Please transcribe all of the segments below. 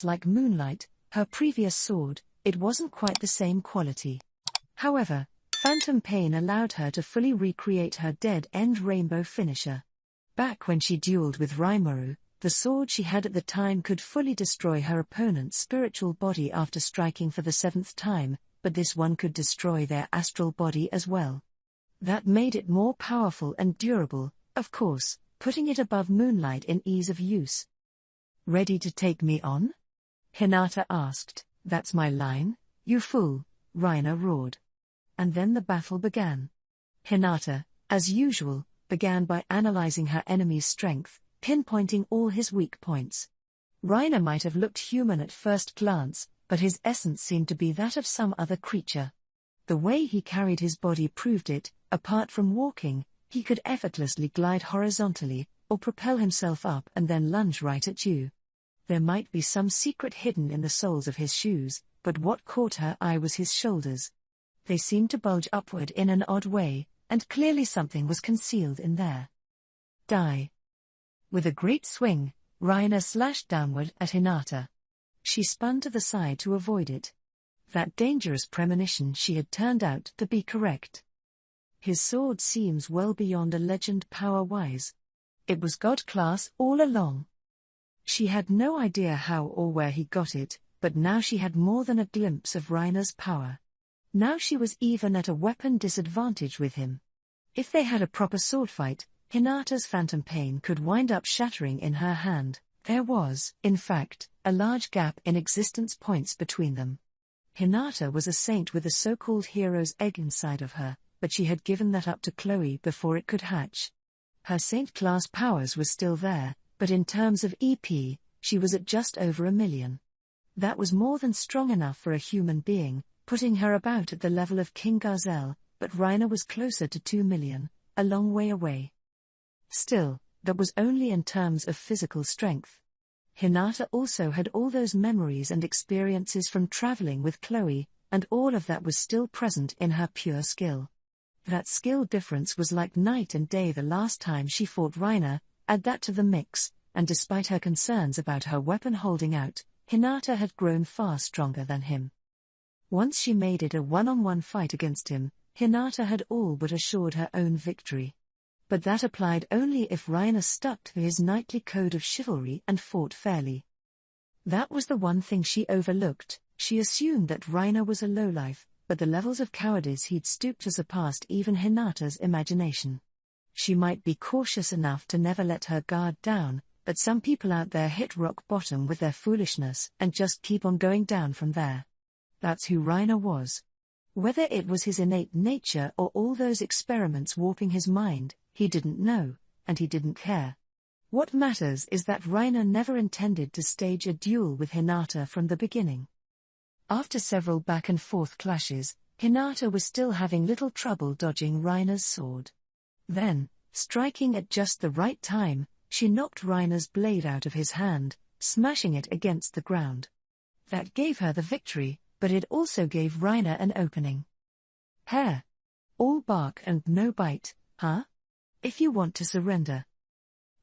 Like moonlight, her previous sword, it wasn't quite the same quality. However, phantom pain allowed her to fully recreate her dead-end rainbow finisher. Back when she dueled with Rimuru, the sword she had at the time could fully destroy her opponent's spiritual body after striking for the 7th time, but this one could destroy their astral body as well. That made it more powerful and durable, of course, putting it above moonlight in ease of use. "Ready to take me on?" Hinata asked. "That's my line, you fool," Reiner roared. And then the battle began. Hinata, as usual, began by analyzing her enemy's strength, pinpointing all his weak points. Reiner might have looked human at first glance, but his essence seemed to be that of some other creature. The way he carried his body proved it. Apart from walking, he could effortlessly glide horizontally, or propel himself up and then lunge right at you. There might be some secret hidden in the soles of his shoes, but what caught her eye was his shoulders. They seemed to bulge upward in an odd way, and clearly something was concealed in there. Die. With a great swing, Reiner slashed downward at Hinata. She spun to the side to avoid it. That dangerous premonition she had turned out to be correct. His sword seems well beyond a legend power-wise. It was God class all along. She had no idea how or where he got it, but now she had more than a glimpse of Reiner's power. Now she was even at a weapon disadvantage with him. If they had a proper sword fight, Hinata's phantom pain could wind up shattering in her hand. There was, in fact, a large gap in existence points between them. Hinata was a saint with a so-called hero's egg inside of her, but she had given that up to Chloe before it could hatch. Her saint-class powers were still there, but in terms of EP, she was at just over 1 million. That was more than strong enough for a human being, putting her about at the level of King Garzel, but Reiner was closer to 2 million, a long way away. Still, that was only in terms of physical strength. Hinata also had all those memories and experiences from traveling with Chloe, and all of that was still present in her pure skill. That skill difference was like night and day the last time she fought Reiner. Add that to the mix, and despite her concerns about her weapon holding out, Hinata had grown far stronger than him. Once she made it a one-on-one fight against him, Hinata had all but assured her own victory. But that applied only if Reiner stuck to his knightly code of chivalry and fought fairly. That was the one thing she overlooked. She assumed that Reiner was a lowlife, but the levels of cowardice he'd stooped to surpassed even Hinata's imagination. She might be cautious enough to never let her guard down, but some people out there hit rock bottom with their foolishness and just keep on going down from there. That's who Reiner was. Whether it was his innate nature or all those experiments warping his mind, he didn't know, and he didn't care. What matters is that Reiner never intended to stage a duel with Hinata from the beginning. After several back-and-forth clashes, Hinata was still having little trouble dodging Reiner's sword. Then, striking at just the right time, she knocked Reiner's blade out of his hand, smashing it against the ground. That gave her the victory, but it also gave Reiner an opening. Hair. All bark and no bite, huh? If you want to surrender.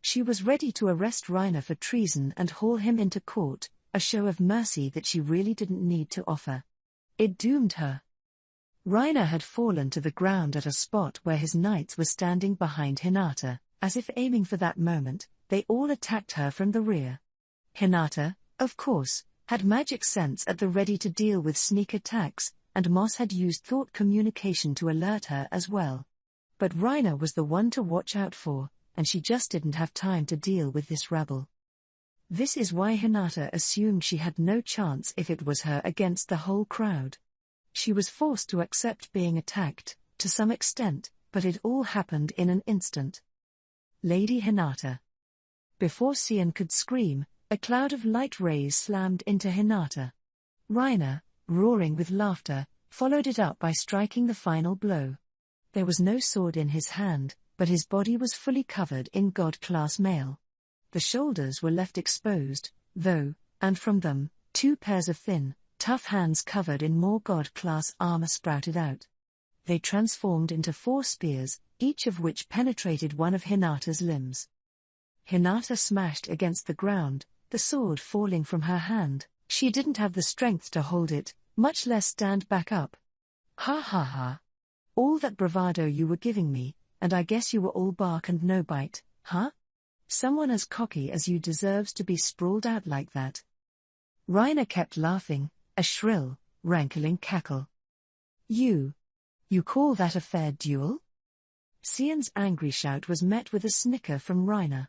She was ready to arrest Reiner for treason and haul him into court, a show of mercy that she really didn't need to offer. It doomed her. Reiner had fallen to the ground at a spot where his knights were standing behind Hinata, as if aiming for that moment. They all attacked her from the rear. Hinata, of course, had magic sense at the ready to deal with sneak attacks, and Moss had used thought communication to alert her as well. But Reiner was the one to watch out for, and she just didn't have time to deal with this rabble. This is why Hinata assumed she had no chance if it was her against the whole crowd. She was forced to accept being attacked, to some extent, but it all happened in an instant. Lady Hinata. Before Sion could scream, a cloud of light rays slammed into Hinata. Reiner, roaring with laughter, followed it up by striking the final blow. There was no sword in his hand, but his body was fully covered in God-class mail. The shoulders were left exposed, though, and from them, 2 pairs of thin, tough hands covered in more God-class armor sprouted out. They transformed into 4 spears, each of which penetrated one of Hinata's limbs. Hinata smashed against the ground, the sword falling from her hand. She didn't have the strength to hold it, much less stand back up. Ha ha ha. All that bravado you were giving me, and I guess you were all bark and no bite, huh? Someone as cocky as you deserves to be sprawled out like that. Reiner kept laughing, a shrill, rankling cackle. You call that a fair duel? Cian's angry shout was met with a snicker from Reiner.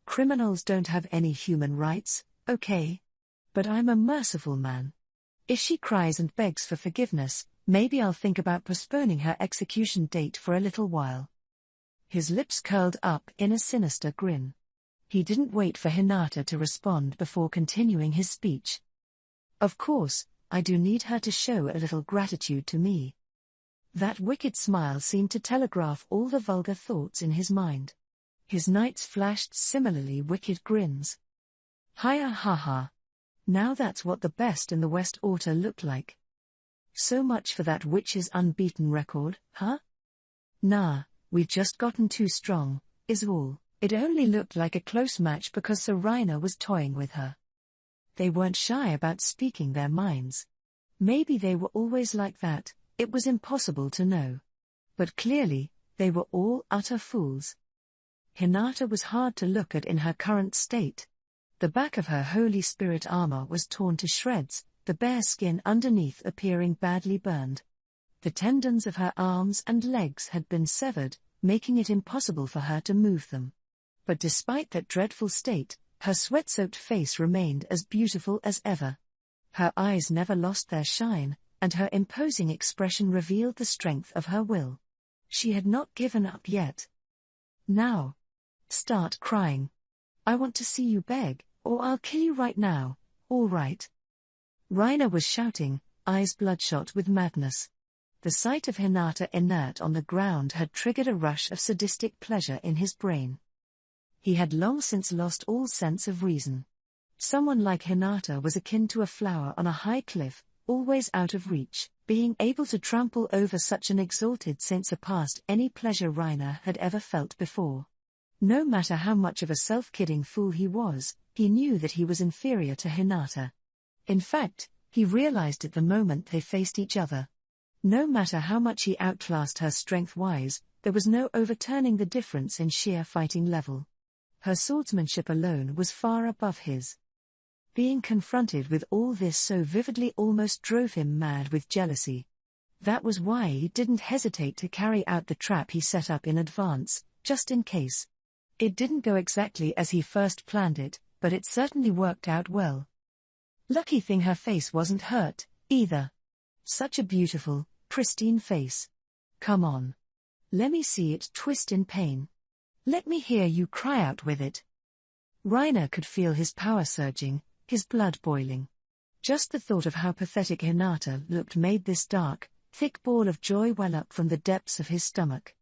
Criminals don't have any human rights, okay? But I'm a merciful man. If she cries and begs for forgiveness, maybe I'll think about postponing her execution date for a little while. His lips curled up in a sinister grin. He didn't wait for Hinata to respond before continuing his speech. Of course, I do need her to show a little gratitude to me. That wicked smile seemed to telegraph all the vulgar thoughts in his mind. His knights flashed similarly wicked grins. Hiya ha ha. Now that's what the best in the West ought to look like. So much for that witch's unbeaten record, huh? Nah, we've just gotten too strong, is all. It only looked like a close match because Sir Reiner was toying with her. They weren't shy about speaking their minds. Maybe they were always like that, it was impossible to know. But clearly, they were all utter fools. Hinata was hard to look at in her current state. The back of her Holy Spirit armor was torn to shreds, the bare skin underneath appearing badly burned. The tendons of her arms and legs had been severed, making it impossible for her to move them. But despite that dreadful state, her sweat-soaked face remained as beautiful as ever. Her eyes never lost their shine, and her imposing expression revealed the strength of her will. She had not given up yet. Now. Start crying. I want to see you beg, or I'll kill you right now, all right? Reiner was shouting, eyes bloodshot with madness. The sight of Hinata inert on the ground had triggered a rush of sadistic pleasure in his brain. He had long since lost all sense of reason. Someone like Hinata was akin to a flower on a high cliff, always out of reach. Being able to trample over such an exalted saint surpassed any pleasure Reiner had ever felt before. No matter how much of a self-kidding fool he was, he knew that he was inferior to Hinata. In fact, he realized it the moment they faced each other. No matter how much he outclassed her strength-wise, there was no overturning the difference in sheer fighting level. Her swordsmanship alone was far above his. Being confronted with all this so vividly almost drove him mad with jealousy. That was why he didn't hesitate to carry out the trap he set up in advance, just in case. It didn't go exactly as he first planned it, but it certainly worked out well. Lucky thing her face wasn't hurt, either. Such a beautiful, pristine face. Come on. Let me see it twist in pain. Let me hear you cry out with it. Reiner could feel his power surging, his blood boiling. Just the thought of how pathetic Hinata looked made this dark, thick ball of joy well up from the depths of his stomach.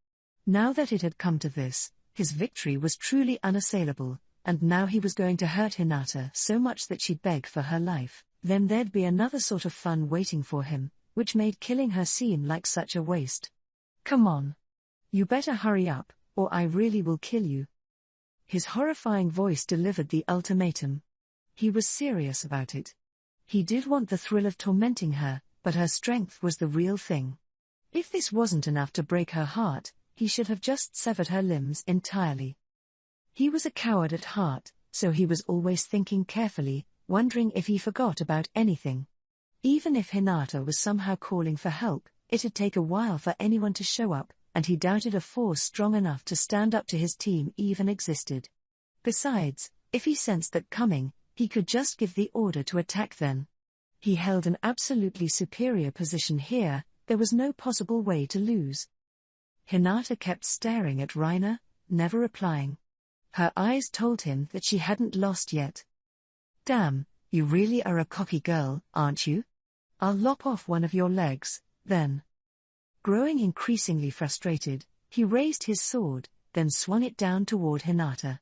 Now that it had come to this, his victory was truly unassailable, and now he was going to hurt Hinata so much that she'd beg for her life. Then there'd be another sort of fun waiting for him, which made killing her seem like such a waste. Come on. You better hurry up, or I really will kill you. His horrifying voice delivered the ultimatum. He was serious about it. He did want the thrill of tormenting her, but her strength was the real thing. If this wasn't enough to break her heart, he should have just severed her limbs entirely. He was a coward at heart, so he was always thinking carefully, wondering if he forgot about anything. Even if Hinata was somehow calling for help, it'd take a while for anyone to show up, and he doubted a force strong enough to stand up to his team even existed. Besides, if he sensed that coming, he could just give the order to attack then. He held an absolutely superior position here, there was no possible way to lose. Hinata kept staring at Reiner, never replying. Her eyes told him that she hadn't lost yet. Damn, you really are a cocky girl, aren't you? I'll lop off one of your legs, then. Growing increasingly frustrated, he raised his sword, then swung it down toward Hinata.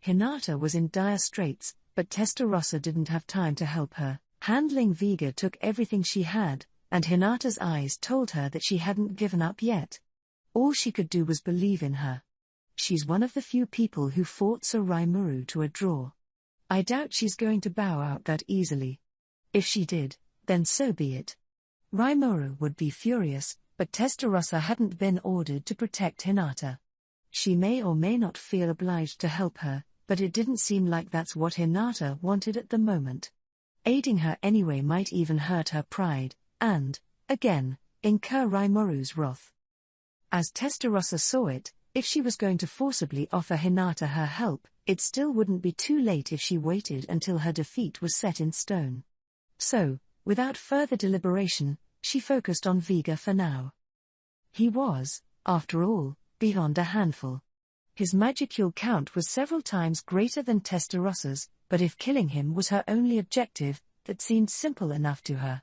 Hinata was in dire straits, but Testarossa didn't have time to help her. Handling Vega took everything she had, and Hinata's eyes told her that she hadn't given up yet. All she could do was believe in her. She's one of the few people who fought Sir Rimuru to a draw. I doubt she's going to bow out that easily. If she did, then so be it. Rimuru would be furious, but Testarossa hadn't been ordered to protect Hinata. She may or may not feel obliged to help her, but it didn't seem like that's what Hinata wanted at the moment. Aiding her anyway might even hurt her pride, and, again, incur Rimuru's wrath. As Testarossa saw it, if she was going to forcibly offer Hinata her help, it still wouldn't be too late if she waited until her defeat was set in stone. So, without further deliberation, she focused on Vega for now. He was, after all, beyond a handful. His magicule count was several times greater than Testarossa's, but if killing him was her only objective, that seemed simple enough to her.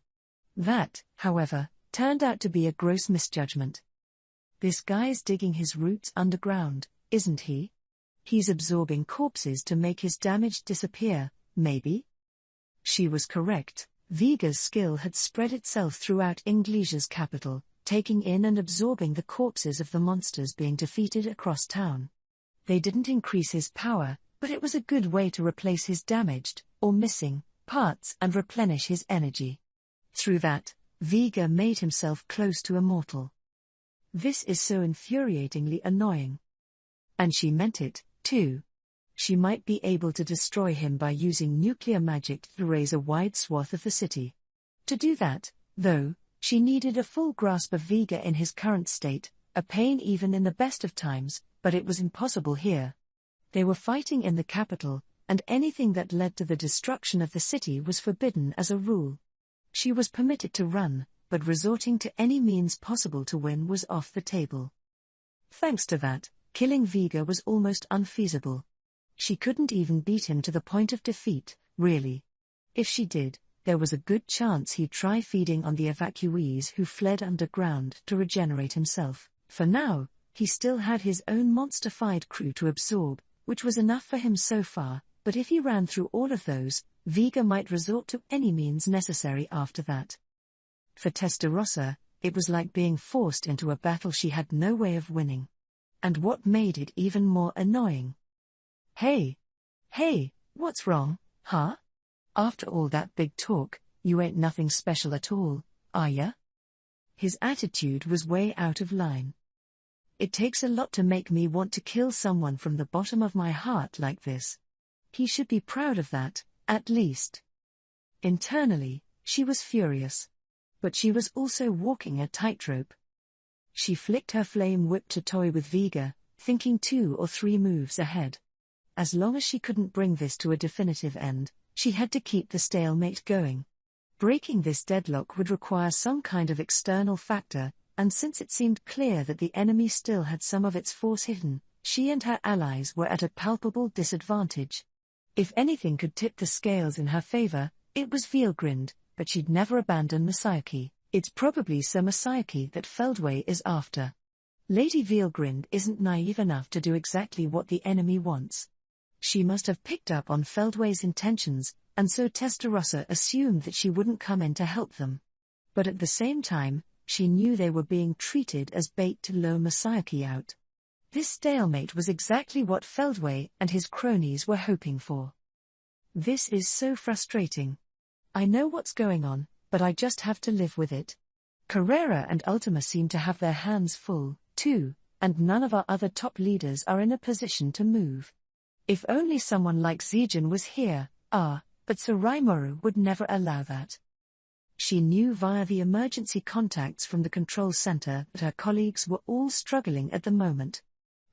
That, however, turned out to be a gross misjudgment. This guy's digging his roots underground, isn't he? He's absorbing corpses to make his damage disappear, maybe? She was correct. Vega's skill had spread itself throughout Inglesia's capital, taking in and absorbing the corpses of the monsters being defeated across town. They didn't increase his power, but it was a good way to replace his damaged, or missing, parts and replenish his energy. Through that, Vega made himself close to immortal. This is so infuriatingly annoying. And she meant it, too. She might be able to destroy him by using nuclear magic to raise a wide swath of the city. To do that, though, she needed a full grasp of Vega in his current state, a pain even in the best of times, but it was impossible here. They were fighting in the capital, and anything that led to the destruction of the city was forbidden as a rule. She was permitted to run, but resorting to any means possible to win was off the table. Thanks to that, killing Vega was almost unfeasible. She couldn't even beat him to the point of defeat, really. If she did, there was a good chance he'd try feeding on the evacuees who fled underground to regenerate himself. For now, he still had his own monster-fied crew to absorb, which was enough for him so far, but if he ran through all of those, Vega might resort to any means necessary after that. For Testarossa, it was like being forced into a battle she had no way of winning. And what made it even more annoying? Hey, what's wrong, huh? After all that big talk, you ain't nothing special at all, are ya? His attitude was way out of line. It takes a lot to make me want to kill someone from the bottom of my heart like this. He should be proud of that, at least. Internally, she was furious. But she was also walking a tightrope. She flicked her flame whip to toy with Vega, thinking 2 or 3 moves ahead. As long as she couldn't bring this to a definitive end, she had to keep the stalemate going. Breaking this deadlock would require some kind of external factor, and since it seemed clear that the enemy still had some of its force hidden, she and her allies were at a palpable disadvantage. If anything could tip the scales in her favor, it was Veilgrind, but she'd never abandon Masayaki. It's probably Sir Masayaki that Feldway is after. Lady Veilgrind isn't naive enough to do exactly what the enemy wants. She must have picked up on Feldway's intentions, and so Testarossa assumed that she wouldn't come in to help them. But at the same time, she knew they were being treated as bait to lure Masayaki out. This stalemate was exactly what Feldway and his cronies were hoping for. This is so frustrating. I know what's going on, but I just have to live with it. Carrera and Ultima seem to have their hands full, too, and none of our other top leaders are in a position to move. If only someone like Zijin was here, but Sir Rimuru would never allow that. She knew via the emergency contacts from the control center that her colleagues were all struggling at the moment.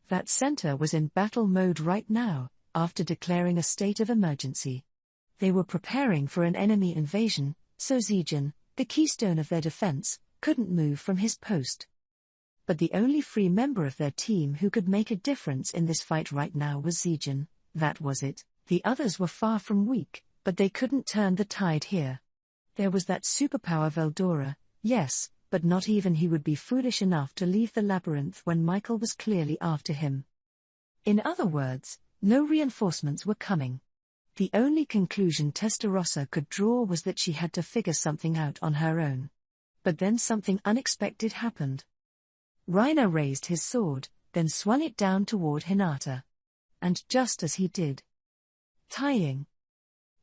That center was in battle mode right now, after declaring a state of emergency. They were preparing for an enemy invasion, so Zijin, the keystone of their defense, couldn't move from his post. But the only free member of their team who could make a difference in this fight right now was Zijin. That was it. The others were far from weak, but they couldn't turn the tide here. There was that superpower Veldora, yes, but not even he would be foolish enough to leave the labyrinth when Michael was clearly after him. In other words, no reinforcements were coming. The only conclusion Testarossa could draw was that she had to figure something out on her own. But then something unexpected happened. Reiner raised his sword, then swung it down toward Hinata. And just as he did, tying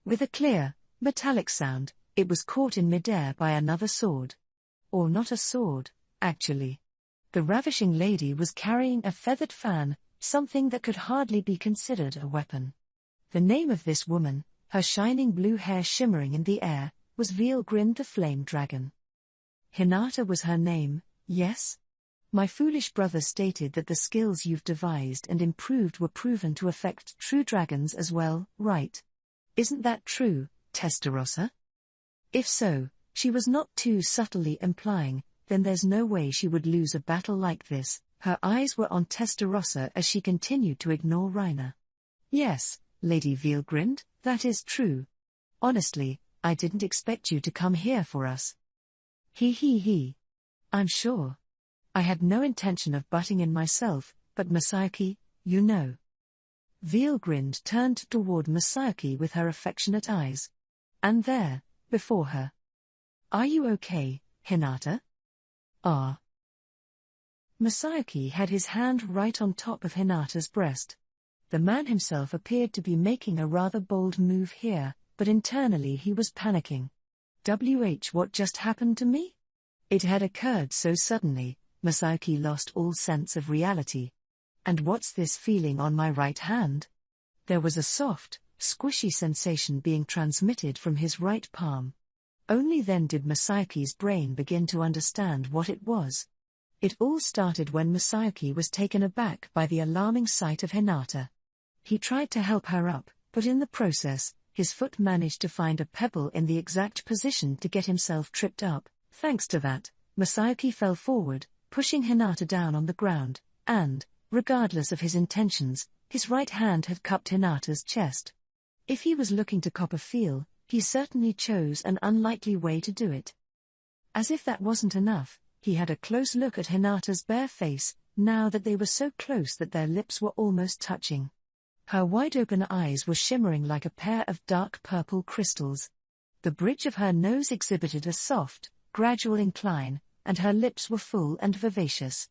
With a clear, metallic sound, it was caught in midair by another sword. Or not a sword, actually. The ravishing lady was carrying a feathered fan, something that could hardly be considered a weapon. The name of this woman, her shining blue hair shimmering in the air, was Veilgrind the Flame Dragon. Hinata was her name, yes? My foolish brother stated that the skills you've devised and improved were proven to affect true dragons as well, right? Isn't that true, Testarossa? If so, she was not too subtly implying, then there's no way she would lose a battle like this. Her eyes were on Testarossa as she continued to ignore Reiner. Yes, Lady Veilgrind, that is true. Honestly, I didn't expect you to come here for us. He. I'm sure. I had no intention of butting in myself, but Masayuki, you know. Veilgrind turned toward Masayuki with her affectionate eyes. And there, before her. Are you okay, Hinata? Ah. Masayuki had his hand right on top of Hinata's breast. The man himself appeared to be making a rather bold move here, but internally he was panicking. What just happened to me? It had occurred so suddenly, Masayuki lost all sense of reality. And what's this feeling on my right hand? There was a soft, squishy sensation being transmitted from his right palm. Only then did Masayuki's brain begin to understand what it was. It all started when Masayuki was taken aback by the alarming sight of Hinata. He tried to help her up, but in the process, his foot managed to find a pebble in the exact position to get himself tripped up. Thanks to that, Masayuki fell forward, pushing Hinata down on the ground, and, regardless of his intentions, his right hand had cupped Hinata's chest. If he was looking to cop a feel, he certainly chose an unlikely way to do it. As if that wasn't enough, he had a close look at Hinata's bare face, now that they were so close that their lips were almost touching. Her wide-open eyes were shimmering like a pair of dark purple crystals. The bridge of her nose exhibited a soft, gradual incline, and her lips were full and vivacious.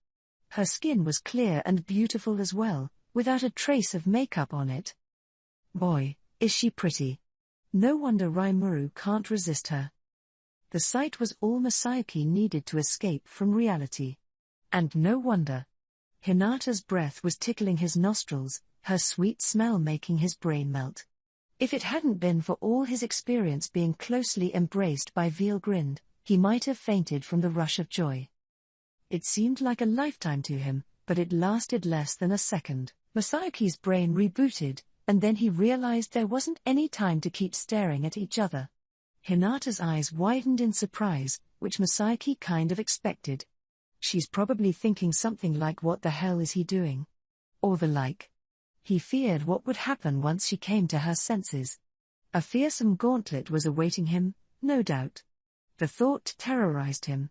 Her skin was clear and beautiful as well, without a trace of makeup on it. Boy, is she pretty. No wonder Rimuru can't resist her. The sight was all Masayuki needed to escape from reality. And no wonder. Hinata's breath was tickling his nostrils, her sweet smell making his brain melt. If it hadn't been for all his experience being closely embraced by Veilgrind, he might have fainted from the rush of joy. It seemed like a lifetime to him, but it lasted less than a second. Masayuki's brain rebooted, and then he realized there wasn't any time to keep staring at each other. Hinata's eyes widened in surprise, which Masayuki kind of expected. She's probably thinking something like, what the hell is he doing? Or the like. He feared what would happen once she came to her senses. A fearsome gauntlet was awaiting him, no doubt. The thought terrorized him.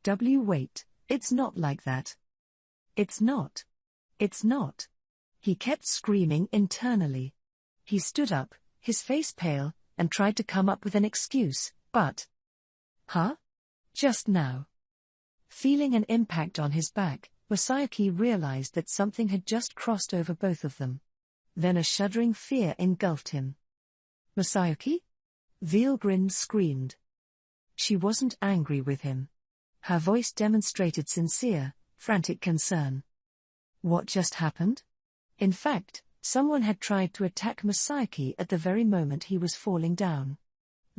Wait, it's not like that. It's not. It's not. He kept screaming internally. He stood up, his face pale, and tried to come up with an excuse, but... Huh? Just now. Feeling an impact on his back, Masayuki realized that something had just crossed over both of them. Then a shuddering fear engulfed him. Masayuki? Veilgrind screamed. She wasn't angry with him. Her voice demonstrated sincere, frantic concern. What just happened? In fact, someone had tried to attack Masayuki at the very moment he was falling down.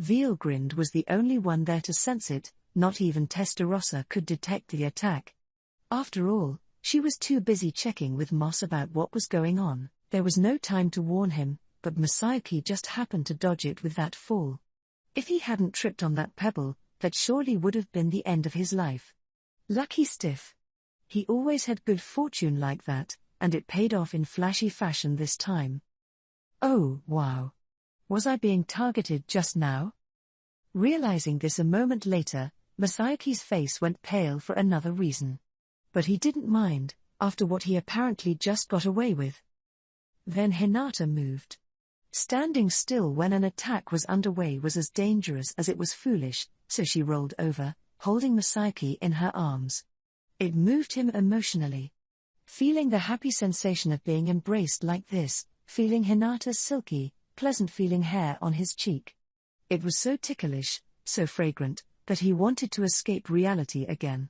Veilgrind was the only one there to sense it, not even Testarossa could detect the attack. After all, she was too busy checking with Moss about what was going on. There was no time to warn him, but Masayuki just happened to dodge it with that fall. If he hadn't tripped on that pebble, that surely would have been the end of his life. Lucky stiff. He always had good fortune like that, and it paid off in flashy fashion this time. Oh, wow. Was I being targeted just now? Realizing this a moment later, Masayuki's face went pale for another reason. But he didn't mind, after what he apparently just got away with. Then Hinata moved. Standing still when an attack was underway was as dangerous as it was foolish, so she rolled over, holding Masayuki in her arms. It moved him emotionally. Feeling the happy sensation of being embraced like this, feeling Hinata's silky, pleasant-feeling hair on his cheek. It was so ticklish, so fragrant, that he wanted to escape reality again.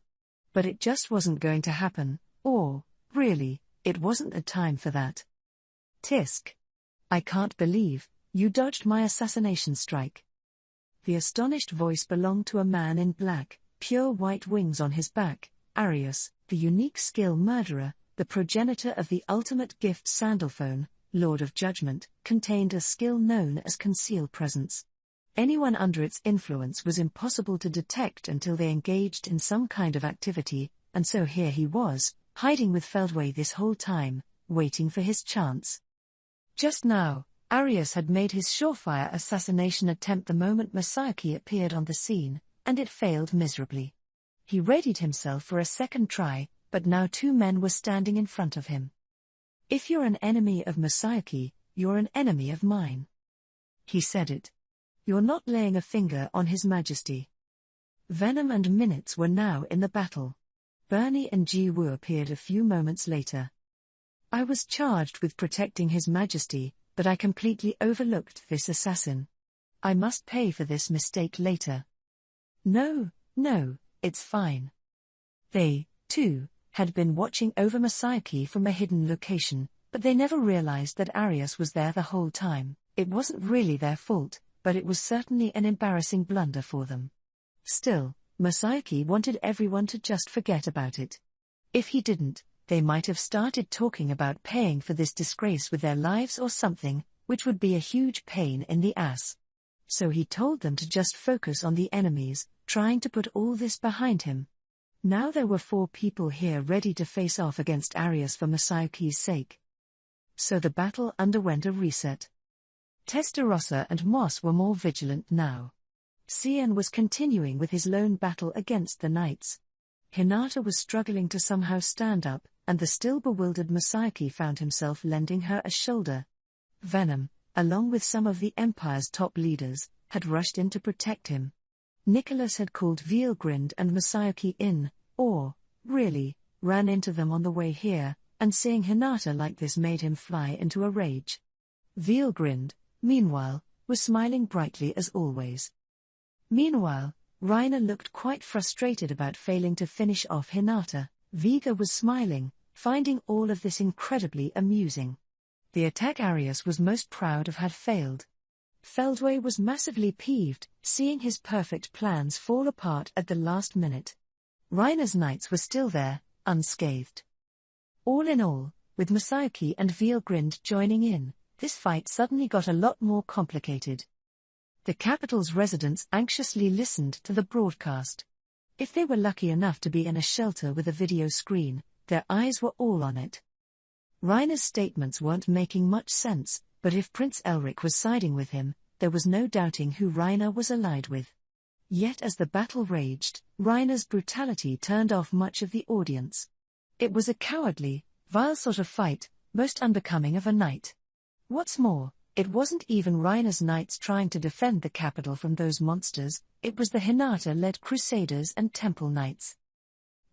But it just wasn't going to happen, or, really, it wasn't the time for that. Tisk. I can't believe you dodged my assassination strike. The astonished voice belonged to a man in black, pure white wings on his back, Arius, the unique skill murderer, the progenitor of the ultimate gift Sandalphone, Lord of Judgment, contained a skill known as Conceal Presence. Anyone under its influence was impossible to detect until they engaged in some kind of activity, and so here he was, hiding with Feldway this whole time, waiting for his chance. Just now, Arius had made his surefire assassination attempt the moment Masaki appeared on the scene, and it failed miserably. He readied himself for a second try, but now two men were standing in front of him. If you're an enemy of Masaki, you're an enemy of mine. He said it. You're not laying a finger on His Majesty. Venom and Minutes were now in the battle. Bernie and Ji-woo appeared a few moments later. I was charged with protecting His Majesty, but I completely overlooked this assassin. I must pay for this mistake later. No, it's fine. They, too, had been watching over Masaki from a hidden location, but they never realized that Arius was there the whole time. It wasn't really their fault, but it was certainly an embarrassing blunder for them. Still, Masaki wanted everyone to just forget about it. If he didn't, they might have started talking about paying for this disgrace with their lives or something, which would be a huge pain in the ass. So he told them to just focus on the enemies, trying to put all this behind him. Now there were 4 people here ready to face off against Arius for Masayoki's sake. So the battle underwent a reset. Testarossa and Moss were more vigilant now. Cian was continuing with his lone battle against the knights. Hinata was struggling to somehow stand up, and the still bewildered Masaki found himself lending her a shoulder. Venom, along with some of the Empire's top leaders, had rushed in to protect him. Nicholas had called Vielgrind and Masayoki in, or, really, ran into them on the way here, and seeing Hinata like this made him fly into a rage. Vielgrind, meanwhile, was smiling brightly as always. Meanwhile, Reiner looked quite frustrated about failing to finish off Hinata. Vega was smiling, finding all of this incredibly amusing. The attack Arius was most proud of had failed. Feldway was massively peeved, seeing his perfect plans fall apart at the last minute. Reiner's knights were still there, unscathed. All in all, with Masayoki and Vielgrind joining in, this fight suddenly got a lot more complicated. The capital's residents anxiously listened to the broadcast. If they were lucky enough to be in a shelter with a video screen, their eyes were all on it. Reiner's statements weren't making much sense, but if Prince Elric was siding with him, there was no doubting who Reiner was allied with. Yet as the battle raged, Reiner's brutality turned off much of the audience. It was a cowardly, vile sort of fight, most unbecoming of a knight. What's more, it wasn't even Reiner's knights trying to defend the capital from those monsters, it was the Hinata-led Crusaders and Temple Knights.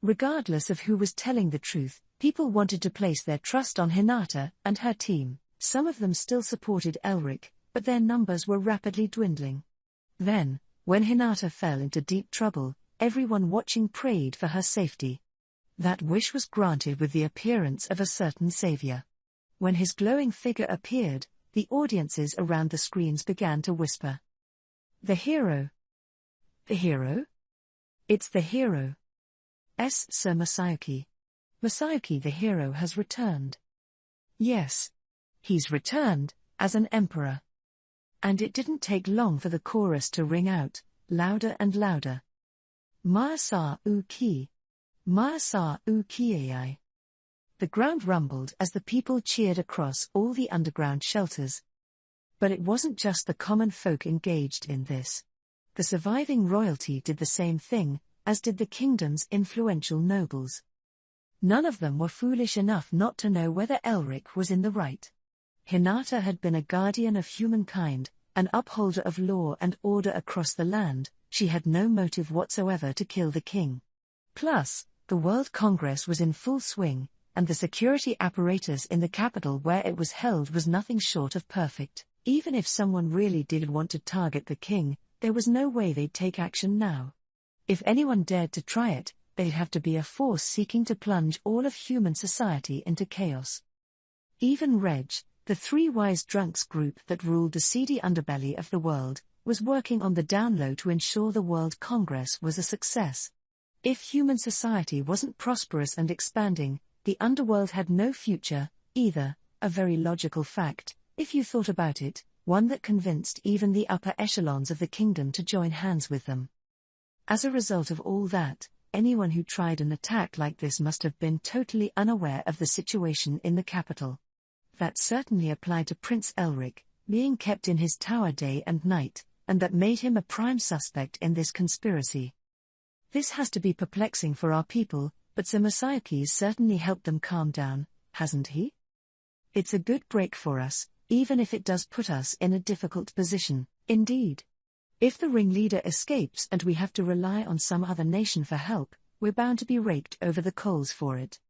Regardless of who was telling the truth, people wanted to place their trust on Hinata and her team. Some of them still supported Elric, but their numbers were rapidly dwindling. Then, when Hinata fell into deep trouble, everyone watching prayed for her safety. That wish was granted with the appearance of a certain savior. When his glowing figure appeared, the audiences around the screens began to whisper. The hero. The hero? It's the hero. Sir Masayoki. Masayoki the hero has returned. Yes. He's returned, as an emperor. And it didn't take long for the chorus to ring out, louder and louder. Masa uki. Masa uki. The ground rumbled as the people cheered across all the underground shelters. But it wasn't just the common folk engaged in this. The surviving royalty did the same thing, as did the kingdom's influential nobles. None of them were foolish enough not to know whether Elric was in the right. Hinata had been a guardian of humankind, an upholder of law and order across the land. She had no motive whatsoever to kill the king. Plus, the World Congress was in full swing, and the security apparatus in the capital where it was held was nothing short of perfect. Even if someone really did want to target the king, there was no way they'd take action now. If anyone dared to try it, they'd have to be a force seeking to plunge all of human society into chaos. Even Reg, the three wise drunks group that ruled the seedy underbelly of the world, was working on the down low to ensure the World Congress was a success. If human society wasn't prosperous and expanding, the underworld had no future, either, a very logical fact, if you thought about it, one that convinced even the upper echelons of the kingdom to join hands with them. As a result of all that, anyone who tried an attack like this must have been totally unaware of the situation in the capital. That certainly applied to Prince Elric, being kept in his tower day and night, and that made him a prime suspect in this conspiracy. This has to be perplexing for our people, but Sir Masayuki certainly helped them calm down, hasn't he? It's a good break for us, even if it does put us in a difficult position, indeed. If the ringleader escapes and we have to rely on some other nation for help, we're bound to be raked over the coals for it.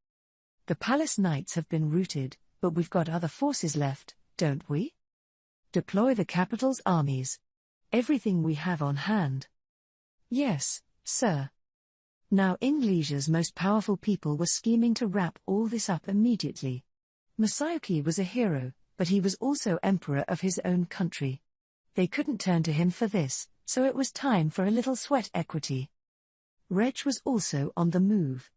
The palace knights have been routed, but we've got other forces left, don't we? Deploy the capital's armies. Everything we have on hand. Yes, sir. Now Inglesia's most powerful people were scheming to wrap all this up immediately. Masayuki was a hero, but he was also emperor of his own country. They couldn't turn to him for this, so it was time for a little sweat equity. Reg was also on the move.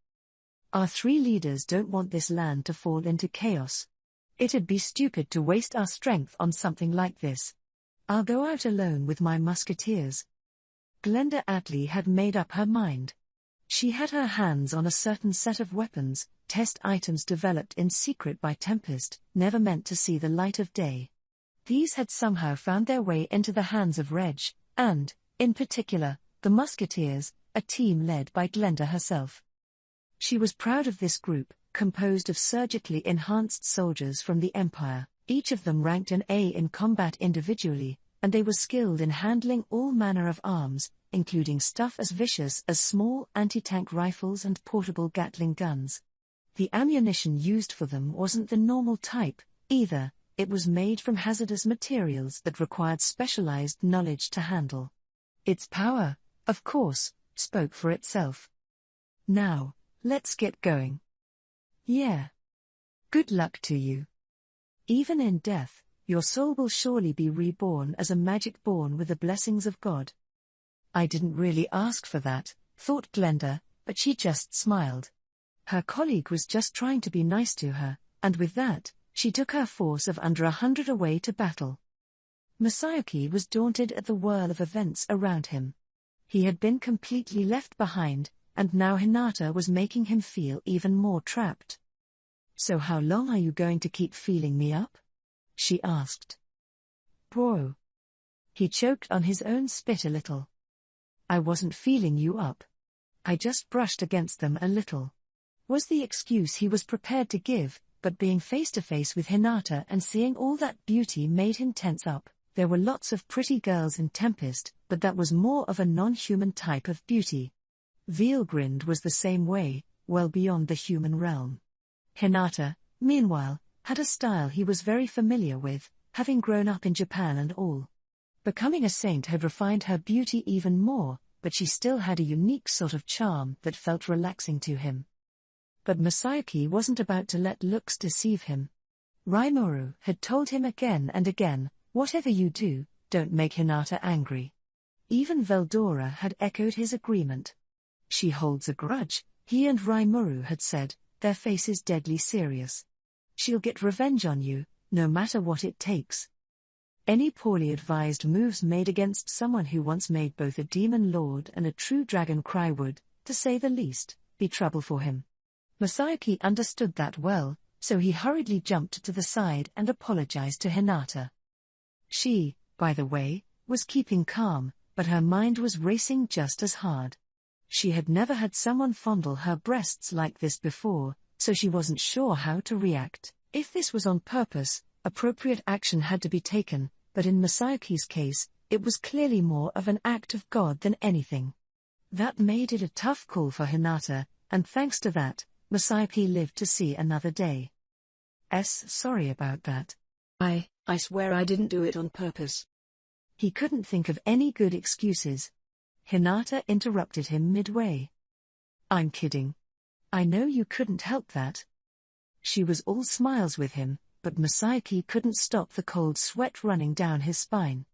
Our three leaders don't want this land to fall into chaos. It'd be stupid to waste our strength on something like this. I'll go out alone with my musketeers. Glenda Atlee had made up her mind. She had her hands on a certain set of weapons, test items developed in secret by Tempest, never meant to see the light of day. These had somehow found their way into the hands of Reg, and, in particular, the Musketeers, a team led by Glenda herself. She was proud of this group, composed of surgically enhanced soldiers from the Empire, each of them ranked an A in combat individually, and they were skilled in handling all manner of arms, including stuff as vicious as small anti-tank rifles and portable Gatling guns. The ammunition used for them wasn't the normal type, either. It was made from hazardous materials that required specialized knowledge to handle. Its power, of course, spoke for itself. Now, let's get going. Yeah. Good luck to you. Even in death, your soul will surely be reborn as a magic born with the blessings of God. I didn't really ask for that, thought Glenda, but she just smiled. Her colleague was just trying to be nice to her, and with that, she took her force of under 100 away to battle. Masayuki was daunted at the whirl of events around him. He had been completely left behind, and now Hinata was making him feel even more trapped. So how long are you going to keep feeling me up? She asked. Bro. He choked on his own spit a little. I wasn't feeling you up. I just brushed against them a little. Was the excuse he was prepared to give, but being face to face with Hinata and seeing all that beauty made him tense up. There were lots of pretty girls in Tempest, but that was more of a non-human type of beauty. Veilgrind was the same way, well beyond the human realm. Hinata, meanwhile, had a style he was very familiar with, having grown up in Japan and all. Becoming a saint had refined her beauty even more, but she still had a unique sort of charm that felt relaxing to him. But Masayuki wasn't about to let looks deceive him. Rimuru had told him again and again, whatever you do, don't make Hinata angry. Even Veldora had echoed his agreement. She holds a grudge, he and Rimuru had said, their faces deadly serious. She'll get revenge on you, no matter what it takes. Any poorly advised moves made against someone who once made both a demon lord and a true dragon cry would, to say the least, be trouble for him. Masayuki understood that well, so he hurriedly jumped to the side and apologized to Hinata. She, by the way, was keeping calm, but her mind was racing just as hard. She had never had someone fondle her breasts like this before, so she wasn't sure how to react. If this was on purpose, appropriate action had to be taken, but in Masayuki's case, it was clearly more of an act of God than anything. That made it a tough call for Hinata, and thanks to that, Masayuki lived to see another day. Sorry about that. I swear I didn't do it on purpose. He couldn't think of any good excuses. Hinata interrupted him midway. I'm kidding. I know you couldn't help that. She was all smiles with him, but Masayuki couldn't stop the cold sweat running down his spine.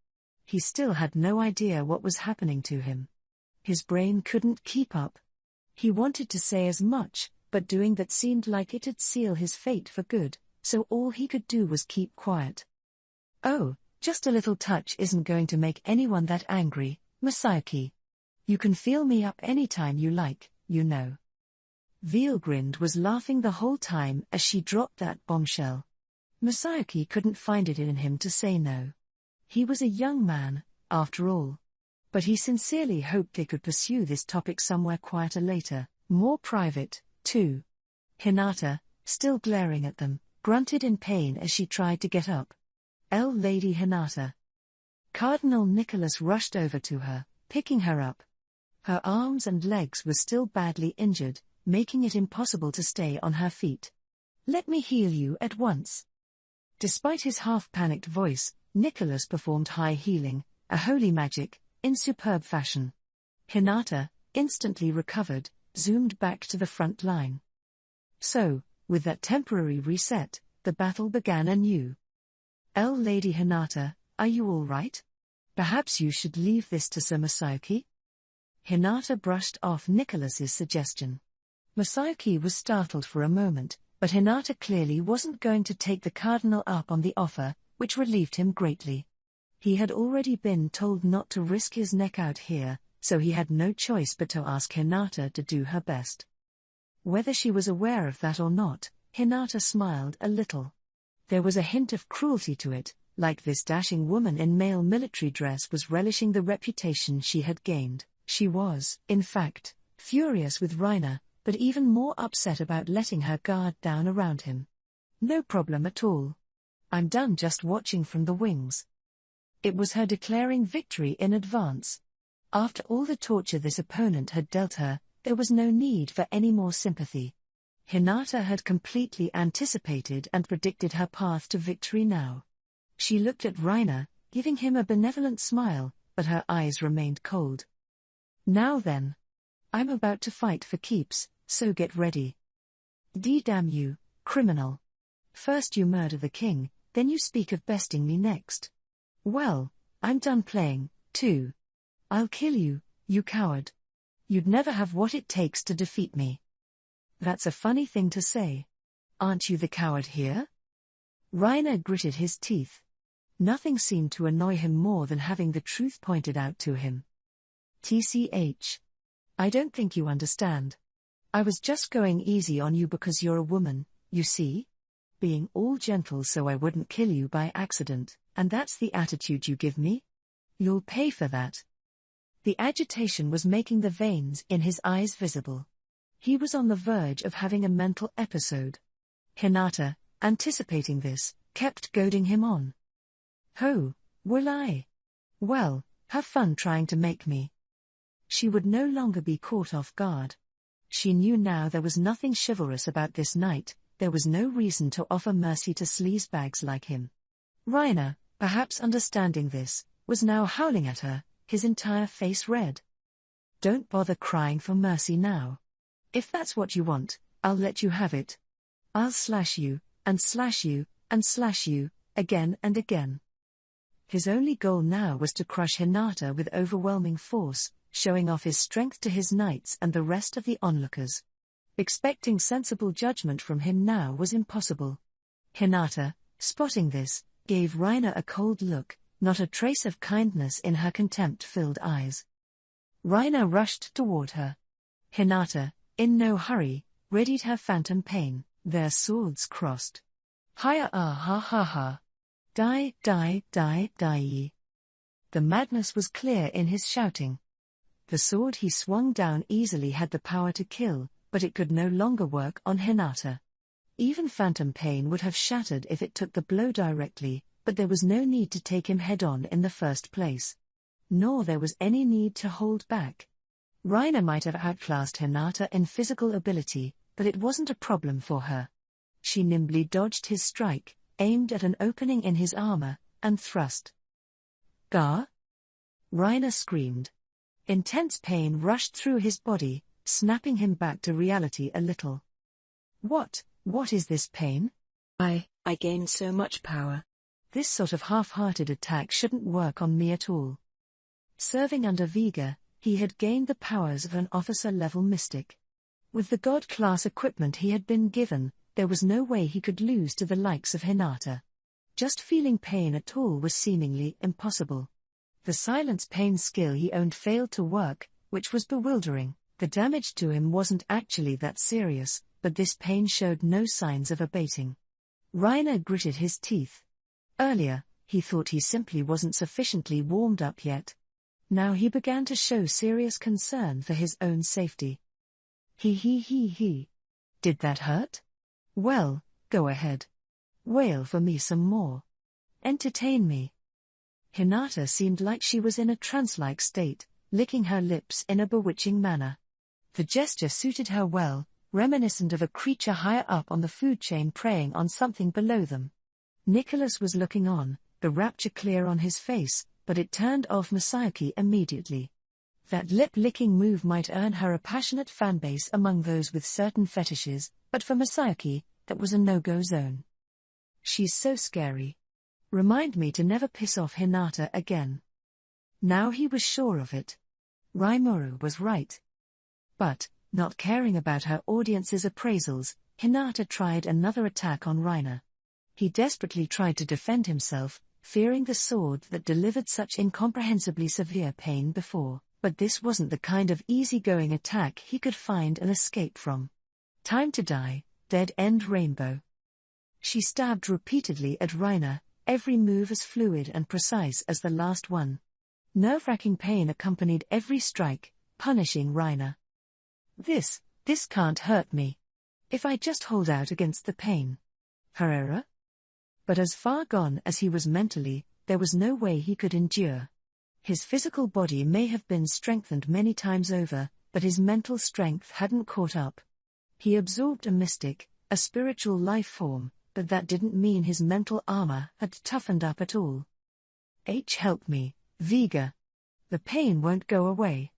He still had no idea what was happening to him. His brain couldn't keep up. He wanted to say as much, but doing that seemed like it'd seal his fate for good, so all he could do was keep quiet. Oh, just a little touch isn't going to make anyone that angry, Masayuki. You can feel me up anytime you like, you know. Veilgrind was laughing the whole time as she dropped that bombshell. Masayuki couldn't find it in him to say no. He was a young man, after all. But he sincerely hoped they could pursue this topic somewhere quieter later, more private, too. Hinata, still glaring at them, grunted in pain as she tried to get up. Lady Hinata. Cardinal Nicholas rushed over to her, picking her up. Her arms and legs were still badly injured, making it impossible to stay on her feet. Let me heal you at once. Despite his half-panicked voice, Nicholas performed high healing, a holy magic, in superb fashion. Hinata, instantly recovered, zoomed back to the front line. So, with that temporary reset, the battle began anew. Lady Hinata, are you all right? Perhaps you should leave this to Sir Masayuki? Hinata brushed off Nicholas's suggestion. Masayuki was startled for a moment, but Hinata clearly wasn't going to take the cardinal up on the offer, which relieved him greatly. He had already been told not to risk his neck out here, so he had no choice but to ask Hinata to do her best. Whether she was aware of that or not, Hinata smiled a little. There was a hint of cruelty to it, like this dashing woman in male military dress was relishing the reputation she had gained. She was, in fact, furious with Reiner, but even more upset about letting her guard down around him. No problem at all. I'm done just watching from the wings. It was her declaring victory in advance. After all the torture this opponent had dealt her, there was no need for any more sympathy. Hinata had completely anticipated and predicted her path to victory now. She looked at Reiner, giving him a benevolent smile, but her eyes remained cold. Now then. I'm about to fight for keeps, so get ready. Damn you, criminal. First you murder the king, then you speak of besting me next. Well, I'm done playing, too. I'll kill you, you coward. You'd never have what it takes to defeat me. That's a funny thing to say. Aren't you the coward here? Reiner gritted his teeth. Nothing seemed to annoy him more than having the truth pointed out to him. TCH. I don't think you understand. I was just going easy on you because you're a woman, you see? Being all gentle so I wouldn't kill you by accident, and that's the attitude you give me? You'll pay for that. The agitation was making the veins in his eyes visible. He was on the verge of having a mental episode. Hinata, anticipating this, kept goading him on. Oh, will I? Well, have fun trying to make me. She would no longer be caught off guard. She knew now there was nothing chivalrous about this night, there was no reason to offer mercy to sleazebags like him. Reiner, perhaps understanding this, was now howling at her, his entire face red. Don't bother crying for mercy now. If that's what you want, I'll let you have it. I'll slash you, and slash you, and slash you, again and again. His only goal now was to crush Hinata with overwhelming force, showing off his strength to his knights and the rest of the onlookers. Expecting sensible judgment from him now was impossible. Hinata, spotting this, gave Reiner a cold look, not a trace of kindness in her contempt-filled eyes. Reiner rushed toward her. Hinata, in no hurry, readied her phantom pain, their swords crossed. Hiya ah ha ha ha. Die, die, die, die. The madness was clear in his shouting. The sword he swung down easily had the power to kill, but it could no longer work on Hinata. Even phantom pain would have shattered if it took the blow directly, but there was no need to take him head-on in the first place. Nor there was any need to hold back. Reiner might have outclassed Hinata in physical ability, but it wasn't a problem for her. She nimbly dodged his strike, aimed at an opening in his armor, and thrust. "Gar?" Reiner screamed. Intense pain rushed through his body, snapping him back to reality a little. What is this pain? I gained so much power. This sort of half-hearted attack shouldn't work on me at all. Serving under Vega, he had gained the powers of an officer-level mystic. With the god-class equipment he had been given, there was no way he could lose to the likes of Hinata. Just feeling pain at all was seemingly impossible. The silence pain skill he owned failed to work, which was bewildering. The damage to him wasn't actually that serious, but this pain showed no signs of abating. Reiner gritted his teeth. Earlier, he thought he simply wasn't sufficiently warmed up yet. Now he began to show serious concern for his own safety. He. Did that hurt? Well, go ahead. Wail for me some more. Entertain me. Hinata seemed like she was in a trance-like state, licking her lips in a bewitching manner. The gesture suited her well, reminiscent of a creature higher up on the food chain preying on something below them. Nicholas was looking on, the rapture clear on his face, but it turned off Masayuki immediately. That lip-licking move might earn her a passionate fanbase among those with certain fetishes, but for Masayuki, that was a no-go zone. She's so scary. Remind me to never piss off Hinata again. Now he was sure of it. Rimuru was right. But, not caring about her audience's appraisals, Hinata tried another attack on Reiner. He desperately tried to defend himself, fearing the sword that delivered such incomprehensibly severe pain before, but this wasn't the kind of easy-going attack he could find an escape from. Time to die, dead end rainbow. She stabbed repeatedly at Reiner, every move as fluid and precise as the last one. Nerve-wracking pain accompanied every strike, punishing Reiner. This can't hurt me. If I just hold out against the pain. Her error? But as far gone as he was mentally, there was no way he could endure. His physical body may have been strengthened many times over, but his mental strength hadn't caught up. He absorbed a mystic, a spiritual life form, but that didn't mean his mental armor had toughened up at all. Help me, Vega. The pain won't go away.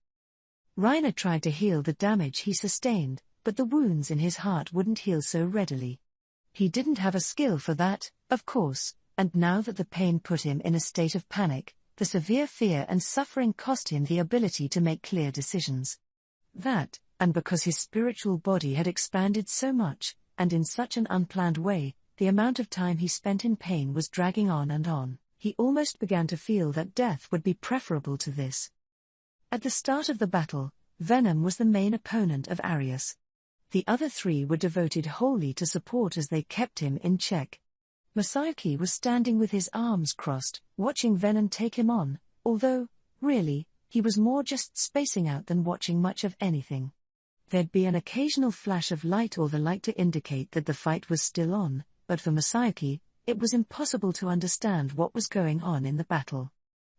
Reiner tried to heal the damage he sustained, but the wounds in his heart wouldn't heal so readily. He didn't have a skill for that, of course, and now that the pain put him in a state of panic, the severe fear and suffering cost him the ability to make clear decisions. That, and because his spiritual body had expanded so much, and in such an unplanned way, the amount of time he spent in pain was dragging on and on. He almost began to feel that death would be preferable to this. At the start of the battle, Venom was the main opponent of Arius. The other three were devoted wholly to support as they kept him in check. Masayuki was standing with his arms crossed, watching Venom take him on, although, really, he was more just spacing out than watching much of anything. There'd be an occasional flash of light or the like to indicate that the fight was still on, but for Masayuki, it was impossible to understand what was going on in the battle.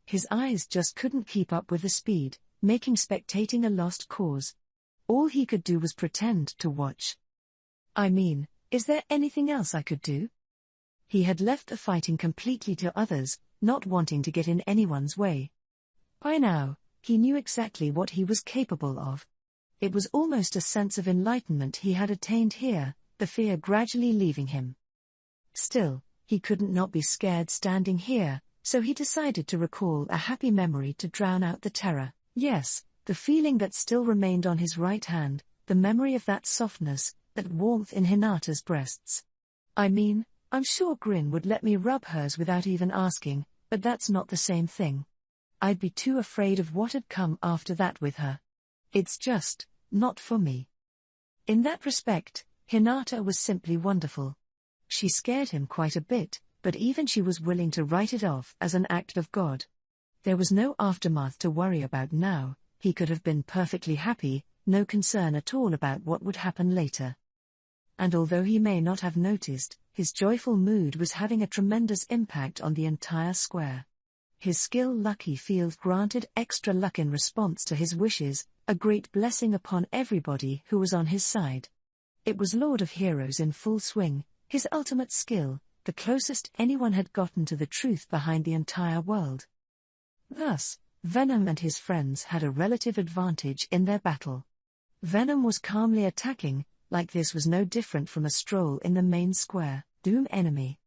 His eyes just couldn't keep up with the speed, making spectating a lost cause. All he could do was pretend to watch. I mean, is there anything else I could do? He had left the fighting completely to others, not wanting to get in anyone's way. By now, he knew exactly what he was capable of. It was almost a sense of enlightenment he had attained here, the fear gradually leaving him. Still, he couldn't not be scared standing here, so he decided to recall a happy memory to drown out the terror. Yes, the feeling that still remained on his right hand, the memory of that softness, that warmth in Hinata's breasts. I mean, I'm sure Grin would let me rub hers without even asking, but that's not the same thing. I'd be too afraid of what had come after that with her. It's just, not for me. In that respect, Hinata was simply wonderful. She scared him quite a bit, but even she was willing to write it off as an act of God. There was no aftermath to worry about now. He could have been perfectly happy, no concern at all about what would happen later. And although he may not have noticed, his joyful mood was having a tremendous impact on the entire square. His skill-lucky field granted extra luck in response to his wishes, a great blessing upon everybody who was on his side. It was Lord of Heroes in full swing, his ultimate skill, the closest anyone had gotten to the truth behind the entire world. Thus, Venom and his friends had a relative advantage in their battle. Venom was calmly attacking, like this was no different from a stroll in the main square, Doom enemy.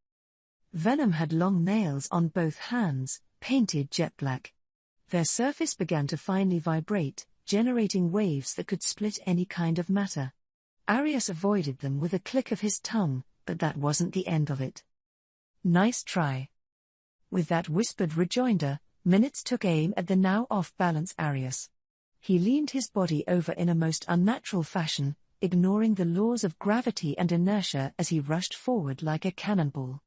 Venom had long nails on both hands, painted jet black. Their surface began to finely vibrate, generating waves that could split any kind of matter. Arius avoided them with a click of his tongue, but that wasn't the end of it. Nice try. With that whispered rejoinder, Minutes took aim at the now off-balance Arius. He leaned his body over in a most unnatural fashion, ignoring the laws of gravity and inertia as he rushed forward like a cannonball.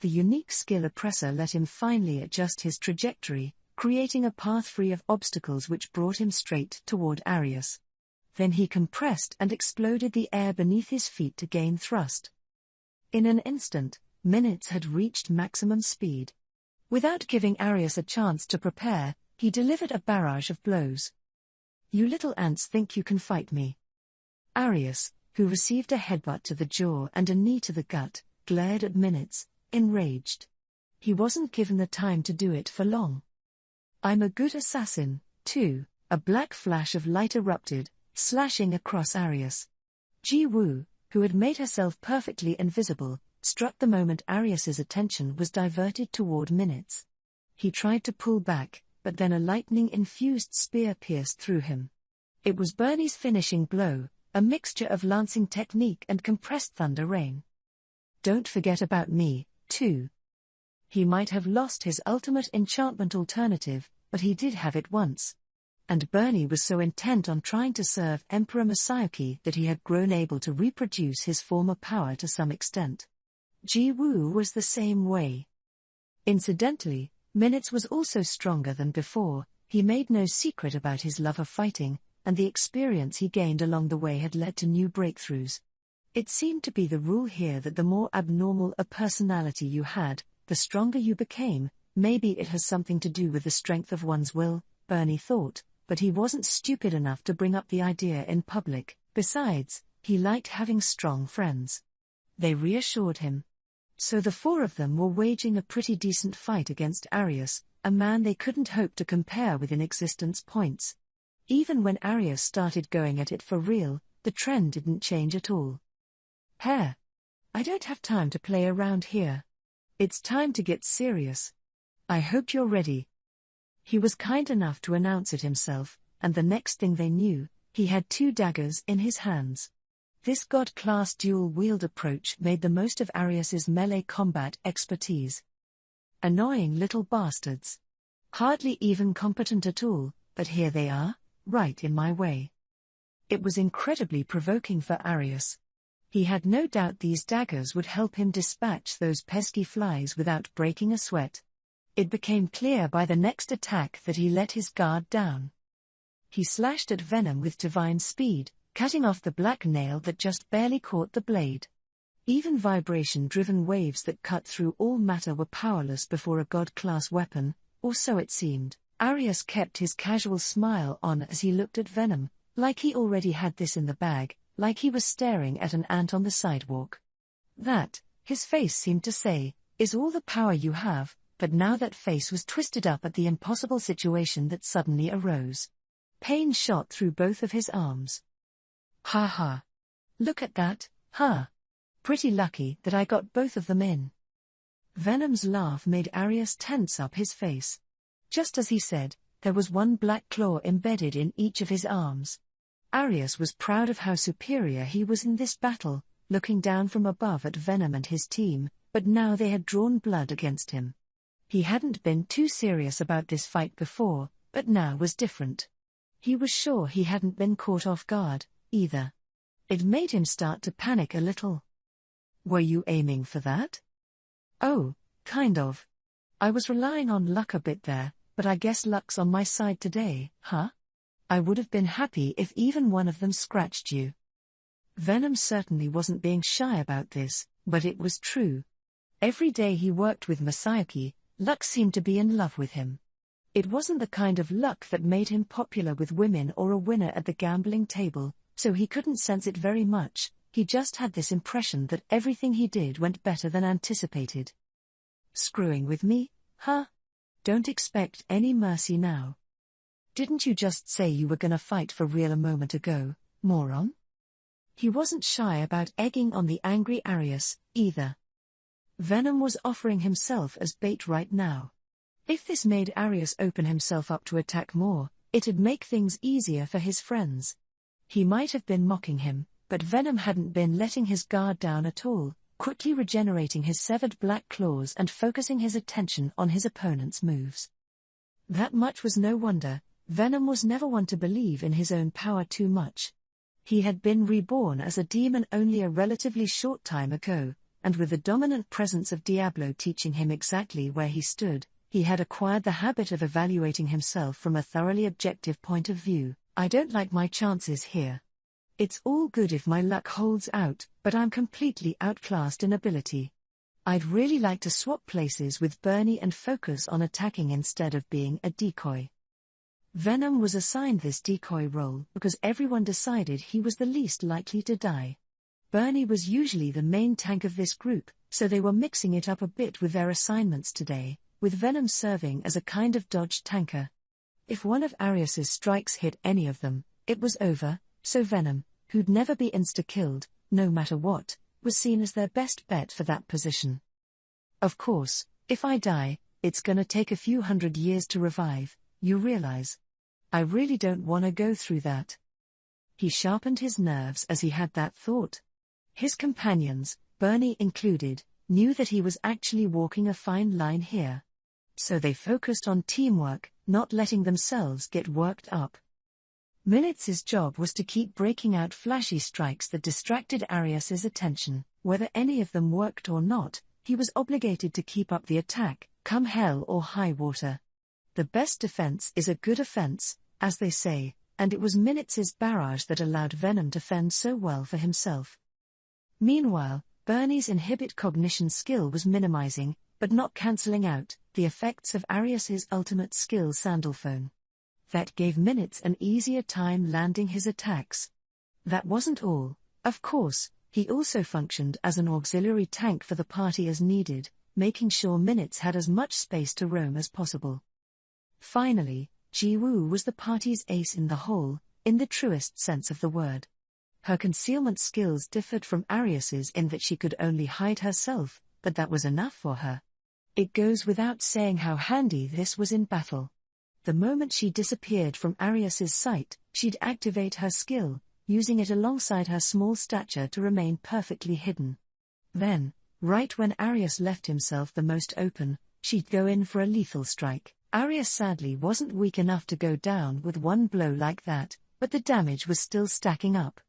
The unique skill oppressor let him finally adjust his trajectory, creating a path free of obstacles which brought him straight toward Arius. Then he compressed and exploded the air beneath his feet to gain thrust. In an instant, Minutes had reached maximum speed. Without giving Arius a chance to prepare, he delivered a barrage of blows. "You little ants think you can fight me." Arius, who received a headbutt to the jaw and a knee to the gut, glared at Minutes, enraged. He wasn't given the time to do it for long. "I'm a good assassin, too," a black flash of light erupted, slashing across Arius. Ji-Woo, who had made herself perfectly invisible, struck the moment Arius's attention was diverted toward Minutes. He tried to pull back, but then a lightning-infused spear pierced through him. It was Bernie's finishing blow, a mixture of lancing technique and compressed thunder rain. "Don't forget about me, too." He might have lost his ultimate enchantment alternative, but he did have it once. And Bernie was so intent on trying to serve Emperor Masayuki that he had grown able to reproduce his former power to some extent. Ji-Woo was the same way. Incidentally, Minutes was also stronger than before. He made no secret about his love of fighting, and the experience he gained along the way had led to new breakthroughs. It seemed to be the rule here that the more abnormal a personality you had, the stronger you became. Maybe it has something to do with the strength of one's will, Bernie thought, but he wasn't stupid enough to bring up the idea in public. Besides, he liked having strong friends. They reassured him. So the four of them were waging a pretty decent fight against Arius, a man they couldn't hope to compare with in existence points. Even when Arius started going at it for real, the trend didn't change at all. "Hare, I don't have time to play around here. It's time to get serious. I hope you're ready." He was kind enough to announce it himself, and the next thing they knew, he had 2 daggers in his hands. This God-class dual-wield approach made the most of Arius's melee combat expertise. Annoying little bastards. Hardly even competent at all, but here they are, right in my way. It was incredibly provoking for Arius. He had no doubt these daggers would help him dispatch those pesky flies without breaking a sweat. It became clear by the next attack that he let his guard down. He slashed at Venom with divine speed, cutting off the black nail that just barely caught the blade. Even vibration-driven waves that cut through all matter were powerless before a god-class weapon, or so it seemed. Arius kept his casual smile on as he looked at Venom, like he already had this in the bag, like he was staring at an ant on the sidewalk. That, his face seemed to say, is all the power you have, but now that face was twisted up at the impossible situation that suddenly arose. Pain shot through both of his arms. "Ha ha. Look at that, huh? Pretty lucky that I got both of them in." Venom's laugh made Arius tense up his face. Just as he said, there was one black claw embedded in each of his arms. Arius was proud of how superior he was in this battle, looking down from above at Venom and his team, but now they had drawn blood against him. He hadn't been too serious about this fight before, but now was different. He was sure he hadn't been caught off guard, either. It made him start to panic a little. "Were you aiming for that?" "Oh, kind of. I was relying on luck a bit there, but I guess luck's on my side today, huh? I would have been happy if even one of them scratched you." Venom certainly wasn't being shy about this, but it was true. Every day he worked with Masayuki, luck seemed to be in love with him. It wasn't the kind of luck that made him popular with women or a winner at the gambling table, so he couldn't sense it very much, He just had this impression that everything he did went better than anticipated. Screwing with me, huh? Don't expect any mercy now. Didn't you just say you were gonna fight for real a moment ago, moron? He wasn't shy about egging on the angry Arius, either. Venom was offering himself as bait right now. If this made Arius open himself up to attack more, it'd make things easier for his friends. He might have been mocking him, but Venom hadn't been letting his guard down at all, quickly regenerating his severed black claws and focusing his attention on his opponent's moves. That much was no wonder. Venom was never one to believe in his own power too much. He had been reborn as a demon only a relatively short time ago, and with the dominant presence of Diablo teaching him exactly where he stood, he had acquired the habit of evaluating himself from a thoroughly objective point of view. I don't like my chances here. It's all good if my luck holds out, but I'm completely outclassed in ability. I'd really like to swap places with Bernie and focus on attacking instead of being a decoy. Venom was assigned this decoy role because everyone decided he was the least likely to die. Bernie was usually the main tank of this group, so they were mixing it up a bit with their assignments today, with Venom serving as a kind of dodge tanker. If one of Arius's strikes hit any of them, it was over, so Venom, who'd never be insta-killed, no matter what, was seen as their best bet for that position. Of course, if I die, it's gonna take a few hundred years to revive, you realize. I really don't want to go through that. He sharpened his nerves as he had that thought. His companions, Bernie included, knew that he was actually walking a fine line here. So they focused on teamwork, not letting themselves get worked up. Minutes' job was to keep breaking out flashy strikes that distracted Arius's attention. Whether any of them worked or not, he was obligated to keep up the attack, come hell or high water. The best defense is a good offense, as they say, and it was Minutes' barrage that allowed Venom to fend so well for himself. Meanwhile, Bernie's inhibit cognition skill was minimizing, but not cancelling out, the effects of Arius's ultimate skill Sandalphone. That gave Minutes an easier time landing his attacks. That wasn't all, of course, he also functioned as an auxiliary tank for the party as needed, making sure Minutes had as much space to roam as possible. Finally, Ji-Woo was the party's ace in the hole, in the truest sense of the word. Her concealment skills differed from Arius's in that she could only hide herself, but that was enough for her. It goes without saying how handy this was in battle. The moment she disappeared from Arius's sight, she'd activate her skill, using it alongside her small stature to remain perfectly hidden. Then, right when Arius left himself the most open, she'd go in for a lethal strike. Arius sadly wasn't weak enough to go down with one blow like that, but the damage was still stacking up.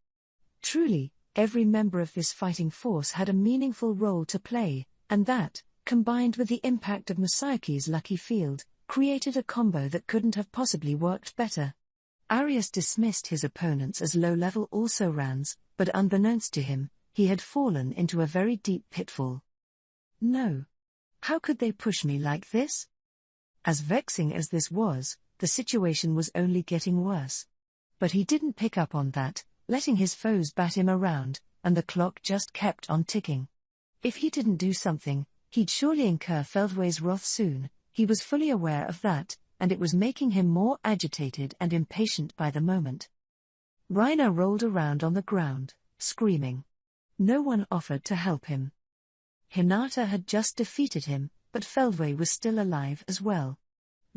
Truly, every member of this fighting force had a meaningful role to play, and that, combined with the impact of Masayaki's lucky field, created a combo that couldn't have possibly worked better. Arius dismissed his opponents as low-level also-rans, but unbeknownst to him, he had fallen into a very deep pitfall. No. How could they push me like this? As vexing as this was, the situation was only getting worse. But he didn't pick up on that, letting his foes bat him around, and the clock just kept on ticking. If he didn't do something, he'd surely incur Feldway's wrath soon. He was fully aware of that, and it was making him more agitated and impatient by the moment. Reiner rolled around on the ground, screaming. No one offered to help him. Hinata had just defeated him, but Feldway was still alive as well.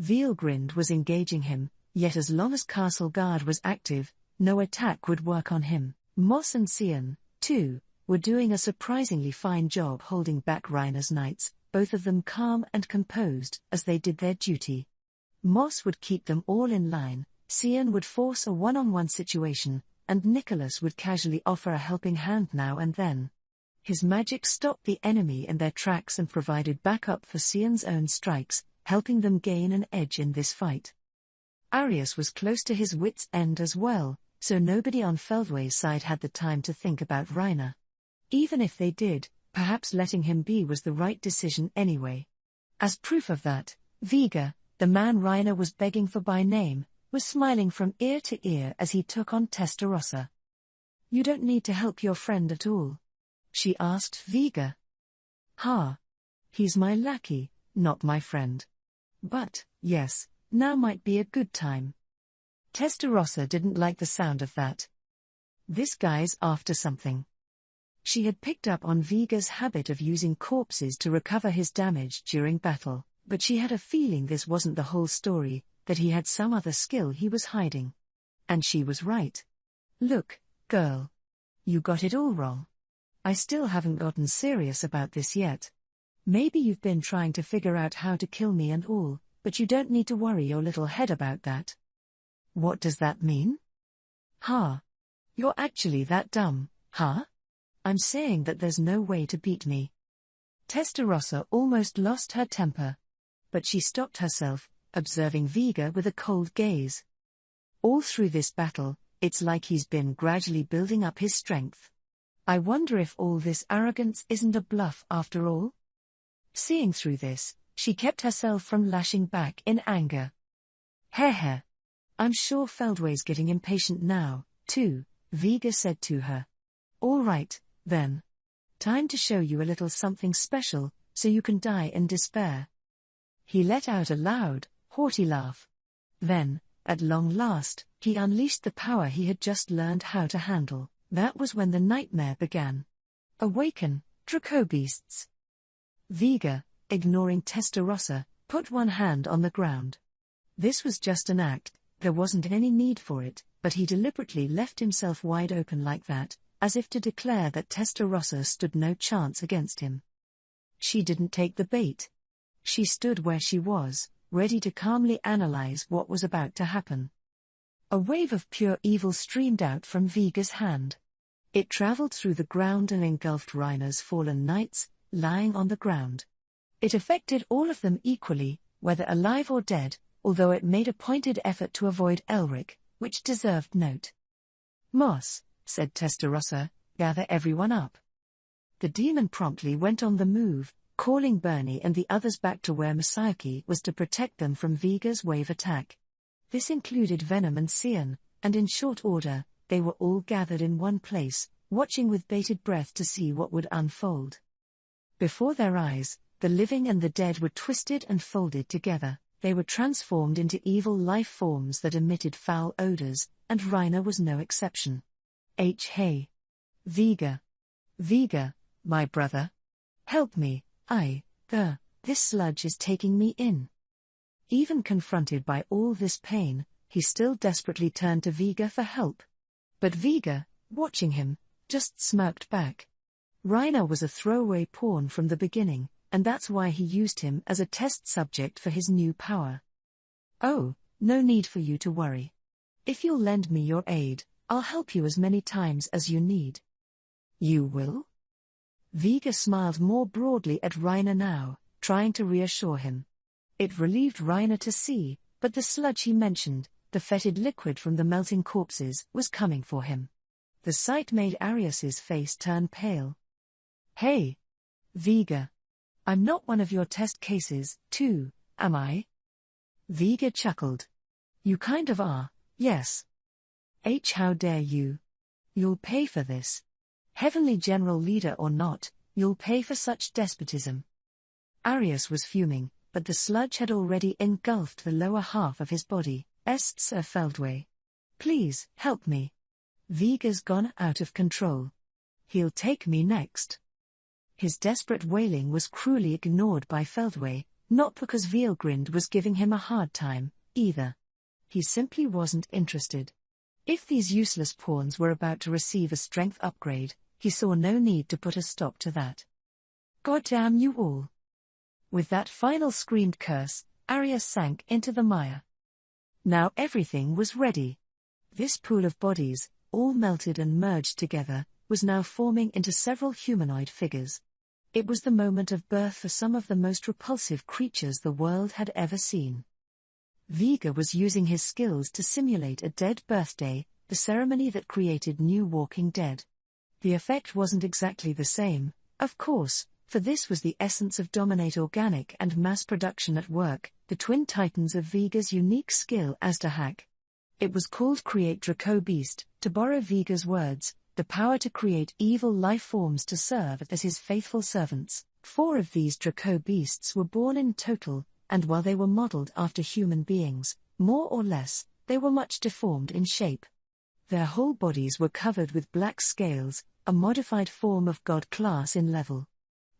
Veilgrind was engaging him, yet as long as Castle Guard was active, no attack would work on him. Moss and Sion, too, were doing a surprisingly fine job holding back Reiner's knights, both of them calm and composed as they did their duty. Moss would keep them all in line, Sion would force a one-on-one situation, and Nicholas would casually offer a helping hand now and then. His magic stopped the enemy in their tracks and provided backup for Sion's own strikes, helping them gain an edge in this fight. Arius was close to his wits' end as well, so nobody on Feldway's side had the time to think about Reiner. Even if they did, perhaps letting him be was the right decision anyway. As proof of that, Vega, the man Reiner was begging for by name, was smiling from ear to ear as he took on Testarossa. You don't need to help your friend at all? She asked Vega. Ha! He's my lackey, not my friend. But, yes, now might be a good time. Testarossa didn't like the sound of that. This guy's after something. She had picked up on Vega's habit of using corpses to recover his damage during battle, but she had a feeling this wasn't the whole story, that he had some other skill he was hiding. And she was right. Look, girl. You got it all wrong. I still haven't gotten serious about this yet. Maybe you've been trying to figure out how to kill me and all, but you don't need to worry your little head about that. What does that mean? Ha! You're actually that dumb, huh? I'm saying that there's no way to beat me. Testarossa almost lost her temper. But she stopped herself, observing Vega with a cold gaze. All through this battle, it's like he's been gradually building up his strength. I wonder if all this arrogance isn't a bluff after all? Seeing through this, she kept herself from lashing back in anger. Heh. I'm sure Feldway's getting impatient now, too, Vega said to her. All right, then. Time to show you a little something special, so you can die in despair. He let out a loud, haughty laugh. Then, at long last, he unleashed the power he had just learned how to handle. That was when the nightmare began. Awaken, Dracobeasts. Vega, ignoring Testarossa, put one hand on the ground. This was just an act, there wasn't any need for it, but he deliberately left himself wide open like that, as if to declare that Testarossa stood no chance against him. She didn't take the bait. She stood where she was, ready to calmly analyze what was about to happen. A wave of pure evil streamed out from Vega's hand. It traveled through the ground and engulfed Reiner's fallen knights, lying on the ground. It affected all of them equally, whether alive or dead, although it made a pointed effort to avoid Elric, which deserved note. Moss, said Testarossa, gather everyone up. The demon promptly went on the move, calling Bernie and the others back to where Masayuki was to protect them from Vega's wave attack. This included Venom and Cian, and in short order, they were all gathered in one place, watching with bated breath to see what would unfold. Before their eyes, the living and the dead were twisted and folded together. They were transformed into evil life forms that emitted foul odors, and Reiner was no exception. Hey. Vega, my brother. Help me, this sludge is taking me in. Even confronted by all this pain, he still desperately turned to Vega for help. But Vega, watching him, just smirked back. Reiner was a throwaway pawn from the beginning, and that's why he used him as a test subject for his new power. Oh, no need for you to worry. If you'll lend me your aid, I'll help you as many times as you need. You will? Vega smiled more broadly at Reiner now, trying to reassure him. It relieved Reiner to see, but the sludge he mentioned, the fetid liquid from the melting corpses, was coming for him. The sight made Arius's face turn pale. Hey, Vega. I'm not one of your test cases, too, am I? Vega chuckled. You kind of are, yes. How dare you? You'll pay for this. Heavenly General Leader or not, you'll pay for such despotism. Arius was fuming, but the sludge had already engulfed the lower half of his body. Sir Feldway. Please, help me. Vega's gone out of control. He'll take me next. His desperate wailing was cruelly ignored by Feldway, not because Vielgrind was giving him a hard time, either. He simply wasn't interested. If these useless pawns were about to receive a strength upgrade, he saw no need to put a stop to that. God damn you all. With that final screamed curse, Arius sank into the mire. Now everything was ready. This pool of bodies, all melted and merged together, was now forming into several humanoid figures. It was the moment of birth for some of the most repulsive creatures the world had ever seen. Vega was using his skills to simulate a dead birthday, the ceremony that created new walking dead. The effect wasn't exactly the same, of course, for this was the essence of Dominate Organic and mass production at work, the twin titans of Vega's unique skill as to hack. It was called Create Dracobeast, to borrow Vega's words, the power to create evil life forms to serve as his faithful servants. 4 of these Draco beasts were born in total, and while they were modeled after human beings, more or less, they were much deformed in shape. Their whole bodies were covered with black scales, a modified form of god class in level.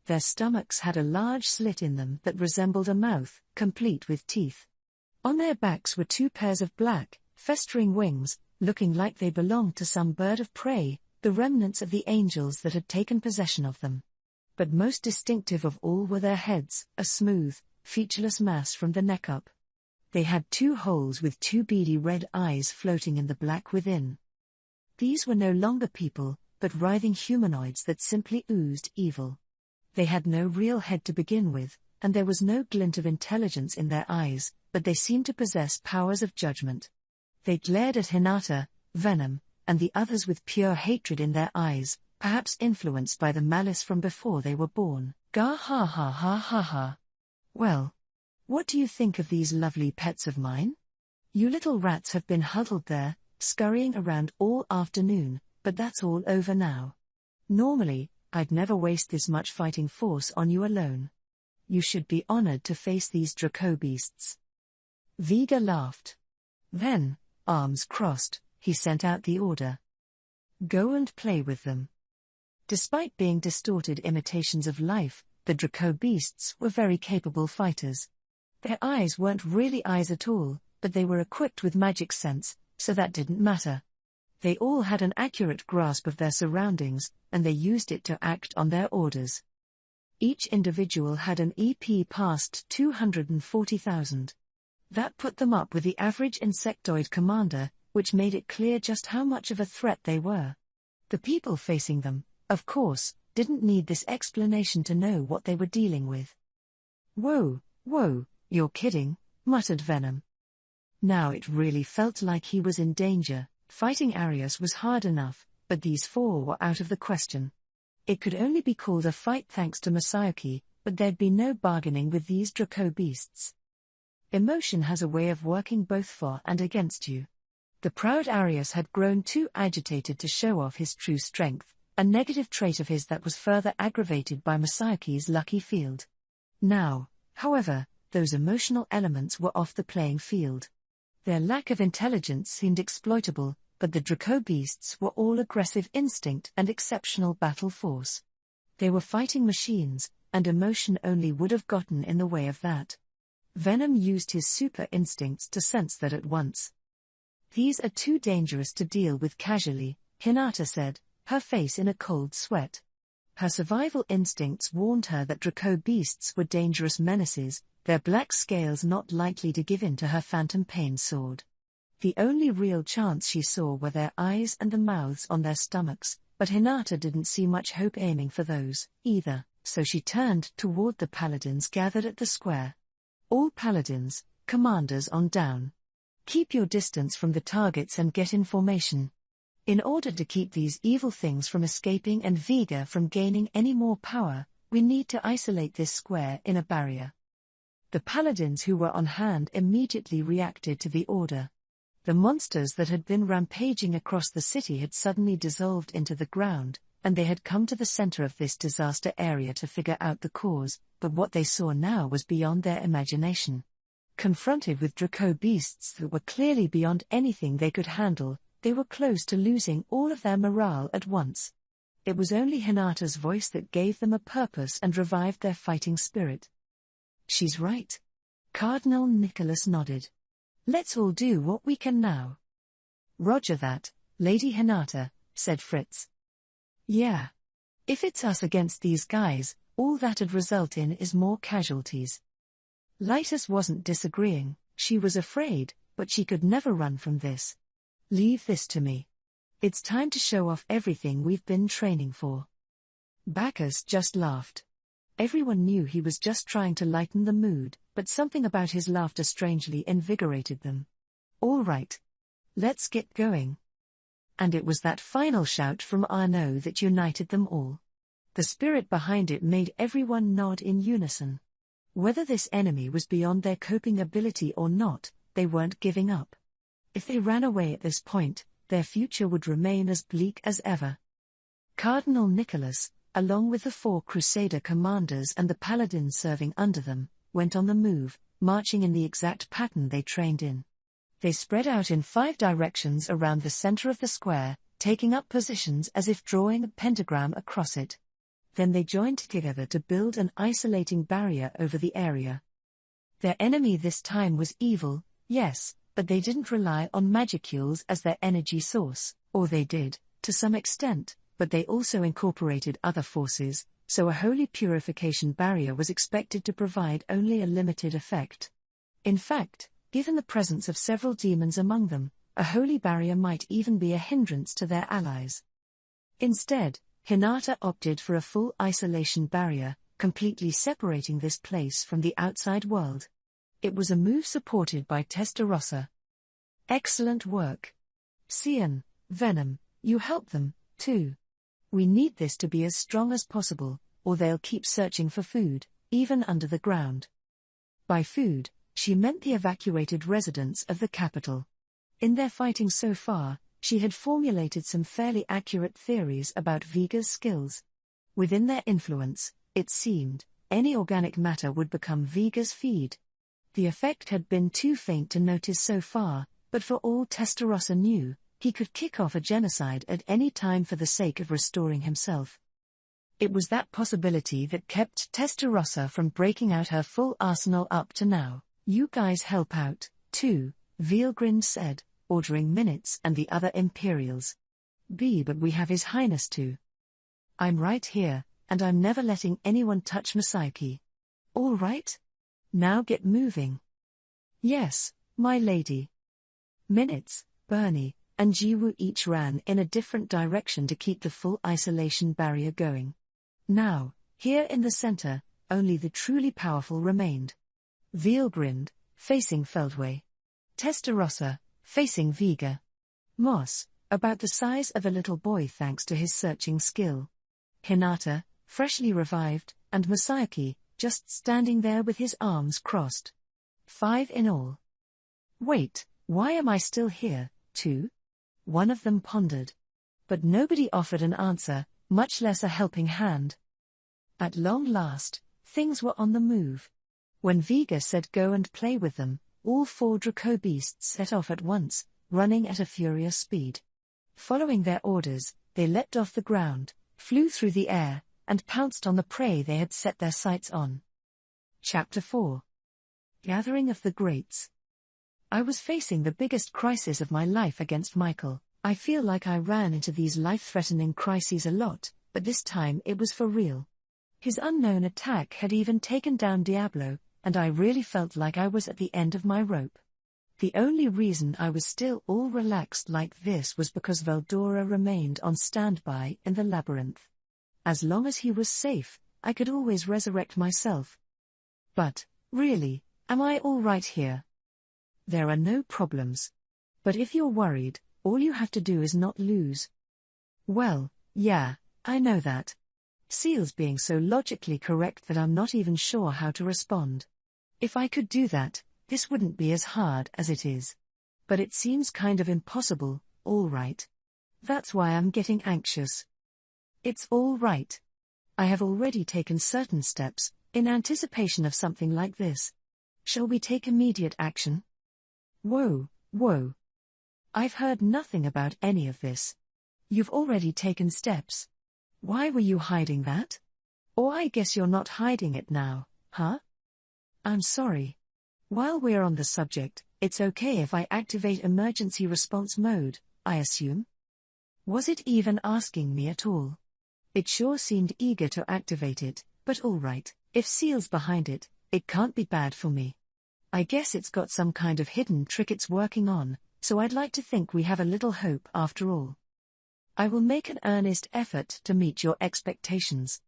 Their stomachs had a large slit in them that resembled a mouth, complete with teeth. On their backs were 2 pairs of black, festering wings, looking like they belonged to some bird of prey, the remnants of the angels that had taken possession of them. But most distinctive of all were their heads, a smooth, featureless mass from the neck up. They had 2 holes with 2 beady red eyes floating in the black within. These were no longer people, but writhing humanoids that simply oozed evil. They had no real head to begin with, and there was no glint of intelligence in their eyes, but they seemed to possess powers of judgment. They glared at Hinata, Venom, and the others with pure hatred in their eyes, perhaps influenced by the malice from before they were born. Gah ha ha ha ha ha. Well, what do you think of these lovely pets of mine? You little rats have been huddled there, scurrying around all afternoon, but that's all over now. Normally, I'd never waste this much fighting force on you alone. You should be honored to face these Draco beasts. Vega laughed. Then, arms crossed, he sent out the order. Go and play with them. Despite being distorted imitations of life, the Draco beasts were very capable fighters. Their eyes weren't really eyes at all, but they were equipped with magic sense, so that didn't matter. They all had an accurate grasp of their surroundings, and they used it to act on their orders. Each individual had an EP past 240,000. That put them up with the average insectoid commander, which made it clear just how much of a threat they were. The people facing them, of course, didn't need this explanation to know what they were dealing with. Whoa, you're kidding, muttered Venom. Now it really felt like he was in danger. Fighting Arius was hard enough, but these 4 were out of the question. It could only be called a fight thanks to Masayoki, but there'd be no bargaining with these Draco beasts. Emotion has a way of working both for and against you. The proud Arius had grown too agitated to show off his true strength, a negative trait of his that was further aggravated by Masayoki's lucky field. Now, however, those emotional elements were off the playing field. Their lack of intelligence seemed exploitable, but the Draco beasts were all aggressive instinct and exceptional battle force. They were fighting machines, and emotion only would have gotten in the way of that. Venom used his super instincts to sense that at once. These are too dangerous to deal with casually, Hinata said, her face in a cold sweat. Her survival instincts warned her that Draco beasts were dangerous menaces, their black scales not likely to give in to her phantom pain sword. The only real chance she saw were their eyes and the mouths on their stomachs, but Hinata didn't see much hope aiming for those, either, so she turned toward the paladins gathered at the square. All paladins, commanders on down. Keep your distance from the targets and get in formation. In order to keep these evil things from escaping and Vega from gaining any more power, we need to isolate this square in a barrier. The paladins who were on hand immediately reacted to the order. The monsters that had been rampaging across the city had suddenly dissolved into the ground, and they had come to the center of this disaster area to figure out the cause, but what they saw now was beyond their imagination. Confronted with Draco beasts that were clearly beyond anything they could handle, they were close to losing all of their morale at once. It was only Hinata's voice that gave them a purpose and revived their fighting spirit. She's right. Cardinal Nicholas nodded. Let's all do what we can now. Roger that, Lady Hinata, said Fritz. Yeah. If it's us against these guys, all that'd result in is more casualties. Lytus wasn't disagreeing, she was afraid, but she could never run from this. Leave this to me. It's time to show off everything we've been training for. Bacchus just laughed. Everyone knew he was just trying to lighten the mood, but something about his laughter strangely invigorated them. All right. Let's get going. And it was that final shout from Arnaud that united them all. The spirit behind it made everyone nod in unison. Whether this enemy was beyond their coping ability or not, they weren't giving up. If they ran away at this point, their future would remain as bleak as ever. Cardinal Nicholas, along with the 4 Crusader commanders and the paladins serving under them, went on the move, marching in the exact pattern they trained in. They spread out in 5 directions around the center of the square, taking up positions as if drawing a pentagram across it. Then they joined together to build an isolating barrier over the area. Their enemy this time was evil, yes, but they didn't rely on magicules as their energy source, or they did, to some extent, but they also incorporated other forces, so a holy purification barrier was expected to provide only a limited effect. In fact, given the presence of several demons among them, a holy barrier might even be a hindrance to their allies. Instead, Hinata opted for a full isolation barrier, completely separating this place from the outside world. It was a move supported by Testarossa. Excellent work. Cian, Venom, you help them, too. We need this to be as strong as possible, or they'll keep searching for food, even under the ground. By food, she meant the evacuated residents of the capital. In their fighting so far, she had formulated some fairly accurate theories about Viga's skills. Within their influence, it seemed, any organic matter would become Viga's feed. The effect had been too faint to notice so far, but for all Testarossa knew, he could kick off a genocide at any time for the sake of restoring himself. It was that possibility that kept Testarossa from breaking out her full arsenal up to now. You guys help out, too, Veilgrind said, ordering Minutes and the other Imperials. But we have His Highness too. I'm right here, and I'm never letting anyone touch Masayuki. All right? Now get moving. Yes, my lady. Minutes, Bernie, and Jiwoo each ran in a different direction to keep the full isolation barrier going. Now, here in the center, only the truly powerful remained. Veilgrind, facing Feldway. Testarossa, facing Viga. Moss, about the size of a little boy thanks to his searching skill. Hinata, freshly revived, and Masayuki, just standing there with his arms crossed. 5 in all. Wait, why am I still here, too? One of them pondered. But nobody offered an answer, much less a helping hand. At long last, things were on the move. When Viga said go and play with them, all 4 Draco beasts set off at once, running at a furious speed. Following their orders, they leapt off the ground, flew through the air, and pounced on the prey they had set their sights on. Chapter 4. Gathering of the Greats. I was facing the biggest crisis of my life against Michael. I feel like I ran into these life-threatening crises a lot, but this time it was for real. His unknown attack had even taken down Diablo, and I really felt like I was at the end of my rope. The only reason I was still all relaxed like this was because Veldora remained on standby in the labyrinth. As long as he was safe, I could always resurrect myself. But, really, am I all right here? There are no problems. But if you're worried, all you have to do is not lose. Well, yeah, I know that. Seal's being so logically correct that I'm not even sure how to respond. If I could do that, this wouldn't be as hard as it is. But it seems kind of impossible, all right. That's why I'm getting anxious. It's all right. I have already taken certain steps, in anticipation of something like this. Shall we take immediate action? Whoa. I've heard nothing about any of this. You've already taken steps. Why were you hiding that? Or I guess you're not hiding it now, huh? I'm sorry. While we're on the subject, it's okay if I activate emergency response mode, I assume? Was it even asking me at all? It sure seemed eager to activate it, but alright, if Seal's behind it, it can't be bad for me. I guess it's got some kind of hidden trick it's working on, so I'd like to think we have a little hope after all. I will make an earnest effort to meet your expectations.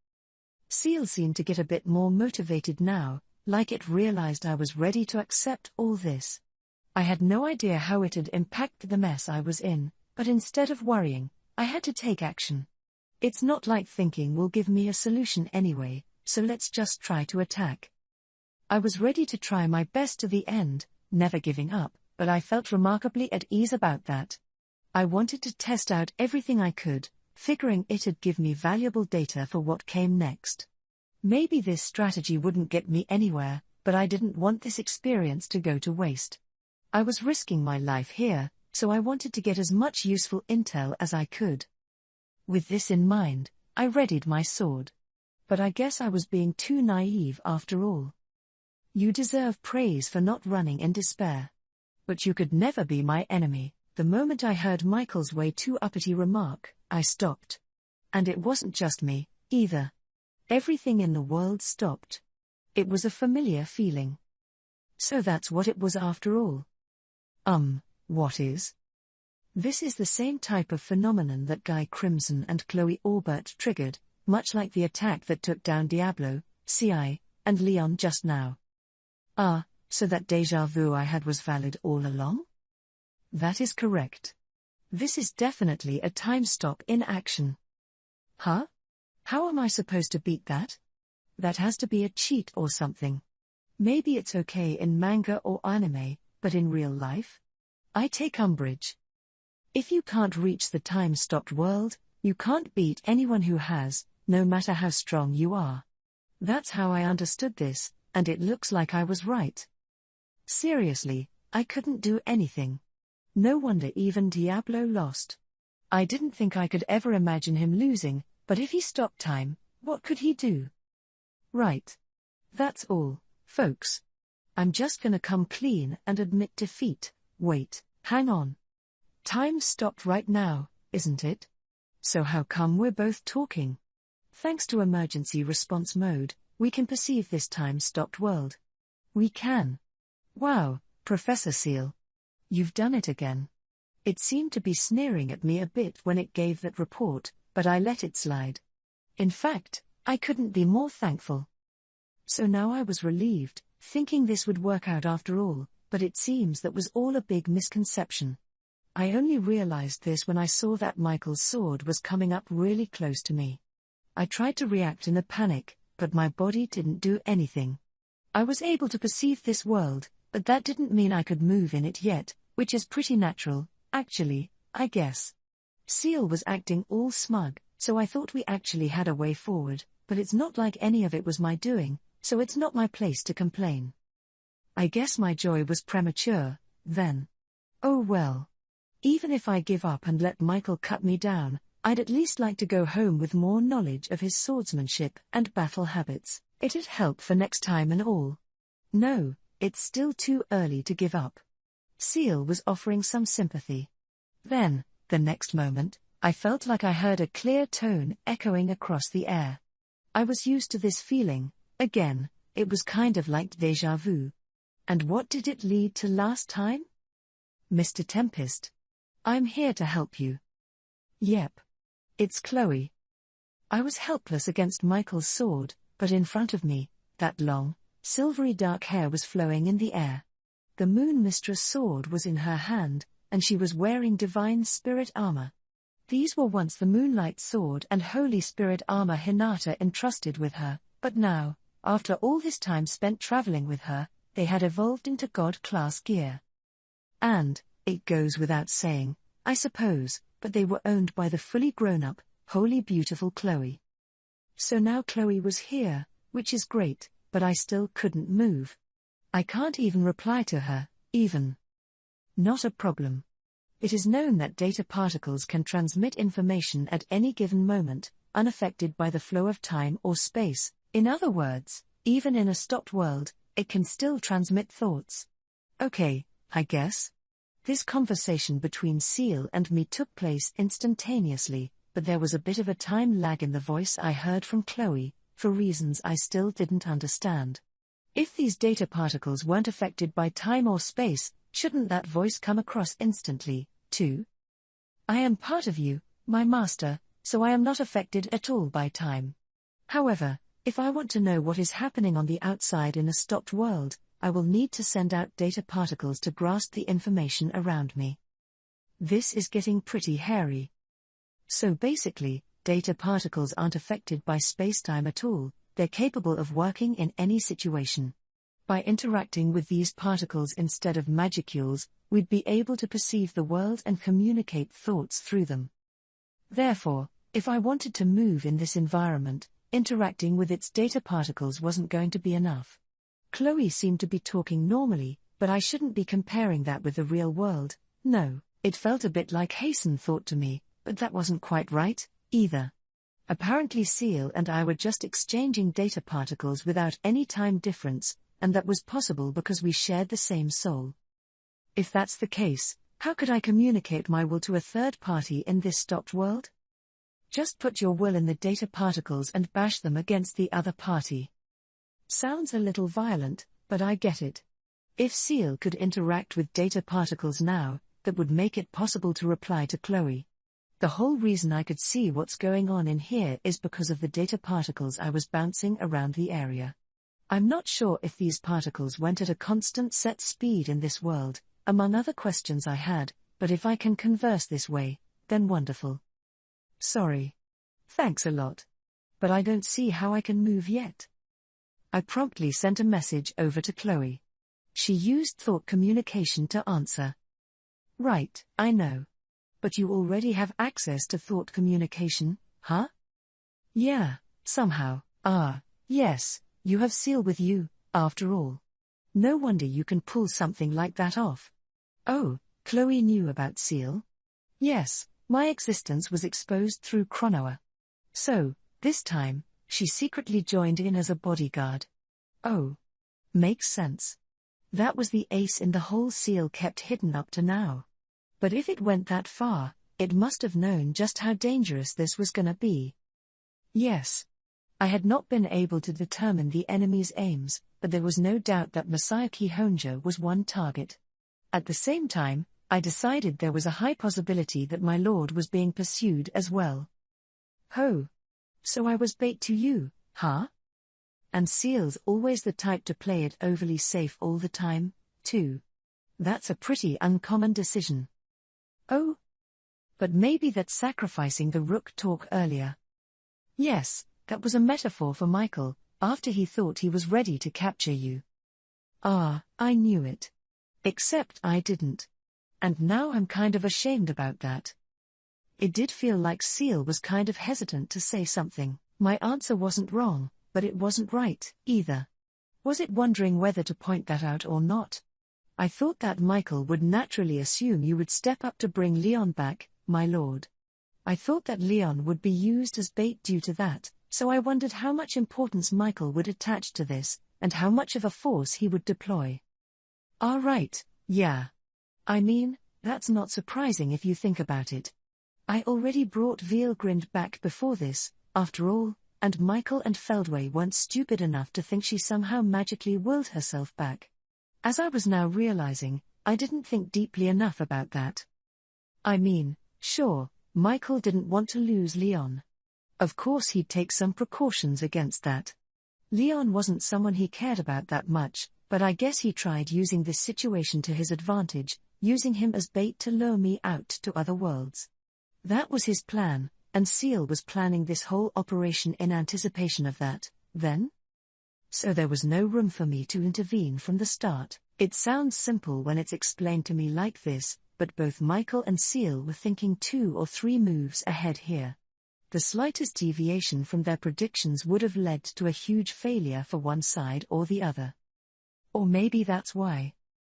Seal seemed to get a bit more motivated now, like it realized I was ready to accept all this. I had no idea how it'd impact the mess I was in, but instead of worrying, I had to take action. It's not like thinking will give me a solution anyway, so let's just try to attack. I was ready to try my best to the end, never giving up, but I felt remarkably at ease about that. I wanted to test out everything I could, figuring it'd give me valuable data for what came next. Maybe this strategy wouldn't get me anywhere, but I didn't want this experience to go to waste. I was risking my life here, so I wanted to get as much useful intel as I could. With this in mind, I readied my sword. But I guess I was being too naive after all. You deserve praise for not running in despair. But you could never be my enemy. The moment I heard Michael's way too uppity remark, I stopped. And it wasn't just me, either. Everything in the world stopped. It was a familiar feeling. So that's what it was after all. What is? This is the same type of phenomenon that Guy Crimson and Chloe Orbert triggered, much like the attack that took down Diablo, CI, and Leon just now. So that déjà vu I had was valid all along? That is correct. This is definitely a time stop in action. Huh? How am I supposed to beat that? That has to be a cheat or something. Maybe it's okay in manga or anime, but in real life? I take umbrage. If you can't reach the time-stopped world, you can't beat anyone who has, no matter how strong you are. That's how I understood this, and it looks like I was right. Seriously, I couldn't do anything. No wonder even Diablo lost. I didn't think I could ever imagine him losing, but if he stopped time, what could he do? Right. That's all, folks. I'm just gonna come clean and admit defeat. Wait, hang on. Time stopped right now, isn't it? So how come we're both talking? Thanks to emergency response mode, we can perceive this time-stopped world. We can. Wow, Professor Seal. You've done it again. It seemed to be sneering at me a bit when it gave that report, but I let it slide. In fact, I couldn't be more thankful. So now I was relieved, thinking this would work out after all, but it seems that was all a big misconception. I only realized this when I saw that Michael's sword was coming up really close to me. I tried to react in a panic, but my body didn't do anything. I was able to perceive this world, but that didn't mean I could move in it yet, which is pretty natural, actually, I guess. Seal was acting all smug, so I thought we actually had a way forward, but it's not like any of it was my doing, so it's not my place to complain. I guess my joy was premature, then. Oh well. Even if I give up and let Michael cut me down, I'd at least like to go home with more knowledge of his swordsmanship and battle habits. It'd help for next time and all. No, it's still too early to give up. Seal was offering some sympathy. Then, the next moment, I felt like I heard a clear tone echoing across the air. I was used to this feeling, again, it was kind of like déjà vu. And what did it lead to last time? Mr. Tempest. I'm here to help you. Yep. It's Chloe. I was helpless against Michael's sword, but in front of me, that long, silvery dark hair was flowing in the air. The Moon Mistress' sword was in her hand, and she was wearing divine spirit armor. These were once the Moonlight Sword and Holy Spirit armor Hinata entrusted with her, but now, after all this time spent traveling with her, they had evolved into God-class gear. And, it goes without saying, I suppose, but they were owned by the fully grown-up, wholly beautiful Chloe. So now Chloe was here, which is great, but I still couldn't move. I can't even reply to her, even. Not a problem. It is known that data particles can transmit information at any given moment, unaffected by the flow of time or space. In other words, even in a stopped world, it can still transmit thoughts. Okay, I guess. This conversation between Seal and me took place instantaneously, but there was a bit of a time lag in the voice I heard from Chloe, for reasons I still didn't understand. If these data particles weren't affected by time or space, shouldn't that voice come across instantly, too? I am part of you, my master, so I am not affected at all by time. However, if I want to know what is happening on the outside in a stopped world, I will need to send out data particles to grasp the information around me. This is getting pretty hairy. So basically, data particles aren't affected by space-time at all, they're capable of working in any situation. By interacting with these particles instead of magicules, we'd be able to perceive the world and communicate thoughts through them. Therefore, If I wanted to move in this environment, interacting with its data particles wasn't going to be enough. Chloe seemed to be talking normally, but I shouldn't be comparing that with the real world. No, it felt a bit like Hasten thought to me, but that wasn't quite right, either. Apparently Seal and I were just exchanging data particles without any time difference, and that was possible because we shared the same soul. If that's the case, how could I communicate my will to a third party in this stopped world? Just put your will in the data particles and bash them against the other party. Sounds a little violent, but I get it. If Seal could interact with data particles now, that would make it possible to reply to Chloe. The whole reason I could see what's going on in here is because of the data particles I was bouncing around the area. I'm not sure if these particles went at a constant set speed in this world, among other questions I had, but if I can converse this way, then wonderful. Sorry. Thanks a lot. But I don't see how I can move yet. I promptly sent a message over to Chloe. She used thought communication to answer. Right, I know. But you already have access to thought communication, huh? Yeah, somehow. Yes, you have Seal with you, after all. No wonder you can pull something like that off. Oh, Chloe knew about Seal? Yes, my existence was exposed through Chronoa. So, this time, she secretly joined in as a bodyguard. Oh. Makes sense. That was the ace in the hole Seal kept hidden up to now. But if it went that far, it must have known just how dangerous this was gonna be. Yes. I had not been able to determine the enemy's aims, but there was no doubt that Masayuki Honja was one target. At the same time, I decided there was a high possibility that my lord was being pursued as well. Ho. So I was bait to you, huh? And Seal's always the type to play it overly safe all the time, too. That's a pretty uncommon decision. Oh? But maybe that's sacrificing the rook talk earlier. Yes, that was a metaphor for Michael, after he thought he was ready to capture you. I knew it. Except I didn't. And now I'm kind of ashamed about that. It did feel like Seal was kind of hesitant to say something. My answer wasn't wrong, but it wasn't right, either. Was it wondering whether to point that out or not? I thought that Michael would naturally assume you would step up to bring Leon back, my lord. I thought that Leon would be used as bait due to that, so I wondered how much importance Michael would attach to this, and how much of a force he would deploy. Right, yeah. I mean, that's not surprising if you think about it. I already brought Veilgrind back before this, after all, and Michael and Feldway weren't stupid enough to think she somehow magically willed herself back. As I was now realizing, I didn't think deeply enough about that. I mean, sure, Michael didn't want to lose Leon. Of course he'd take some precautions against that. Leon wasn't someone he cared about that much, but I guess he tried using this situation to his advantage, using him as bait to lure me out to other worlds. That was his plan, and Seal was planning this whole operation in anticipation of that, then? So there was no room for me to intervene from the start. It sounds simple when it's explained to me like this, but both Michael and Seal were thinking 2 or 3 moves ahead here. The slightest deviation from their predictions would have led to a huge failure for one side or the other. Or maybe that's why.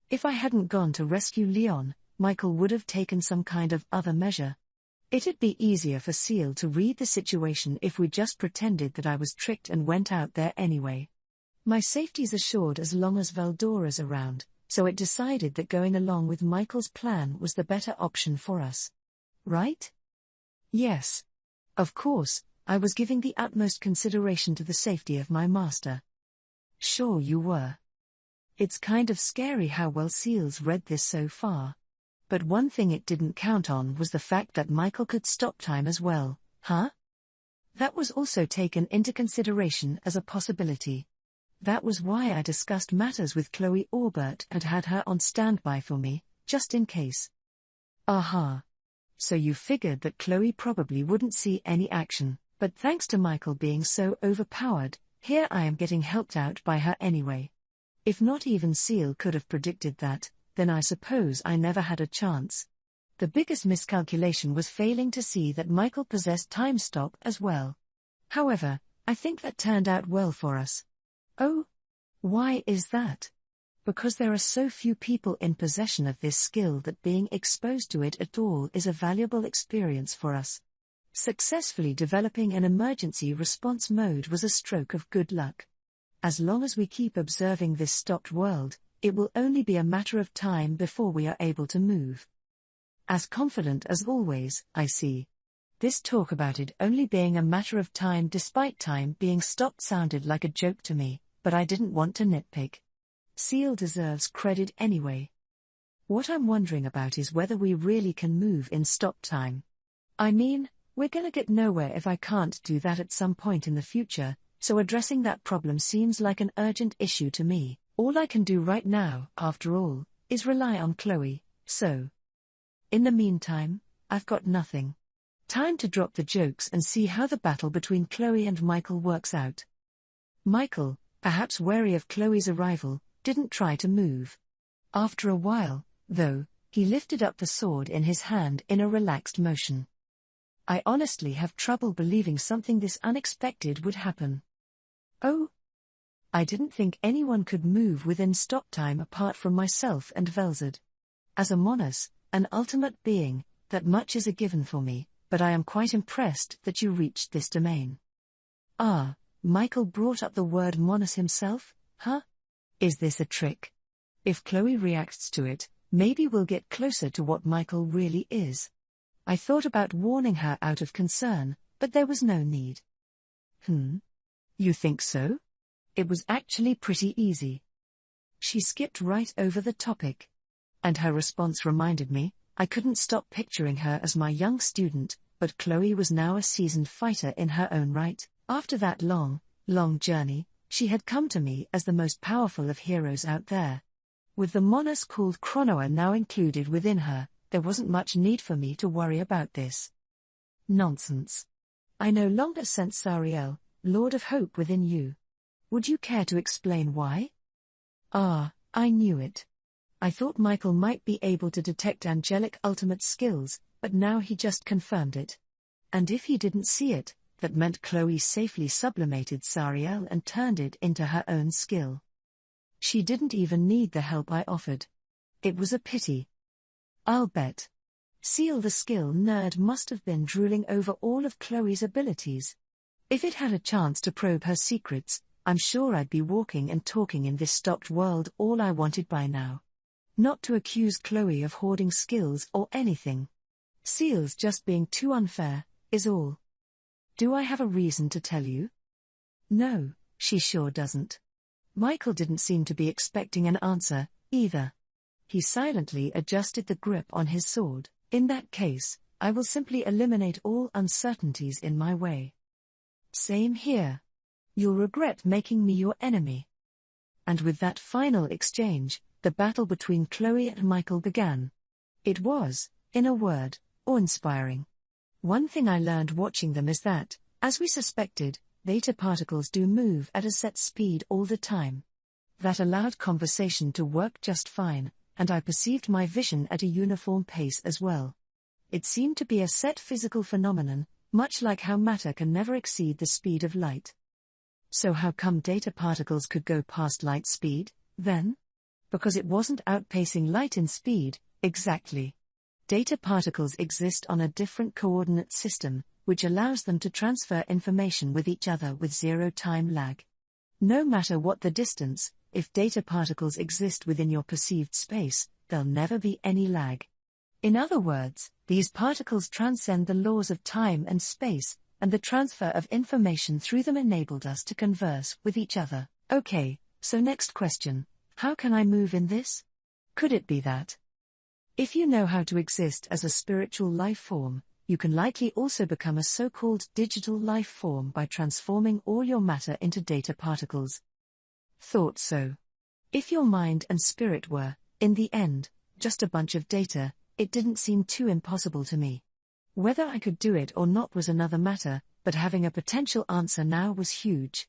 If I hadn't gone to rescue Leon, Michael would have taken some kind of other measure. It'd be easier for Seal to read the situation if we just pretended that I was tricked and went out there anyway. My safety's assured as long as Veldora's around, so it decided that going along with Michael's plan was the better option for us. Right? Yes. Of course, I was giving the utmost consideration to the safety of my master. Sure you were. It's kind of scary how well Seal's read this so far. But one thing it didn't count on was the fact that Michael could stop time as well, huh? That was also taken into consideration as a possibility. That was why I discussed matters with Chloe Orbert and had her on standby for me, just in case. Aha. So you figured that Chloe probably wouldn't see any action, but thanks to Michael being so overpowered, here I am getting helped out by her anyway. If not even Seal could have predicted that, then I suppose I never had a chance. The biggest miscalculation was failing to see that Michael possessed time stop as well. However, I think that turned out well for us. Oh? Why is that? Because there are so few people in possession of this skill that being exposed to it at all is a valuable experience for us. Successfully developing an emergency response mode was a stroke of good luck. As long as we keep observing this stopped world, it will only be a matter of time before we are able to move. As confident as always, I see. This talk about it only being a matter of time despite time being stopped sounded like a joke to me, but I didn't want to nitpick. Seal deserves credit anyway. What I'm wondering about is whether we really can move in stop time. I mean, we're gonna get nowhere if I can't do that at some point in the future, so addressing that problem seems like an urgent issue to me. All I can do right now, after all, is rely on Chloe, so. In the meantime, I've got nothing. Time to drop the jokes and see how the battle between Chloe and Michael works out. Michael, perhaps wary of Chloe's arrival, didn't try to move. After a while, though, he lifted up the sword in his hand in a relaxed motion. I honestly have trouble believing something this unexpected would happen. Oh? I didn't think anyone could move within stop time apart from myself and Velzard. As a Monas, an ultimate being, that much is a given for me, but I am quite impressed that you reached this domain. Ah, Michael brought up the word Monas himself, huh? Is this a trick? If Chloe reacts to it, maybe we'll get closer to what Michael really is. I thought about warning her out of concern, but there was no need. You think so? It was actually pretty easy. She skipped right over the topic. And her response reminded me, I couldn't stop picturing her as my young student, but Chloe was now a seasoned fighter in her own right. After that long journey, she had come to me as the most powerful of heroes out there. With the Monas called Chronoa now included within her, there wasn't much need for me to worry about this. Nonsense. I no longer sense Sariel, Lord of Hope within you. Would you care to explain why? Ah, I knew it. I thought Michael might be able to detect angelic ultimate skills, but now he just confirmed it. And if he didn't see it, that meant Chloe safely sublimated Sariel and turned it into her own skill. She didn't even need the help I offered. It was a pity. I'll bet. Seal the skill nerd must have been drooling over all of Chloe's abilities. If it had a chance to probe her secrets, I'm sure I'd be walking and talking in this stopped world all I wanted by now. Not to accuse Chloe of hoarding skills or anything. Seal's just being too unfair, is all. Do I have a reason to tell you? No, she sure doesn't. Michael didn't seem to be expecting an answer, either. He silently adjusted the grip on his sword. In that case, I will simply eliminate all uncertainties in my way. Same here. You'll regret making me your enemy. And with that final exchange, the battle between Chloe and Michael began. It was, in a word, awe-inspiring. One thing I learned watching them is that, as we suspected, theta particles do move at a set speed all the time. That allowed conversation to work just fine, and I perceived my vision at a uniform pace as well. It seemed to be a set physical phenomenon, much like how matter can never exceed the speed of light. So how come data particles could go past light speed, then? Because it wasn't outpacing light in speed, exactly. Data particles exist on a different coordinate system, which allows them to transfer information with each other with zero time lag. No matter what the distance, if data particles exist within your perceived space, there'll never be any lag. In other words, these particles transcend the laws of time and space, and the transfer of information through them enabled us to converse with each other. Okay, so next question, how can I move in this? Could it be that? If you know how to exist as a spiritual life form, you can likely also become a so-called digital life form by transforming all your matter into data particles. Thought so. If your mind and spirit were, in the end, just a bunch of data, it didn't seem too impossible to me. Whether I could do it or not was another matter, but having a potential answer now was huge.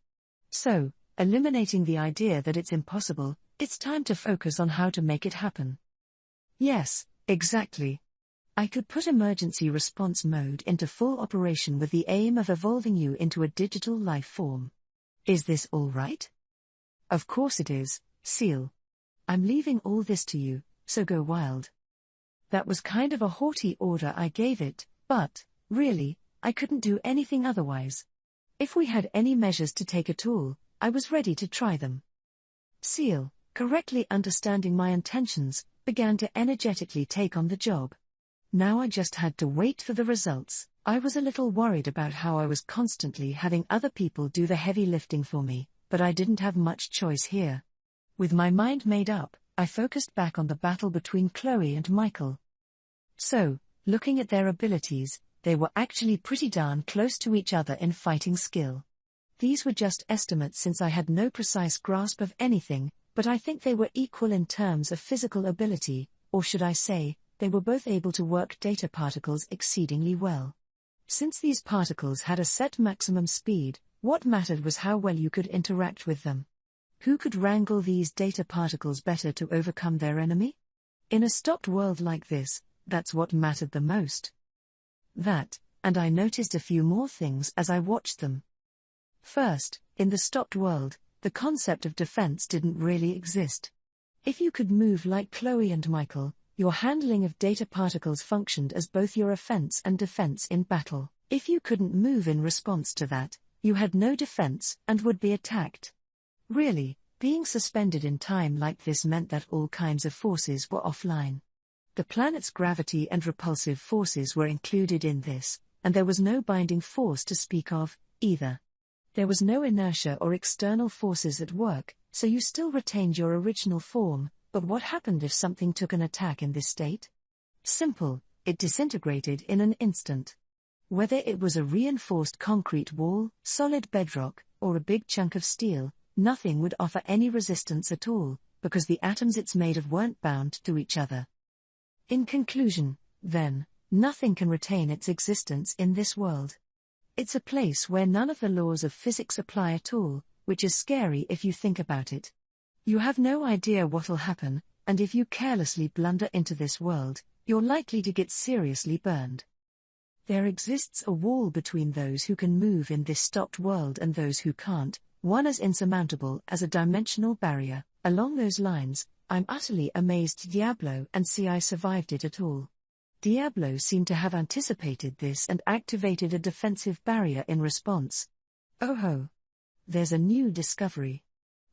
So, eliminating the idea that it's impossible, it's time to focus on how to make it happen. Yes, exactly. I could put emergency response mode into full operation with the aim of evolving you into a digital life form. Is this all right? Of course it is, Seal. I'm leaving all this to you, so go wild. That was kind of a haughty order I gave it, but, really, I couldn't do anything otherwise. If we had any measures to take at all, I was ready to try them. Seal, correctly understanding my intentions, began to energetically take on the job. Now I just had to wait for the results. I was a little worried about how I was constantly having other people do the heavy lifting for me, but I didn't have much choice here. With my mind made up, I focused back on the battle between Chloe and Michael. So, looking at their abilities, they were actually pretty darn close to each other in fighting skill. These were just estimates since I had no precise grasp of anything, but I think they were equal in terms of physical ability, or should I say, they were both able to work data particles exceedingly well. Since these particles had a set maximum speed, what mattered was how well you could interact with them. Who could wrangle these data particles better to overcome their enemy? In a stopped world like this, that's what mattered the most. That, and I noticed a few more things as I watched them. First, in the stopped world, the concept of defense didn't really exist. If you could move like Chloe and Michael, your handling of data particles functioned as both your offense and defense in battle. If you couldn't move in response to that, you had no defense and would be attacked. Really, being suspended in time like this meant that all kinds of forces were offline. The planet's gravity and repulsive forces were included in this, and there was no binding force to speak of, either. There was no inertia or external forces at work, so you still retained your original form, but what happened if something took an attack in this state? Simple, it disintegrated in an instant. Whether it was a reinforced concrete wall, solid bedrock, or a big chunk of steel, nothing would offer any resistance at all, because the atoms it's made of weren't bound to each other. In conclusion, then, nothing can retain its existence in this world. It's a place where none of the laws of physics apply at all, which is scary if you think about it. You have no idea what'll happen, and if you carelessly blunder into this world, you're likely to get seriously burned. There exists a wall between those who can move in this stopped world and those who can't, one as insurmountable as a dimensional barrier. Along those lines, I'm utterly amazed Diablo and CI survived it at all. Diablo seemed to have anticipated this and activated a defensive barrier in response. Oh ho! There's a new discovery.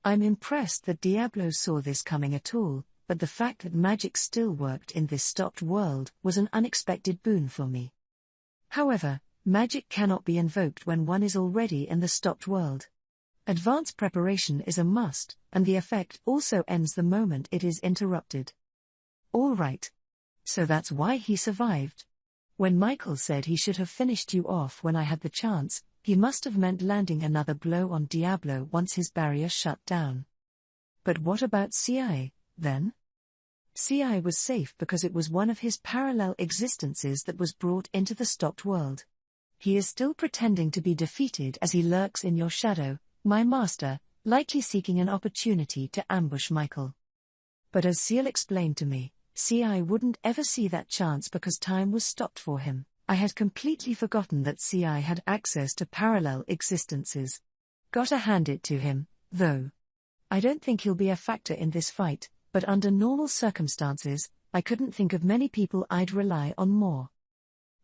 I'm impressed that Diablo saw this coming at all, but the fact that magic still worked in this stopped world was an unexpected boon for me. However, magic cannot be invoked when one is already in the stopped world. Advanced preparation is a must, and the effect also ends the moment it is interrupted. All right. So that's why he survived. When Michael said he should have finished you off when I had the chance, he must have meant landing another blow on Diablo once his barrier shut down. But what about CI, then? CI was safe because it was one of his parallel existences that was brought into the stopped world. He is still pretending to be defeated as he lurks in your shadow, my master, likely seeking an opportunity to ambush Michael. But as Seal explained to me, CI wouldn't ever see that chance because time was stopped for him. I had completely forgotten that CI had access to parallel existences. Gotta hand it to him, though. I don't think he'll be a factor in this fight, but under normal circumstances, I couldn't think of many people I'd rely on more.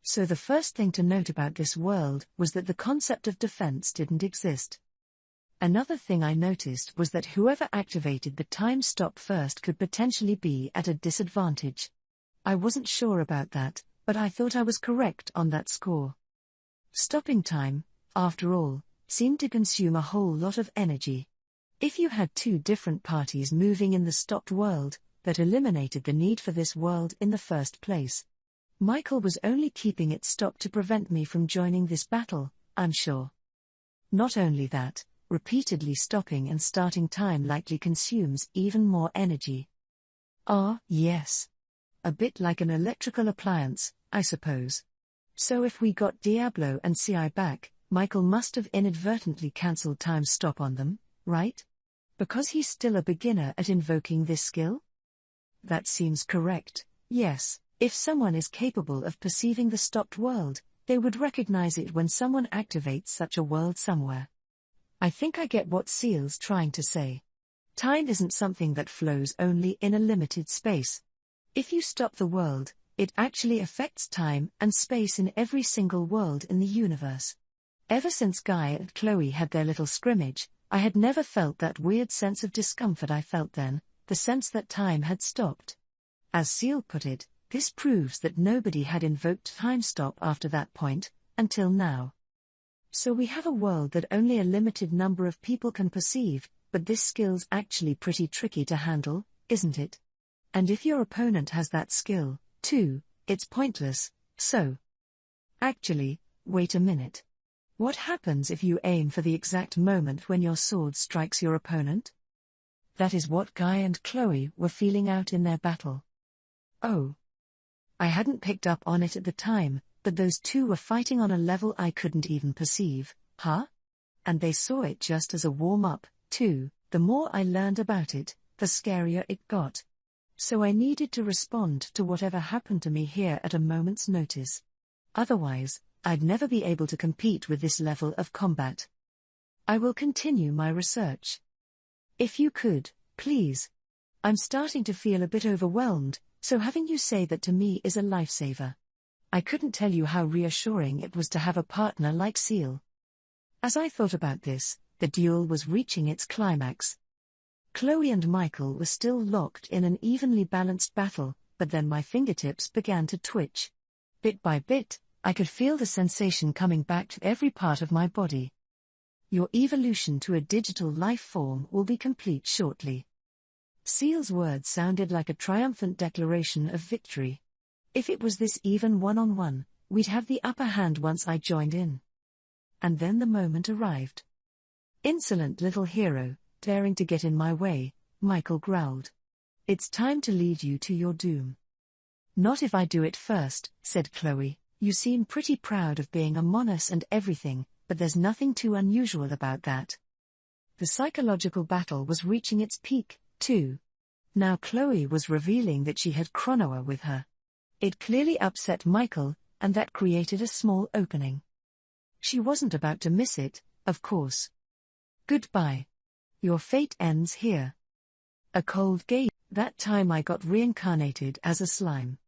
So the first thing to note about this world was that the concept of defense didn't exist. Another thing I noticed was that whoever activated the time stop first could potentially be at a disadvantage. I wasn't sure about that, but I thought I was correct on that score. Stopping time, after all, seemed to consume a whole lot of energy. If you had two different parties moving in the stopped world, that eliminated the need for this world in the first place. Michael was only keeping it stopped to prevent me from joining this battle, I'm sure. Not only that, repeatedly stopping and starting time likely consumes even more energy. Yes. A bit like an electrical appliance, I suppose. So if we got Diablo and CI back, Michael must have inadvertently cancelled time stop on them, right? Because he's still a beginner at invoking this skill? That seems correct, yes, If someone is capable of perceiving the stopped world, they would recognize it when someone activates such a world somewhere. I think I get what Seal's trying to say. Time isn't something that flows only in a limited space. If you stop the world, it actually affects time and space in every single world in the universe. Ever since Guy and Chloe had their little scrimmage, I had never felt that weird sense of discomfort I felt then, the sense that time had stopped. As Seal put it, this proves that nobody had invoked time stop after that point, until now. So we have a world that only a limited number of people can perceive, but this skill's actually pretty tricky to handle, isn't it? And if your opponent has that skill, too, it's pointless, so. Actually, wait a minute. What happens if you aim for the exact moment when your sword strikes your opponent? That is what Guy and Chloe were feeling out in their battle. Oh. I hadn't picked up on it at the time, but those two were fighting on a level I couldn't even perceive, huh? And they saw it just as a warm-up, too. The more I learned about it, the scarier it got. So I needed to respond to whatever happened to me here at a moment's notice. Otherwise, I'd never be able to compete with this level of combat. I will continue my research. If you could, please. I'm starting to feel a bit overwhelmed, so having you say that to me is a lifesaver. I couldn't tell you how reassuring it was to have a partner like Seal. As I thought about this, the duel was reaching its climax. Chloe and Michael were still locked in an evenly balanced battle, but then my fingertips began to twitch. Bit by bit, I could feel the sensation coming back to every part of my body. Your evolution to a digital life form will be complete shortly. Seal's words sounded like a triumphant declaration of victory. If it was this even one-on-one, we'd have the upper hand once I joined in. And then the moment arrived. Insolent little hero, daring to get in my way, Michael growled. It's time to lead you to your doom. Not if I do it first, said Chloe. You seem pretty proud of being a Monas and everything, but there's nothing too unusual about that. The psychological battle was reaching its peak, too. Now Chloe was revealing that she had Chronoa with her. It clearly upset Michael, and that created a small opening. She wasn't about to miss it, of course. Goodbye. Your fate ends here. A cold gaze. That Time I Got Reincarnated as a Slime.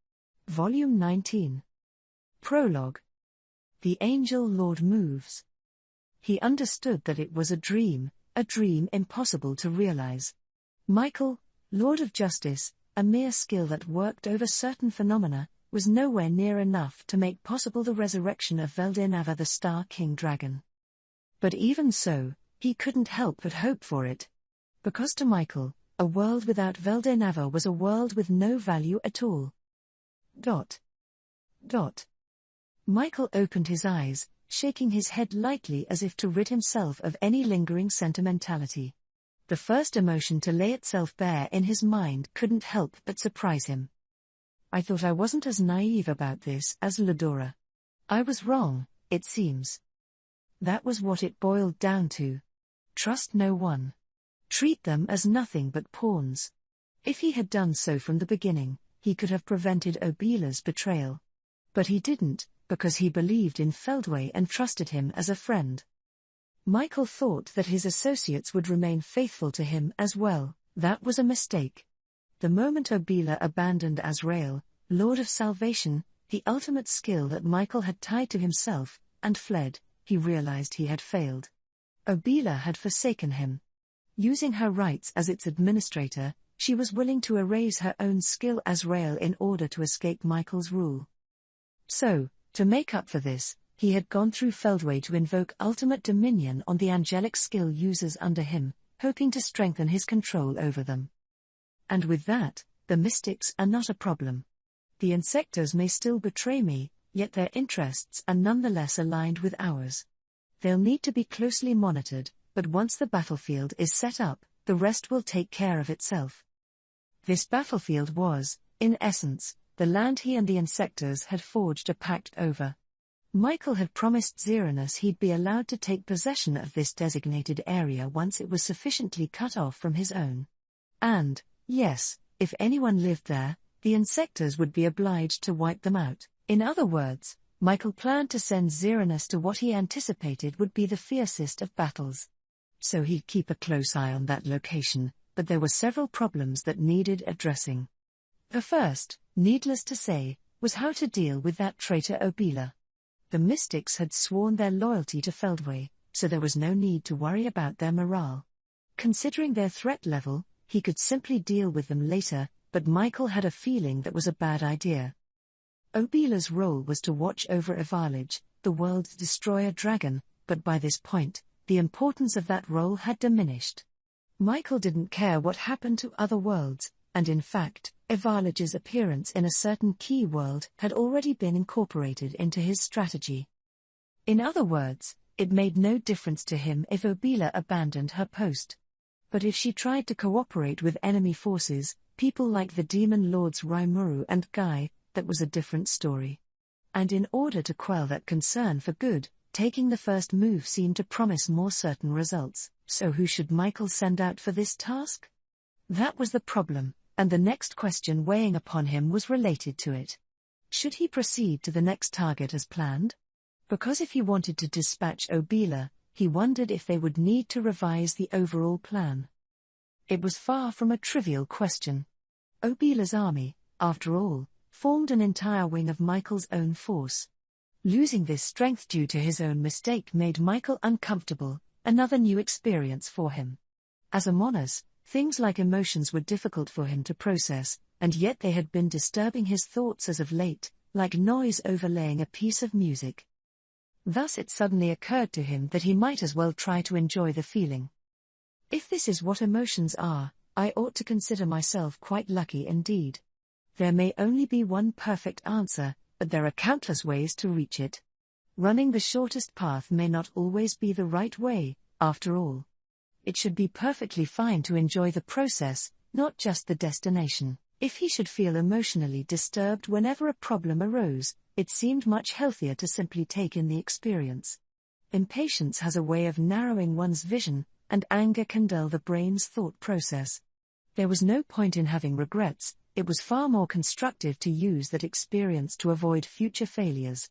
Volume 19. Prologue. The Angel Lord moves. He understood that it was a dream impossible to realize. Michael, Lord of Justice, a mere skill that worked over certain phenomena, was nowhere near enough to make possible the resurrection of Veldenava the Star King Dragon. But even so, he couldn't help but hope for it. Because to Michael, a world without Veldenava was a world with no value at all. Michael opened his eyes, shaking his head lightly as if to rid himself of any lingering sentimentality. The first emotion to lay itself bare in his mind couldn't help but surprise him. I thought I wasn't as naive about this as Ladora. I was wrong, it seems. That was what it boiled down to. Trust no one. Treat them as nothing but pawns. If he had done so from the beginning, he could have prevented Obila's betrayal. But he didn't, because he believed in Feldway and trusted him as a friend. Michael thought that his associates would remain faithful to him as well. That was a mistake. The moment Obila abandoned Azrael, Lord of Salvation, the ultimate skill that Michael had tied to himself, and fled, he realized he had failed. Obila had forsaken him. Using her rights as its administrator, she was willing to erase her own skill Azrael in order to escape Michael's rule. So, to make up for this, he had gone through Feldway to invoke ultimate dominion on the angelic skill users under him, hoping to strengthen his control over them. And with that, the mystics are not a problem. The insectors may still betray me, yet their interests are nonetheless aligned with ours. They'll need to be closely monitored, but once the battlefield is set up, the rest will take care of itself. This battlefield was, in essence, the land he and the insectors had forged a pact over. Michael had promised Xeranus he'd be allowed to take possession of this designated area once it was sufficiently cut off from his own. And, yes, if anyone lived there, the Insectors would be obliged to wipe them out. In other words, Michael planned to send Xeranus to what he anticipated would be the fiercest of battles. So he'd keep a close eye on that location, but there were several problems that needed addressing. The first, needless to say, was how to deal with that traitor Obila. The mystics had sworn their loyalty to Feldway, so there was no need to worry about their morale. Considering their threat level, he could simply deal with them later, but Michael had a feeling that was a bad idea. Obila's role was to watch over Ivalij, the world's destroyer dragon, but by this point, the importance of that role had diminished. Michael didn't care what happened to other worlds, and in fact, Ivalij's appearance in a certain key world had already been incorporated into his strategy. In other words, it made no difference to him if Obila abandoned her post. But if she tried to cooperate with enemy forces, people like the demon lords Raimuru and Guy, that was a different story. And in order to quell that concern for good, taking the first move seemed to promise more certain results. So who should Michael send out for this task? That was the problem, and the next question weighing upon him was related to it. Should he proceed to the next target as planned? Because if he wanted to dispatch Obila, he wondered if they would need to revise the overall plan. It was far from a trivial question. Obila's army, after all, formed an entire wing of Michael's own force. Losing this strength due to his own mistake made Michael uncomfortable, another new experience for him. As a monus, things like emotions were difficult for him to process, and yet they had been disturbing his thoughts as of late, like noise overlaying a piece of music. Thus it suddenly occurred to him that he might as well try to enjoy the feeling. If this is what emotions are, I ought to consider myself quite lucky indeed. There may only be one perfect answer, but there are countless ways to reach it. Running the shortest path may not always be the right way, after all. It should be perfectly fine to enjoy the process, not just the destination. If he should feel emotionally disturbed whenever a problem arose, it seemed much healthier to simply take in the experience. Impatience has a way of narrowing one's vision, and anger can dull the brain's thought process. There was no point in having regrets. It was far more constructive to use that experience to avoid future failures.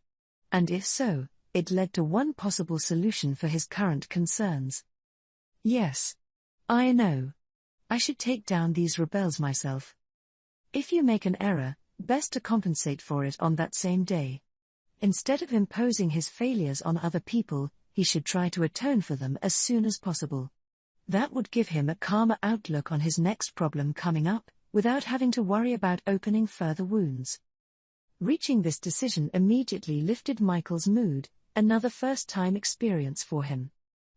And if so, it led to one possible solution for his current concerns. Yes. I know. I should take down these rebels myself. If you make an error, best to compensate for it on that same day. Instead of imposing his failures on other people, he should try to atone for them as soon as possible. That would give him a calmer outlook on his next problem coming up, without having to worry about opening further wounds. Reaching this decision immediately lifted Michael's mood, another first-time experience for him.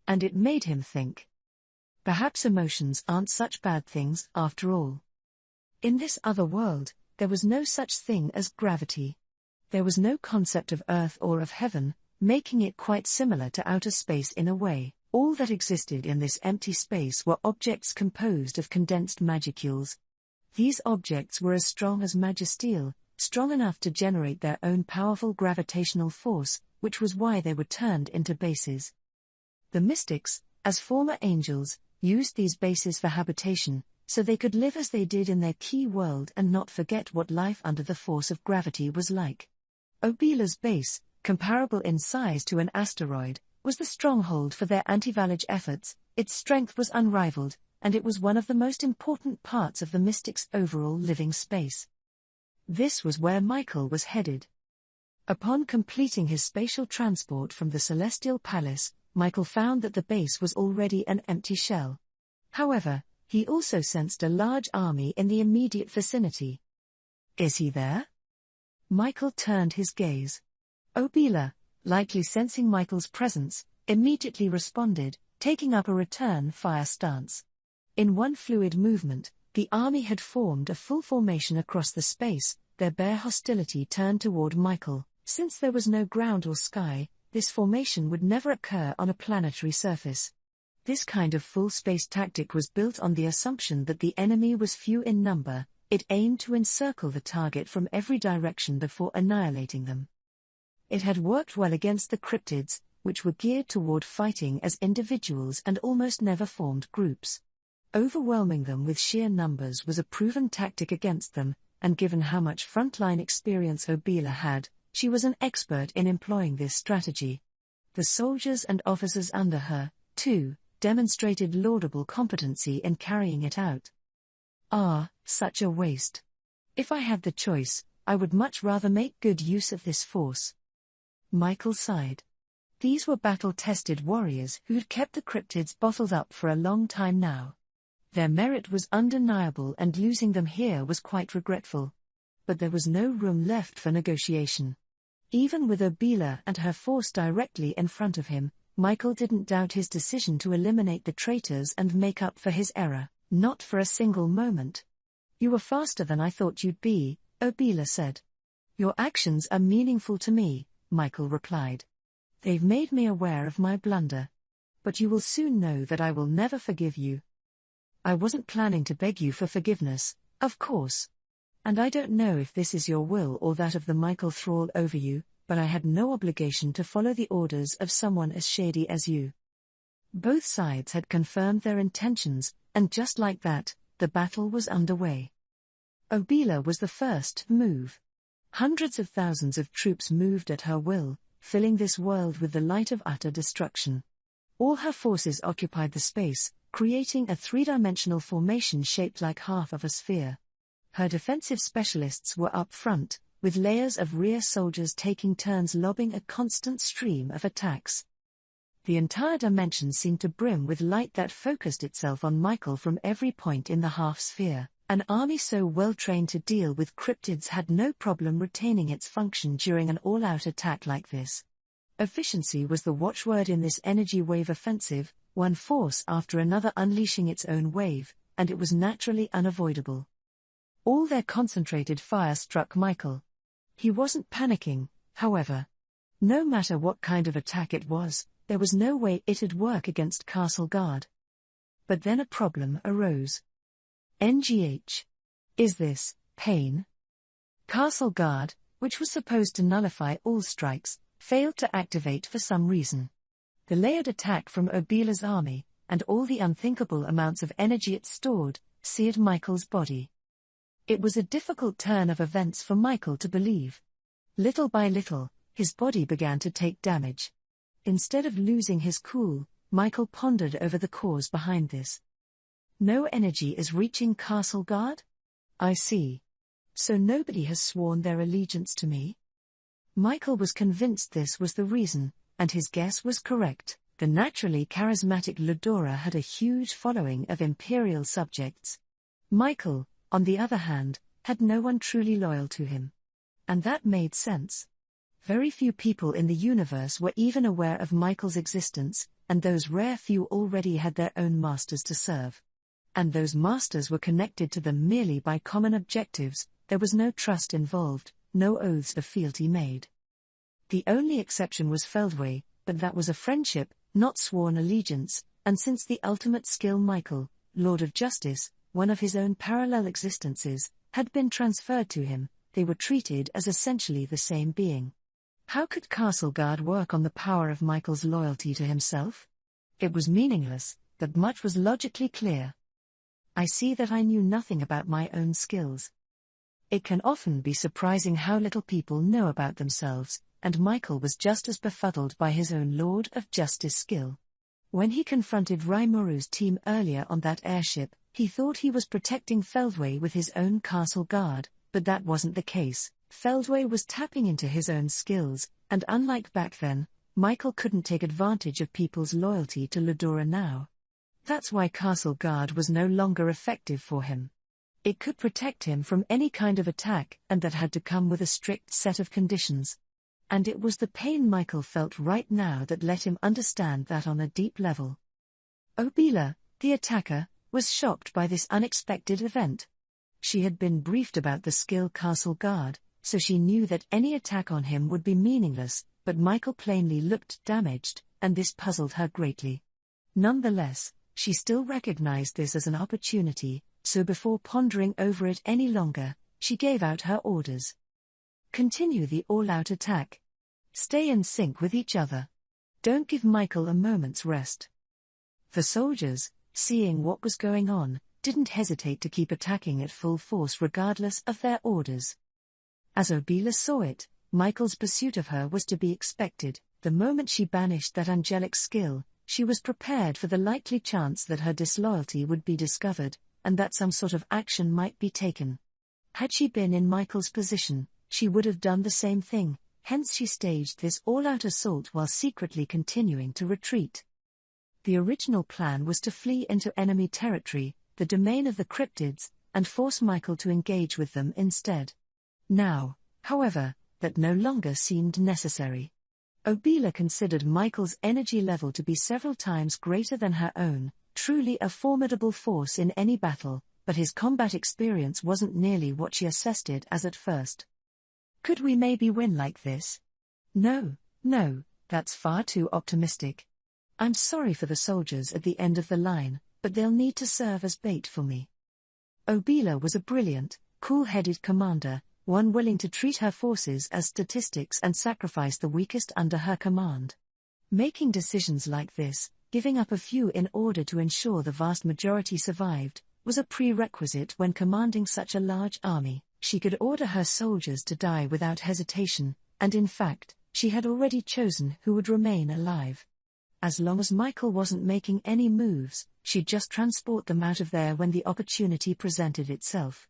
And it made him think. Perhaps emotions aren't such bad things after all. In this other world, there was no such thing as gravity. There was no concept of earth or of heaven, making it quite similar to outer space in a way. All that existed in this empty space were objects composed of condensed magicules. These objects were as strong as magisteel, strong enough to generate their own powerful gravitational force, which was why they were turned into bases. The mystics, as former angels, used these bases for habitation, so they could live as they did in their key world and not forget what life under the force of gravity was like. Obila's base, comparable in size to an asteroid, was the stronghold for their anti-Ivalij efforts. Its strength was unrivaled, and it was one of the most important parts of the mystics' overall living space. This was where Michael was headed. Upon completing his spatial transport from the Celestial Palace, Michael found that the base was already an empty shell. However, he also sensed a large army in the immediate vicinity. Is he there? Michael turned his gaze. Obila, likely sensing Michael's presence, immediately responded, taking up a return fire stance. In one fluid movement, the army had formed a full formation across the space, their bare hostility turned toward Michael. Since there was no ground or sky, this formation would never occur on a planetary surface. This kind of full space tactic was built on the assumption that the enemy was few in number. It aimed to encircle the target from every direction before annihilating them. It had worked well against the cryptids, which were geared toward fighting as individuals and almost never formed groups. Overwhelming them with sheer numbers was a proven tactic against them, and given how much frontline experience Obila had, she was an expert in employing this strategy. The soldiers and officers under her, too, demonstrated laudable competency in carrying it out. Such a waste. If I had the choice, I would much rather make good use of this force. Michael sighed. These were battle-tested warriors who had kept the cryptids bottled up for a long time now. Their merit was undeniable, and losing them here was quite regretful. But there was no room left for negotiation. Even with Obila and her force directly in front of him, Michael didn't doubt his decision to eliminate the traitors and make up for his error, not for a single moment. "You were faster than I thought you'd be," Obila said. "Your actions are meaningful to me," Michael replied. "They've made me aware of my blunder. But you will soon know that I will never forgive you." "I wasn't planning to beg you for forgiveness, of course. And I don't know if this is your will or that of the Michael thrall over you, but I had no obligation to follow the orders of someone as shady as you." Both sides had confirmed their intentions, and just like that, the battle was underway. Obila was the first to move. Hundreds of thousands of troops moved at her will, filling this world with the light of utter destruction. All her forces occupied the space, creating a three-dimensional formation shaped like half of a sphere. Her defensive specialists were up front, with layers of rear soldiers taking turns lobbing a constant stream of attacks. The entire dimension seemed to brim with light that focused itself on Michael from every point in the half-sphere. An army so well-trained to deal with cryptids had no problem retaining its function during an all-out attack like this. Efficiency was the watchword in this energy wave offensive, one force after another unleashing its own wave, and it was naturally unavoidable. All their concentrated fire struck Michael. He wasn't panicking, however. No matter what kind of attack it was, there was no way it'd work against Castle Guard. But then a problem arose. NGH. Is this pain? Castle Guard, which was supposed to nullify all strikes, failed to activate for some reason. The layered attack from Obila's army, and all the unthinkable amounts of energy it stored, seared Michael's body. It was a difficult turn of events for Michael to believe. Little by little, his body began to take damage. Instead of losing his cool, Michael pondered over the cause behind this. No energy is reaching Castle Guard? I see. So nobody has sworn their allegiance to me? Michael was convinced this was the reason, and his guess was correct. The naturally charismatic Ludora had a huge following of imperial subjects. Michael, on the other hand, had no one truly loyal to him. And that made sense. Very few people in the universe were even aware of Michael's existence, and those rare few already had their own masters to serve. And those masters were connected to them merely by common objectives. There was no trust involved, no oaths of fealty made. The only exception was Feldway, but that was a friendship, not sworn allegiance, and since the ultimate skill Michael, Lord of Justice, one of his own parallel existences, had been transferred to him, they were treated as essentially the same being. How could Castle Guard work on the power of Michael's loyalty to himself? It was meaningless, but much was logically clear. I see that I knew nothing about my own skills. It can often be surprising how little people know about themselves, and Michael was just as befuddled by his own Lord of Justice skill. When he confronted Raimuru's team earlier on that airship, he thought he was protecting Feldway with his own Castle Guard, but that wasn't the case. Feldway was tapping into his own skills, and unlike back then, Michael couldn't take advantage of people's loyalty to Ludora now. That's why Castle Guard was no longer effective for him. It could protect him from any kind of attack, and that had to come with a strict set of conditions. And it was the pain Michael felt right now that let him understand that on a deep level. Obila, the attacker, was shocked by this unexpected event. She had been briefed about the skill Castle Guard, so she knew that any attack on him would be meaningless, but Michael plainly looked damaged, and this puzzled her greatly. Nonetheless, she still recognized this as an opportunity, so before pondering over it any longer, she gave out her orders. Continue the all-out attack. Stay in sync with each other. Don't give Michael a moment's rest. The soldiers, seeing what was going on, didn't hesitate to keep attacking at full force regardless of their orders. As Obila saw it, Michael's pursuit of her was to be expected. The moment she banished that angelic skill, she was prepared for the likely chance that her disloyalty would be discovered, and that some sort of action might be taken. Had she been in Michael's position, she would have done the same thing, hence she staged this all-out assault while secretly continuing to retreat. The original plan was to flee into enemy territory, the domain of the cryptids, and force Michael to engage with them instead. Now, however, that no longer seemed necessary. Obila considered Michael's energy level to be several times greater than her own, truly a formidable force in any battle, but his combat experience wasn't nearly what she assessed it as at first. Could we maybe win like this? No, that's far too optimistic. I'm sorry for the soldiers at the end of the line, but they'll need to serve as bait for me. Obila was a brilliant, cool-headed commander, one willing to treat her forces as statistics and sacrifice the weakest under her command. Making decisions like this, giving up a few in order to ensure the vast majority survived, was a prerequisite when commanding such a large army. She could order her soldiers to die without hesitation, and in fact, she had already chosen who would remain alive. As long as Michael wasn't making any moves, she'd just transport them out of there when the opportunity presented itself.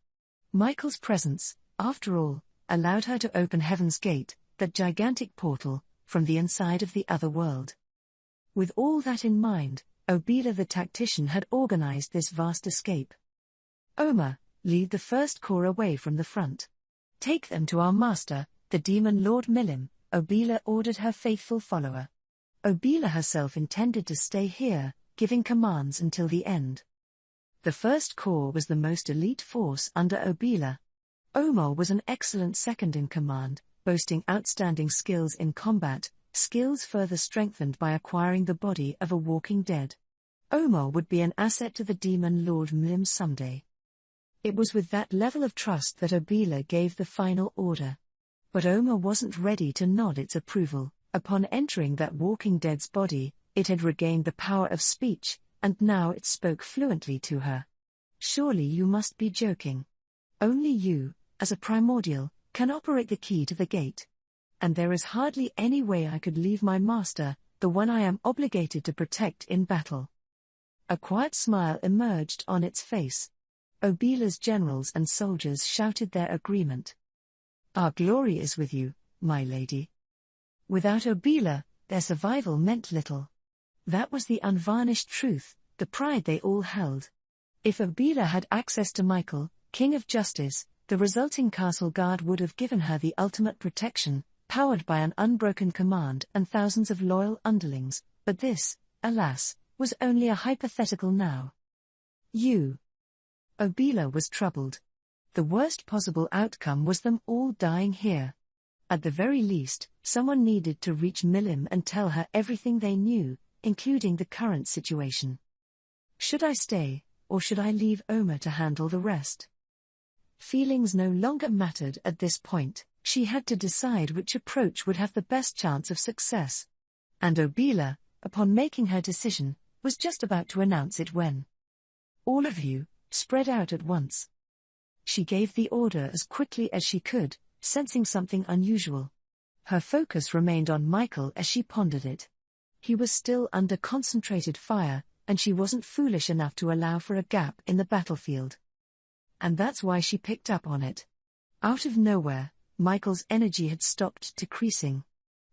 Michael's presence, after all, allowed her to open Heaven's Gate, that gigantic portal, from the inside of the other world. With all that in mind, Obila the tactician had organized this vast escape. Oma, lead the first corps away from the front. Take them to our master, the demon Lord Milim, Obila ordered her faithful follower. Obila herself intended to stay here, giving commands until the end. The first corps was the most elite force under Obila. Omar was an excellent second-in-command, boasting outstanding skills in combat, skills further strengthened by acquiring the body of a walking dead. Omar would be an asset to the demon Lord Milim someday. It was with that level of trust that Obila gave the final order. But Omar wasn't ready to nod its approval. Upon entering that walking dead's body, it had regained the power of speech, and now it spoke fluently to her. Surely you must be joking. Only you, as a primordial, can operate the key to the gate. And there is hardly any way I could leave my master, the one I am obligated to protect in battle. A quiet smile emerged on its face. Obila's generals and soldiers shouted their agreement. Our glory is with you, my lady. Without Obila, their survival meant little. That was the unvarnished truth, the pride they all held. If Obila had access to Michael, King of Justice, the resulting castle guard would have given her the ultimate protection, powered by an unbroken command and thousands of loyal underlings, but this, alas, was only a hypothetical now. Obila was troubled. The worst possible outcome was them all dying here. At the very least, someone needed to reach Milim and tell her everything they knew, including the current situation. Should I stay, or should I leave Oma to handle the rest? Feelings no longer mattered at this point. She had to decide which approach would have the best chance of success. And Obila, upon making her decision, was just about to announce it when all of you, spread out at once. She gave the order as quickly as she could, sensing something unusual. Her focus remained on Michael as she pondered it. He was still under concentrated fire, and she wasn't foolish enough to allow for a gap in the battlefield. And that's why she picked up on it. Out of nowhere, Michael's energy had stopped decreasing.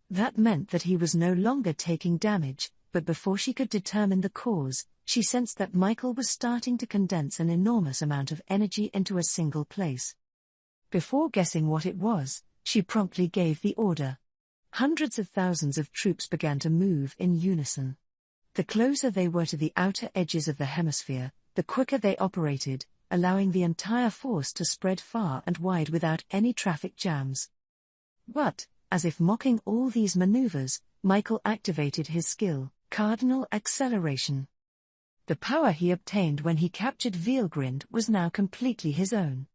That meant that he was no longer taking damage, but before she could determine the cause, she sensed that Michael was starting to condense an enormous amount of energy into a single place. Before guessing what it was, she promptly gave the order. Hundreds of thousands of troops began to move in unison. The closer they were to the outer edges of the hemisphere, the quicker they operated, allowing the entire force to spread far and wide without any traffic jams. But, as if mocking all these maneuvers, Michael activated his skill, Cardinal Acceleration. The power he obtained when he captured Veilgrind was now completely his own.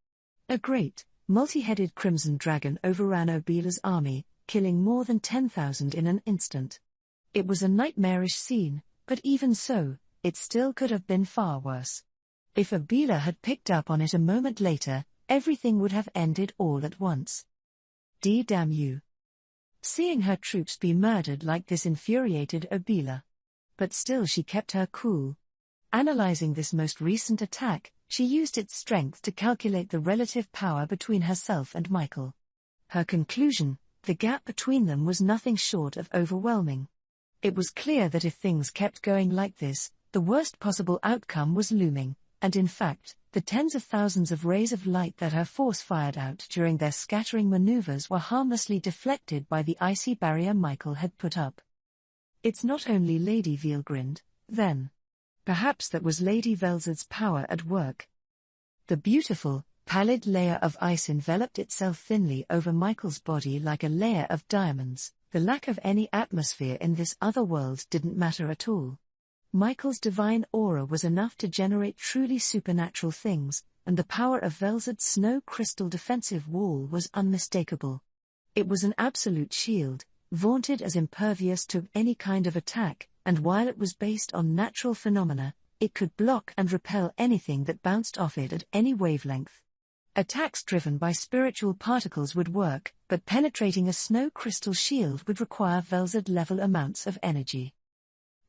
A great, multi-headed crimson dragon overran Obila's army, killing more than 10,000 in an instant. It was a nightmarish scene, but even so, it still could have been far worse. If Abila had picked up on it a moment later, everything would have ended all at once. Damn you. Seeing her troops be murdered like this infuriated Abila. But still she kept her cool. Analyzing this most recent attack, she used its strength to calculate the relative power between herself and Michael. Her conclusion: the gap between them was nothing short of overwhelming. It was clear that if things kept going like this, the worst possible outcome was looming, and in fact, the tens of thousands of rays of light that her force fired out during their scattering maneuvers were harmlessly deflected by the icy barrier Michael had put up. It's not only Lady Veilgrind, then. Perhaps that was Lady Velzard's power at work. The beautiful, pallid layer of ice enveloped itself thinly over Michael's body like a layer of diamonds. The lack of any atmosphere in this other world didn't matter at all. Michael's divine aura was enough to generate truly supernatural things, and the power of Velzard's snow crystal defensive wall was unmistakable. It was an absolute shield, vaunted as impervious to any kind of attack, and while it was based on natural phenomena, it could block and repel anything that bounced off it at any wavelength. Attacks driven by spiritual particles would work, but penetrating a snow crystal shield would require Velzard-level amounts of energy.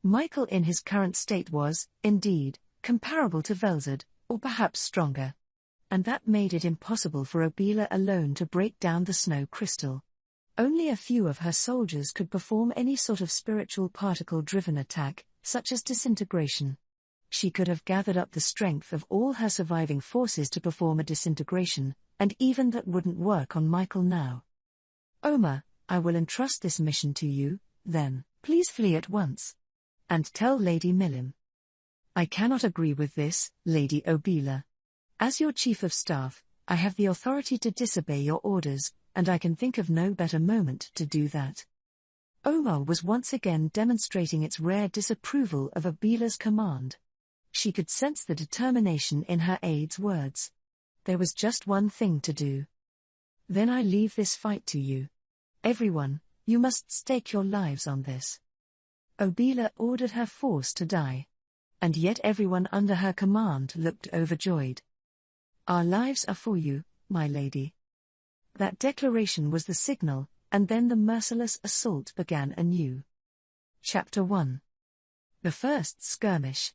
Michael in his current state was, indeed, comparable to Velzard, or perhaps stronger. And that made it impossible for Abila alone to break down the snow crystal. Only a few of her soldiers could perform any sort of spiritual particle-driven attack, such as disintegration. She could have gathered up the strength of all her surviving forces to perform a disintegration, and even that wouldn't work on Michael now. Oma, I will entrust this mission to you, then, please flee at once. And tell Lady Milim. I cannot agree with this, Lady Obila. As your Chief of Staff, I have the authority to disobey your orders, and I can think of no better moment to do that. Omar was once again demonstrating its rare disapproval of Abila's command. She could sense the determination in her aide's words. There was just one thing to do. Then I leave this fight to you. Everyone, you must stake your lives on this. Obila ordered her force to die. And yet everyone under her command looked overjoyed. Our lives are for you, my lady. That declaration was the signal, and then the merciless assault began anew. Chapter 1. The First Skirmish.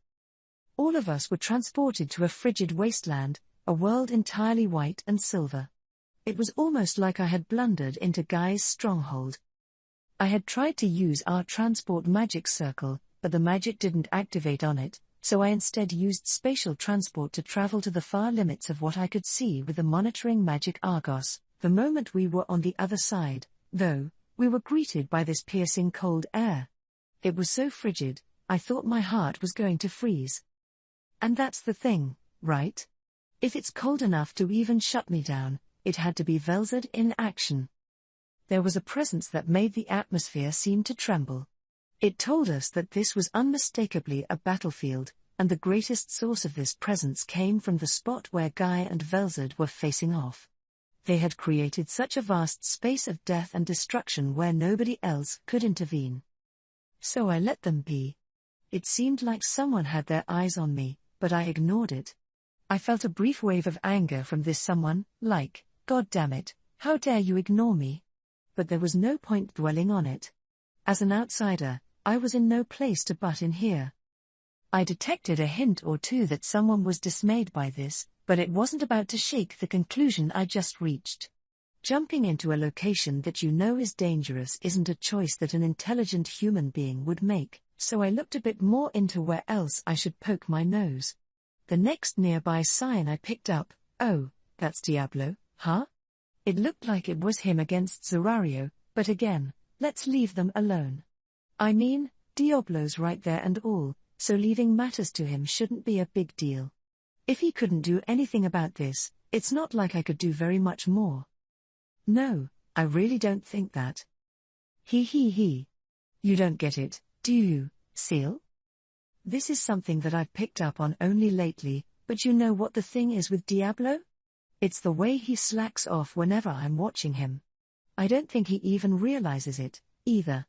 All of us were transported to a frigid wasteland, a world entirely white and silver. It was almost like I had blundered into Guy's stronghold. I had tried to use our transport magic circle, but the magic didn't activate on it, so I instead used spatial transport to travel to the far limits of what I could see with the monitoring magic Argos. The moment we were on the other side, though, we were greeted by this piercing cold air. It was so frigid, I thought my heart was going to freeze. And that's the thing, right? If it's cold enough to even shut me down, it had to be Velzard in action. There was a presence that made the atmosphere seem to tremble. It told us that this was unmistakably a battlefield, and the greatest source of this presence came from the spot where Guy and Velzard were facing off. They had created such a vast space of death and destruction where nobody else could intervene. So I let them be. It seemed like someone had their eyes on me, but I ignored it. I felt a brief wave of anger from this someone, like, God damn it, how dare you ignore me? But there was no point dwelling on it. As an outsider, I was in no place to butt in here. I detected a hint or two that someone was dismayed by this, but it wasn't about to shake the conclusion I just reached. Jumping into a location that you know is dangerous isn't a choice that an intelligent human being would make, so I looked a bit more into where else I should poke my nose. The next nearby sign I picked up, oh, that's Diablo, huh? It looked like it was him against Zorario, but again, let's leave them alone. I mean, Diablo's right there and all, so leaving matters to him shouldn't be a big deal. If he couldn't do anything about this, it's not like I could do very much more. No, I really don't think that. He. You don't get it, do you, Seal? This is something that I've picked up on only lately, but you know what the thing is with Diablo? It's the way he slacks off whenever I'm watching him. I don't think he even realizes it, either.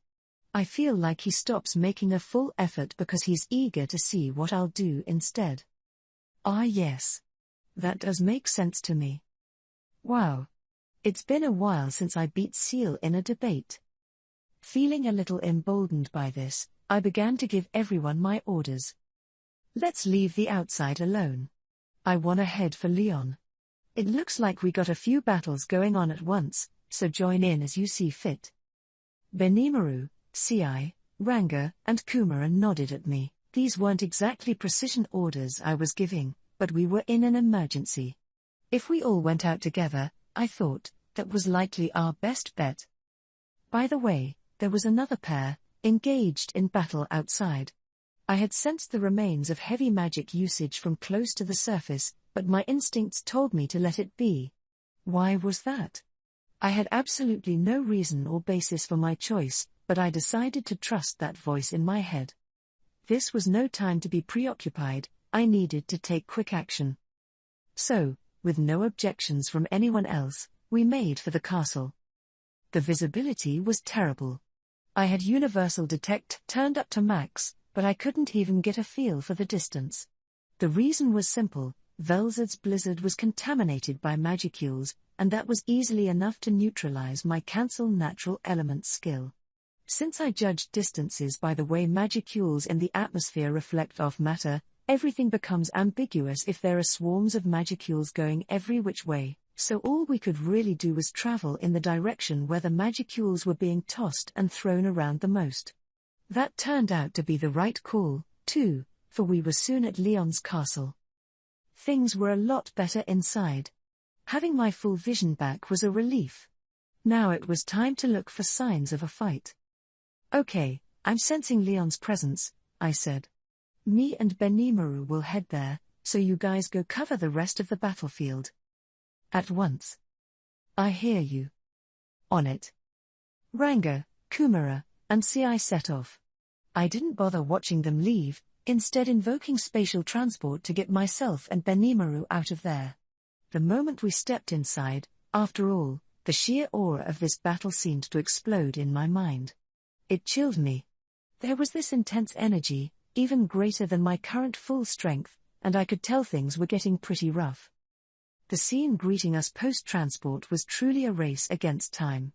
I feel like he stops making a full effort because he's eager to see what I'll do instead. Ah yes. That does make sense to me. Wow. It's been a while since I beat Seal in a debate. Feeling a little emboldened by this, I began to give everyone my orders. Let's leave the outside alone. I wanna head for Leon. It looks like we got a few battles going on at once, so join in as you see fit. Benimaru, Ci, Ranga, and Kumara nodded at me. These weren't exactly precision orders I was giving, but we were in an emergency. If we all went out together, I thought, that was likely our best bet. By the way, there was another pair, engaged in battle outside. I had sensed the remains of heavy magic usage from close to the surface, but my instincts told me to let it be. Why was that? I had absolutely no reason or basis for my choice, but I decided to trust that voice in my head. This was no time to be preoccupied, I needed to take quick action. So, with no objections from anyone else, we made for the castle. The visibility was terrible. I had universal detect turned up to max, but I couldn't even get a feel for the distance. The reason was simple: Velzard's blizzard was contaminated by magicules, and that was easily enough to neutralize my cancel natural elements skill. Since I judged distances by the way magicules in the atmosphere reflect off matter, everything becomes ambiguous if there are swarms of magicules going every which way, so all we could really do was travel in the direction where the magicules were being tossed and thrown around the most. That turned out to be the right call, too, for we were soon at Leon's castle. Things were a lot better inside. Having my full vision back was a relief. Now it was time to look for signs of a fight. Okay, I'm sensing Leon's presence, I said. Me and Benimaru will head there, so you guys go cover the rest of the battlefield. At once. I hear you. On it. Ranga, Kumara, and Ci set off. I didn't bother watching them leave, instead invoking spatial transport to get myself and Benimaru out of there. The moment we stepped inside, after all, the sheer aura of this battle seemed to explode in my mind. It chilled me. There was this intense energy, even greater than my current full strength, and I could tell things were getting pretty rough. The scene greeting us post-transport was truly a race against time.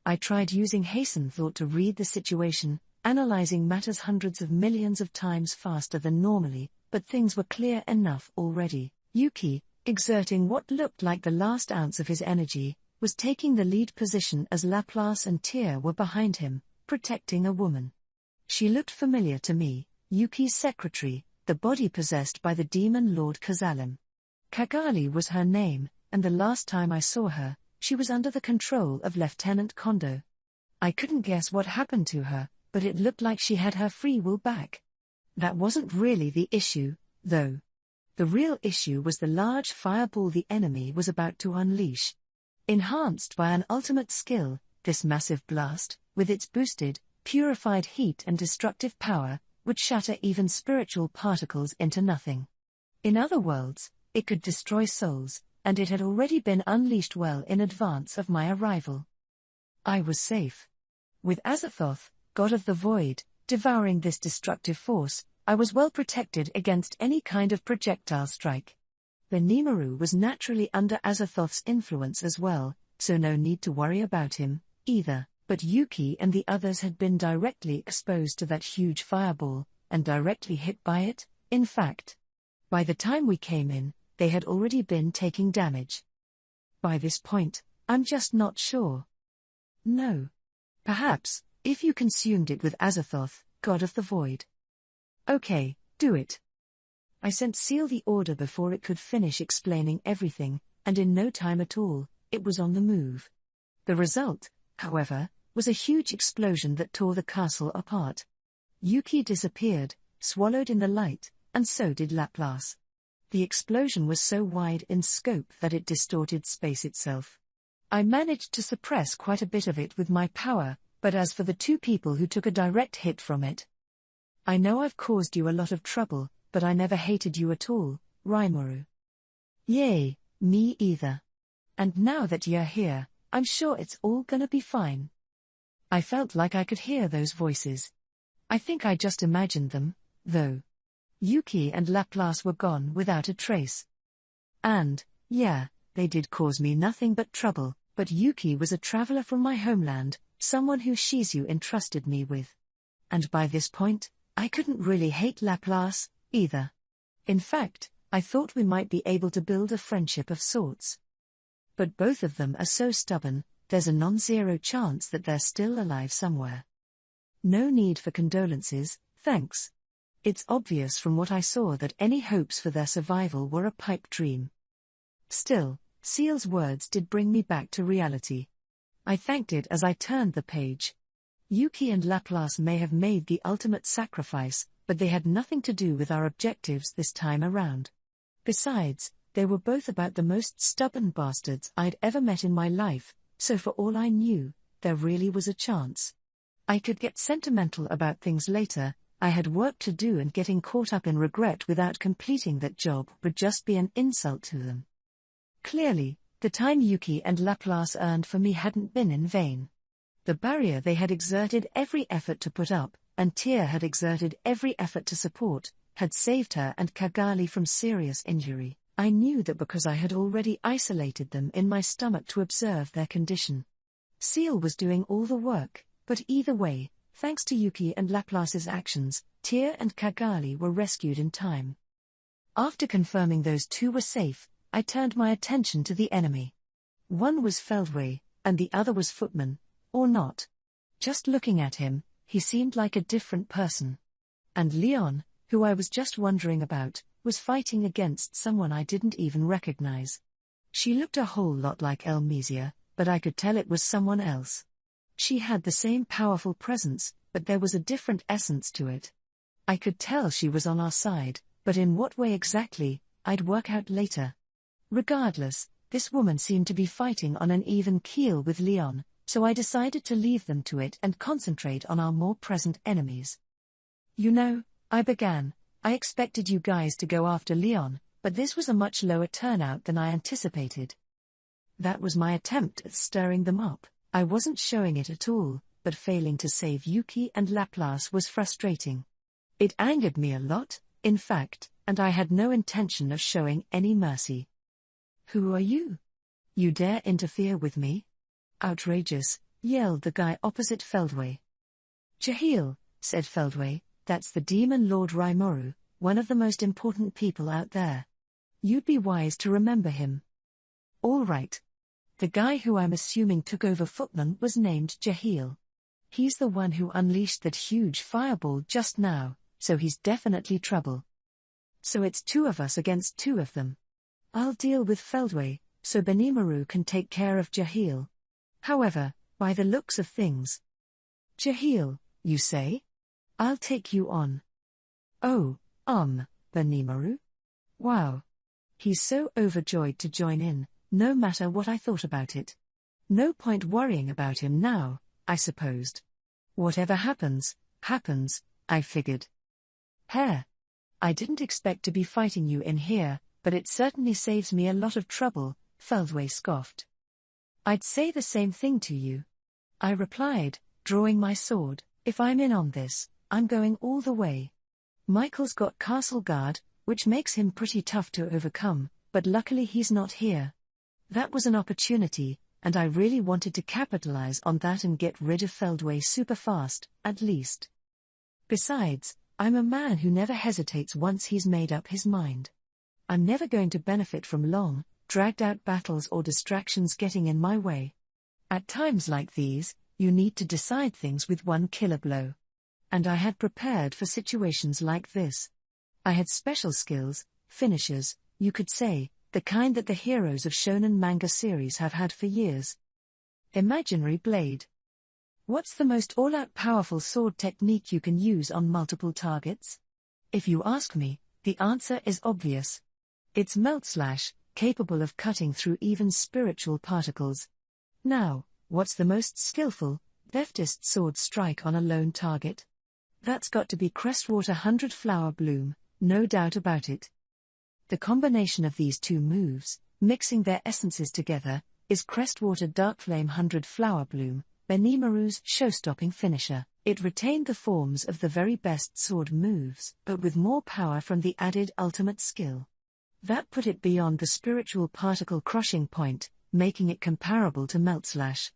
I tried using hasten thought to read the situation, analyzing matters hundreds of millions of times faster than normally, but things were clear enough already. Yuki, exerting what looked like the last ounce of his energy, was taking the lead position as Laplace and Tyr were behind him, protecting a woman. She looked familiar to me, Yuki's secretary, the body possessed by the demon Lord Kazalim. Kagali was her name, and the last time I saw her, she was under the control of Lieutenant Kondo. I couldn't guess what happened to her, but it looked like she had her free will back. That wasn't really the issue, though. The real issue was the large fireball the enemy was about to unleash. Enhanced by an ultimate skill, this massive blast, with its boosted, purified heat and destructive power, would shatter even spiritual particles into nothing. In other words, it could destroy souls, and it had already been unleashed well in advance of my arrival. I was safe. With Azathoth, god of the void, devouring this destructive force, I was well protected against any kind of projectile strike. Benimaru was naturally under Azathoth's influence as well, so no need to worry about him, either, but Yuki and the others had been directly exposed to that huge fireball, and directly hit by it, in fact. By the time we came in, they had already been taking damage. By this point, I'm just not sure. No. Perhaps, if you consumed it with Azathoth, god of the void. Okay, do it. I sent Seal the order before it could finish explaining everything, and in no time at all, it was on the move. The result, however, was a huge explosion that tore the castle apart. Yuki disappeared, swallowed in the light, and so did Laplace. The explosion was so wide in scope that it distorted space itself. I managed to suppress quite a bit of it with my power, but as for the two people who took a direct hit from it, I know I've caused you a lot of trouble, but I never hated you at all, Rimuru. Yay, me either. And now that you're here, I'm sure it's all gonna be fine. I felt like I could hear those voices. I think I just imagined them, though. Yuki and Laplace were gone without a trace. And, yeah, they did cause me nothing but trouble, but Yuki was a traveler from my homeland, someone who Shizu entrusted me with. And by this point, I couldn't really hate Laplace, either. In fact, I thought we might be able to build a friendship of sorts. But both of them are so stubborn, there's a non-zero chance that they're still alive somewhere. No need for condolences, thanks. It's obvious from what I saw that any hopes for their survival were a pipe dream. Still, Seal's words did bring me back to reality. I thanked it as I turned the page. Yuki and Laplace may have made the ultimate sacrifice, but they had nothing to do with our objectives this time around. Besides, they were both about the most stubborn bastards I'd ever met in my life, so for all I knew, there really was a chance. I could get sentimental about things later. I had work to do, and getting caught up in regret without completing that job would just be an insult to them. Clearly, the time Yuki and Laplace earned for me hadn't been in vain. The barrier they had exerted every effort to put up, and Tyr had exerted every effort to support, had saved her and Kagali from serious injury. I knew that because I had already isolated them in my stomach to observe their condition. Seal was doing all the work, but either way, thanks to Yuki and Laplace's actions, Tyr and Kagali were rescued in time. After confirming those two were safe, I turned my attention to the enemy. One was Feldway, and the other was Footman, or not. Just looking at him, he seemed like a different person. And Leon, who I was just wondering about, was fighting against someone I didn't even recognize. She looked a whole lot like Elmesia, but I could tell it was someone else. She had the same powerful presence, but there was a different essence to it. I could tell she was on our side, but in what way exactly, I'd work out later. Regardless, this woman seemed to be fighting on an even keel with Leon, so I decided to leave them to it and concentrate on our more present enemies. You know, I began, I expected you guys to go after Leon, but this was a much lower turnout than I anticipated. That was my attempt at stirring them up. I wasn't showing it at all, but failing to save Yuki and Laplace was frustrating. It angered me a lot, in fact, and I had no intention of showing any mercy. Who are you? You dare interfere with me? Outrageous, yelled the guy opposite Feldway. Jahil, said Feldway, that's the demon Lord Raimoru, one of the most important people out there. You'd be wise to remember him. All right. The guy who I'm assuming took over Footman was named Jahil. He's the one who unleashed that huge fireball just now, so he's definitely trouble. So it's two of us against two of them. I'll deal with Feldway, so Benimaru can take care of Jahil. However, by the looks of things. Jahil, you say? I'll take you on. Oh, Benimaru? Wow. He's so overjoyed to join in, no matter what I thought about it. No point worrying about him now, I supposed. Whatever happens, happens, I figured. Hare. I didn't expect to be fighting you in here, but it certainly saves me a lot of trouble, Feldway scoffed. I'd say the same thing to you. I replied, drawing my sword. If I'm in on this, I'm going all the way. Michael's got castle guard, which makes him pretty tough to overcome, but luckily he's not here. That was an opportunity, and I really wanted to capitalize on that and get rid of Feldway super fast, at least. Besides, I'm a man who never hesitates once he's made up his mind. I'm never going to benefit from long, dragged-out battles or distractions getting in my way. At times like these, you need to decide things with one killer blow. And I had prepared for situations like this. I had special skills, finishers, you could say, the kind that the heroes of shonen manga series have had for years. Imaginary blade. What's the most all-out powerful sword technique you can use on multiple targets? If you ask me, the answer is obvious. It's Melt Slash, capable of cutting through even spiritual particles. Now, what's the most skillful, leftist sword strike on a lone target? That's got to be Crestwater 100 Flower Bloom, no doubt about it. The combination of these two moves, mixing their essences together, is Crestwater Darkflame 100 Flower Bloom, Benimaru's show-stopping finisher. It retained the forms of the very best sword moves, but with more power from the added ultimate skill. That put it beyond the spiritual particle crushing point, making it comparable to Meltslash.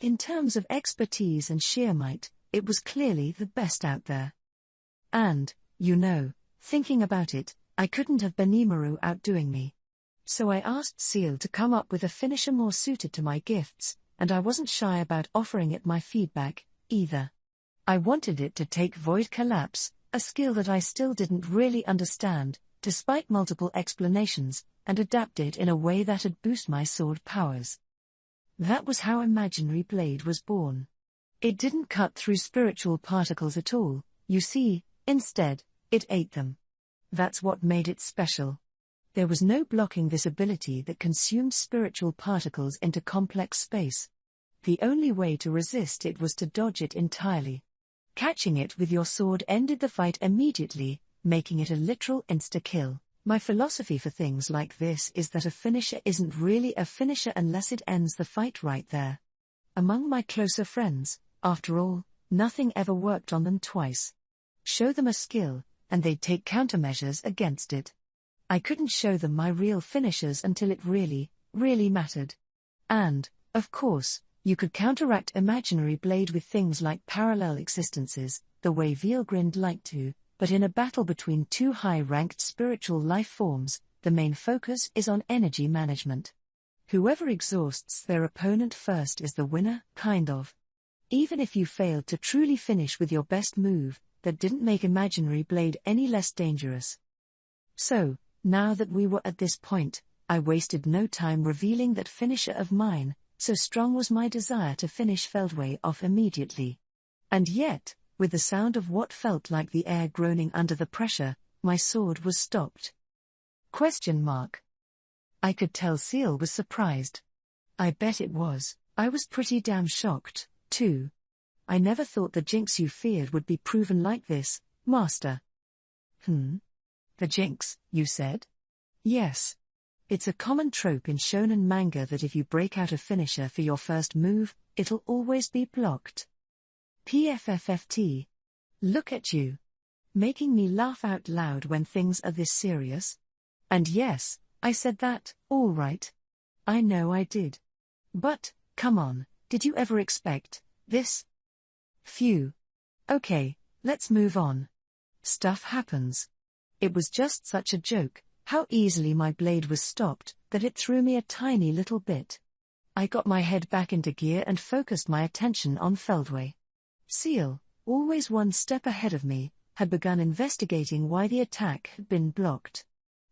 In terms of expertise and sheer might, it was clearly the best out there. And, thinking about it, I couldn't have Benimaru outdoing me. So I asked Seal to come up with a finisher more suited to my gifts, and I wasn't shy about offering it my feedback, either. I wanted it to take Void Collapse, a skill that I still didn't really understand, despite multiple explanations, and adapt it in a way that'd boost my sword powers. That was how Imaginary Blade was born. It didn't cut through spiritual particles at all, you see, instead, it ate them. That's what made it special. There was no blocking this ability that consumed spiritual particles into complex space. The only way to resist it was to dodge it entirely. Catching it with your sword ended the fight immediately, making it a literal insta-kill. My philosophy for things like this is that a finisher isn't really a finisher unless it ends the fight right there. Among my closer friends, after all, nothing ever worked on them twice. Show them a skill, and they'd take countermeasures against it. I couldn't show them my real finishers until it really, really mattered. And, of course, you could counteract Imaginary Blade with things like parallel existences, the way Veilgrind liked to, but in a battle between two high-ranked spiritual life forms, the main focus is on energy management. Whoever exhausts their opponent first is the winner, kind of. Even if you failed to truly finish with your best move, that didn't make Imaginary Blade any less dangerous. So, now that we were at this point, I wasted no time revealing that finisher of mine, so strong was my desire to finish Feldway off immediately. And yet, with the sound of what felt like the air groaning under the pressure, my sword was stopped. ? I could tell Seal was surprised. I bet it was. I was pretty damn shocked, too. I never thought the jinx you feared would be proven like this, Master. The jinx, you said? Yes. It's a common trope in shonen manga that if you break out a finisher for your first move, it'll always be blocked. PFFFT. Look at you. Making me laugh out loud when things are this serious. And yes, I said that, all right. I know I did. But, come on, did you ever expect this? Phew. Okay, let's move on. Stuff happens. It was just such a joke, how easily my blade was stopped, that it threw me a tiny little bit. I got my head back into gear and focused my attention on Feldway. Seal, always one step ahead of me, had begun investigating why the attack had been blocked.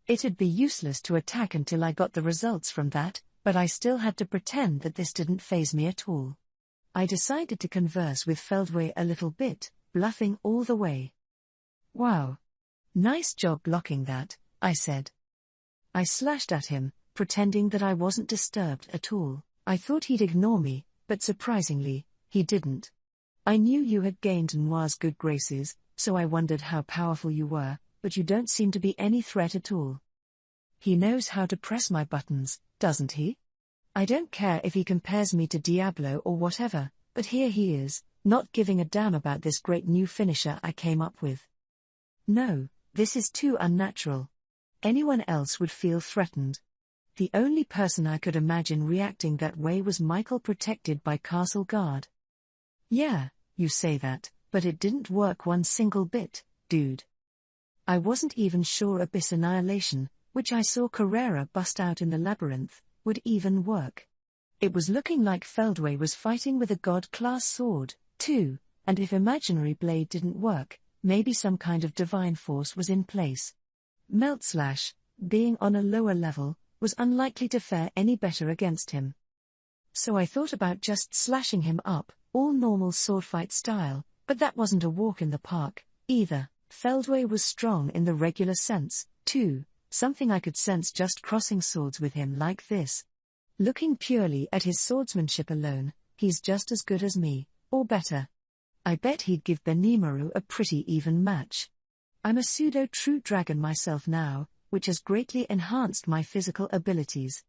It'd be useless to attack until I got the results from that, but I still had to pretend that this didn't faze me at all. I decided to converse with Feldway a little bit, bluffing all the way. Wow. Nice job blocking that, I said. I slashed at him, pretending that I wasn't disturbed at all. I thought he'd ignore me, but surprisingly, he didn't. I knew you had gained Noir's good graces, so I wondered how powerful you were, but you don't seem to be any threat at all. He knows how to press my buttons, doesn't he? I don't care if he compares me to Diablo or whatever, but here he is, not giving a damn about this great new finisher I came up with. No, this is too unnatural. Anyone else would feel threatened. The only person I could imagine reacting that way was Michael, protected by Castle Guard. Yeah, you say that, but it didn't work one single bit, dude. I wasn't even sure Abyss Annihilation, which I saw Carrera bust out in the labyrinth, would even work. It was looking like Feldway was fighting with a god-class sword, too, and if Imaginary Blade didn't work, maybe some kind of divine force was in place. Meltslash, being on a lower level, was unlikely to fare any better against him. So I thought about just slashing him up, all normal swordfight style, but that wasn't a walk in the park, either. Feldway was strong in the regular sense, too, something I could sense just crossing swords with him like this. Looking purely at his swordsmanship alone, he's just as good as me, or better. I bet he'd give Benimaru a pretty even match. I'm a pseudo-true dragon myself now, which has greatly enhanced my physical abilities.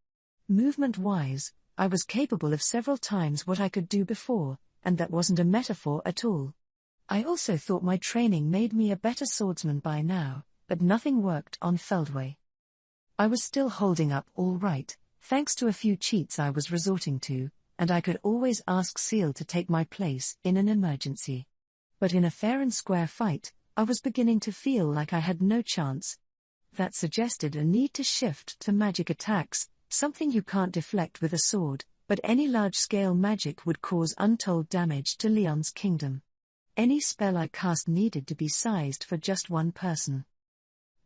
Movement-wise, I was capable of several times what I could do before, and that wasn't a metaphor at all. I also thought my training made me a better swordsman by now, but nothing worked on Feldway. I was still holding up all right, thanks to a few cheats I was resorting to, and I could always ask Seal to take my place in an emergency. But in a fair and square fight, I was beginning to feel like I had no chance. That suggested a need to shift to magic attacks, something you can't deflect with a sword, but any large-scale magic would cause untold damage to Leon's kingdom. Any spell I cast needed to be sized for just one person.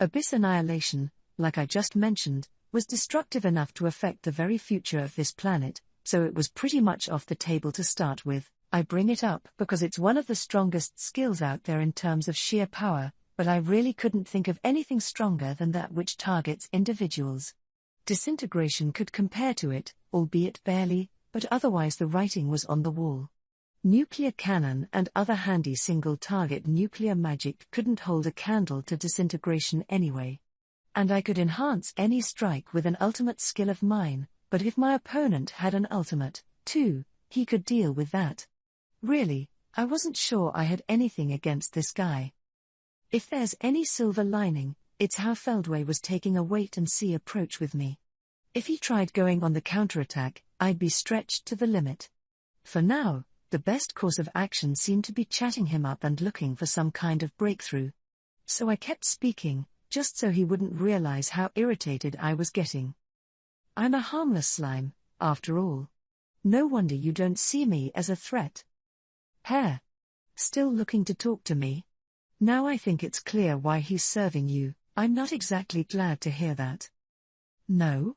Abyss Annihilation, like I just mentioned, was destructive enough to affect the very future of this planet, so it was pretty much off the table to start with. I bring it up because it's one of the strongest skills out there in terms of sheer power, but I really couldn't think of anything stronger than that which targets individuals. Disintegration could compare to it, albeit barely, but otherwise the writing was on the wall. Nuclear cannon and other handy single-target nuclear magic couldn't hold a candle to disintegration anyway. And I could enhance any strike with an ultimate skill of mine, but if my opponent had an ultimate, too, he could deal with that. Really, I wasn't sure I had anything against this guy. If there's any silver lining, it's how Feldway was taking a wait-and-see approach with me. If he tried going on the counterattack, I'd be stretched to the limit. For now, the best course of action seemed to be chatting him up and looking for some kind of breakthrough. So I kept speaking, just so he wouldn't realize how irritated I was getting. I'm a harmless slime, after all. No wonder you don't see me as a threat. Hare. Still looking to talk to me? Now I think it's clear why he's serving you. I'm not exactly glad to hear that. No?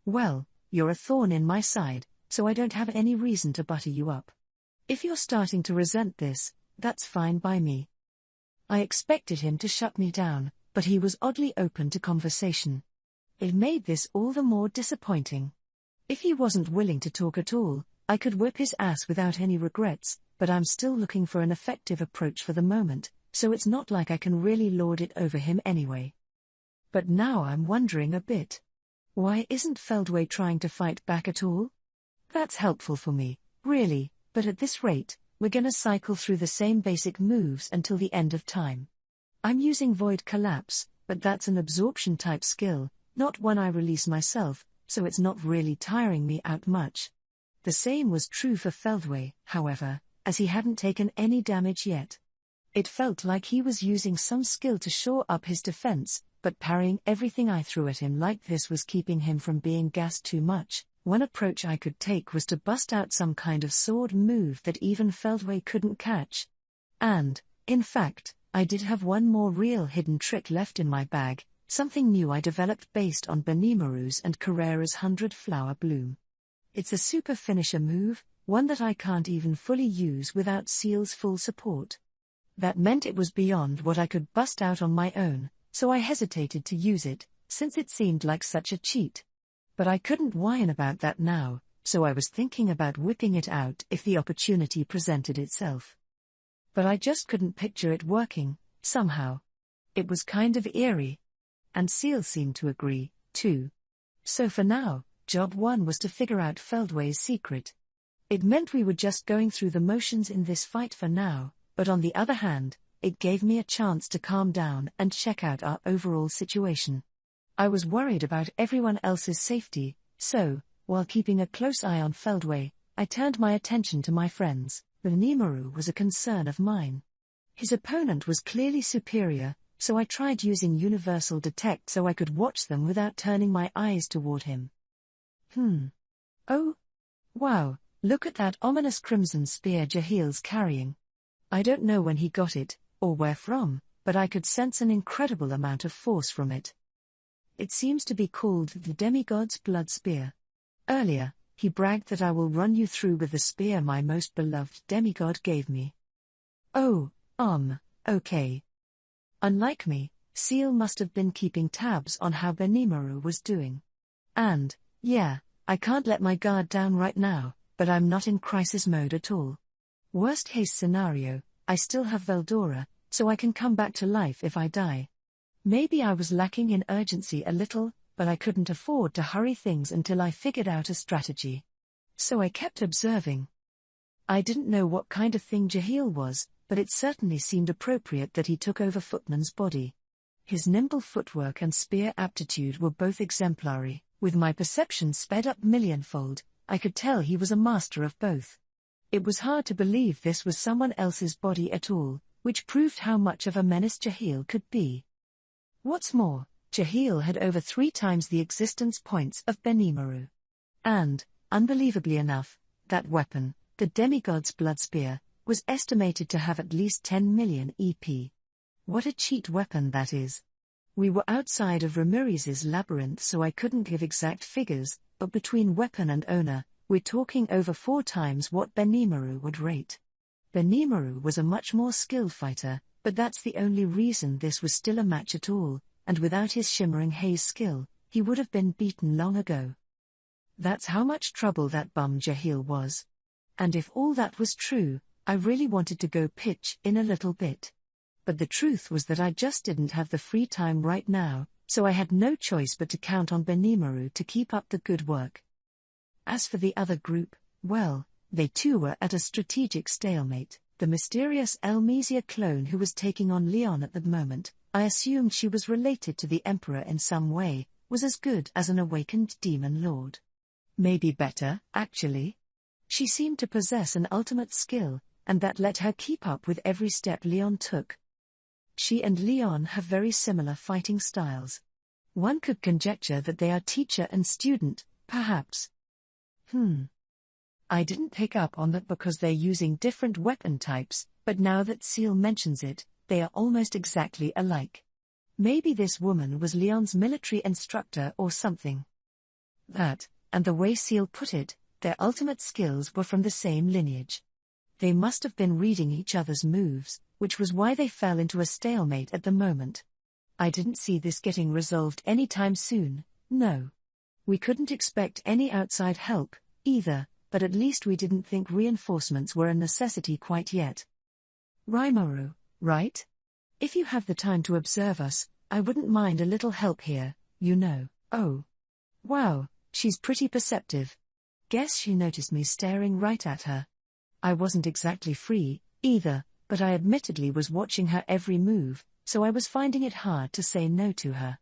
Well, you're a thorn in my side, so I don't have any reason to butter you up. If you're starting to resent this, that's fine by me. I expected him to shut me down, but he was oddly open to conversation. It made this all the more disappointing. If he wasn't willing to talk at all, I could whip his ass without any regrets, but I'm still looking for an effective approach for the moment, so it's not like I can really lord it over him anyway. But now I'm wondering a bit. Why isn't Feldway trying to fight back at all? That's helpful for me, really, but at this rate, we're gonna cycle through the same basic moves until the end of time. I'm using Void Collapse, but that's an absorption-type skill, not one I release myself, so it's not really tiring me out much. The same was true for Feldway, however, as he hadn't taken any damage yet. It felt like he was using some skill to shore up his defense, but parrying everything I threw at him like this was keeping him from being gassed too much. One approach I could take was to bust out some kind of sword move that even Feldway couldn't catch. And, in fact, I did have one more real hidden trick left in my bag, something new I developed based on Benimaru's and Carrera's 100-Flower Bloom. It's a super finisher move, one that I can't even fully use without Seal's full support. That meant it was beyond what I could bust out on my own, so I hesitated to use it, since it seemed like such a cheat. But I couldn't whine about that now, so I was thinking about whipping it out if the opportunity presented itself. But I just couldn't picture it working, somehow. It was kind of eerie. And Seal seemed to agree, too. So for now, job one was to figure out Feldway's secret. It meant we were just going through the motions in this fight for now, but on the other hand, it gave me a chance to calm down and check out our overall situation. I was worried about everyone else's safety, so, while keeping a close eye on Feldway, I turned my attention to my friends. Benimaru was a concern of mine. His opponent was clearly superior, so I tried using Universal Detect so I could watch them without turning my eyes toward him. Oh? Wow, look at that ominous crimson spear Jahil's carrying. I don't know when he got it, or where from, but I could sense an incredible amount of force from it. It seems to be called the Demigod's Blood Spear. Earlier, he bragged that I will run you through with the spear my most beloved demigod gave me. Oh, okay. Unlike me, Seal must have been keeping tabs on how Benimaru was doing. And, yeah, I can't let my guard down right now, but I'm not in crisis mode at all. Worst case scenario, I still have Veldora, so I can come back to life if I die. Maybe I was lacking in urgency a little, but I couldn't afford to hurry things until I figured out a strategy. So I kept observing. I didn't know what kind of thing Jahil was, but it certainly seemed appropriate that he took over Footman's body. His nimble footwork and spear aptitude were both exemplary. With my perception sped up millionfold, I could tell he was a master of both. It was hard to believe this was someone else's body at all, which proved how much of a menace Jahil could be. What's more, Jahil had over 3 times the existence points of Benimaru. And, unbelievably enough, that weapon, the demigod's blood spear, was estimated to have at least 10 million EP. What a cheat weapon that is. We were outside of Ramirez's labyrinth, so I couldn't give exact figures, but between weapon and owner, we're talking over 4 times what Benimaru would rate. Benimaru was a much more skilled fighter, but that's the only reason this was still a match at all, and without his shimmering haze skill, he would have been beaten long ago. That's how much trouble that bum Jahil was. And if all that was true, I really wanted to go pitch in a little bit. But the truth was that I just didn't have the free time right now, so I had no choice but to count on Benimaru to keep up the good work. As for the other group, well, they too were at a strategic stalemate. The mysterious Elmesia clone who was taking on Leon at the moment, I assumed she was related to the Emperor in some way, was as good as an awakened demon lord. Maybe better, actually. She seemed to possess an ultimate skill, and that let her keep up with every step Leon took. She and Leon have very similar fighting styles. One could conjecture that they are teacher and student, perhaps. I didn't pick up on that because they're using different weapon types, but now that Seal mentions it, they are almost exactly alike. Maybe this woman was Leon's military instructor or something. That, and the way Seal put it, their ultimate skills were from the same lineage. They must have been reading each other's moves, which was why they fell into a stalemate at the moment. I didn't see this getting resolved anytime soon, no. We couldn't expect any outside help, either, but at least we didn't think reinforcements were a necessity quite yet. Rimuru, right? If you have the time to observe us, I wouldn't mind a little help here, you know. Oh. Wow, she's pretty perceptive. Guess she noticed me staring right at her. I wasn't exactly free, either, but I admittedly was watching her every move, so I was finding it hard to say no to her.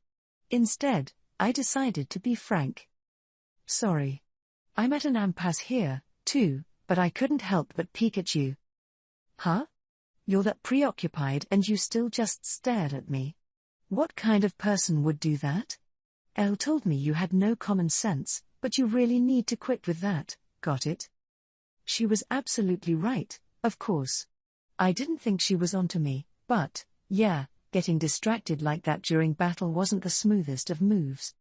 Instead, I decided to be frank. Sorry. I'm at an impasse here, too, but I couldn't help but peek at you. Huh? You're that preoccupied and you still just stared at me. What kind of person would do that? Elle told me you had no common sense, but you really need to quit with that, got it? She was absolutely right, of course. I didn't think she was onto me, but, yeah, getting distracted like that during battle wasn't the smoothest of moves.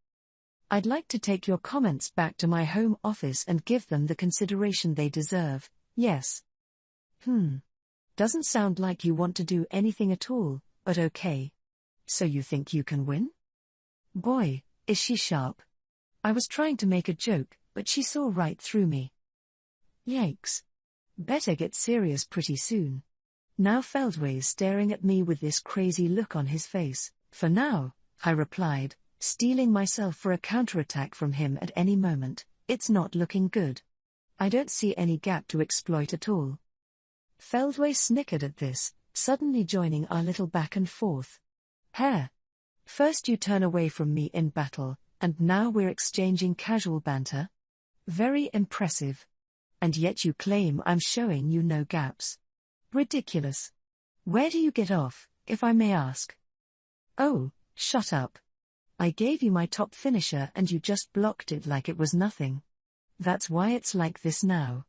I'd like to take your comments back to my home office and give them the consideration they deserve, yes. Doesn't sound like you want to do anything at all, but okay. So you think you can win? Boy, is she sharp. I was trying to make a joke, but she saw right through me. Yikes. Better get serious pretty soon. Now Feldway's staring at me with this crazy look on his face. For now, I replied, steeling myself for a counterattack from him at any moment. It's not looking good. I don't see any gap to exploit at all. Feldway snickered at this, suddenly joining our little back and forth. Hare. First you turn away from me in battle, and now we're exchanging casual banter? Very impressive. And yet you claim I'm showing you no gaps. Ridiculous. Where do you get off, if I may ask? Oh, shut up. I gave you my top finisher and you just blocked it like it was nothing. That's why it's like this now.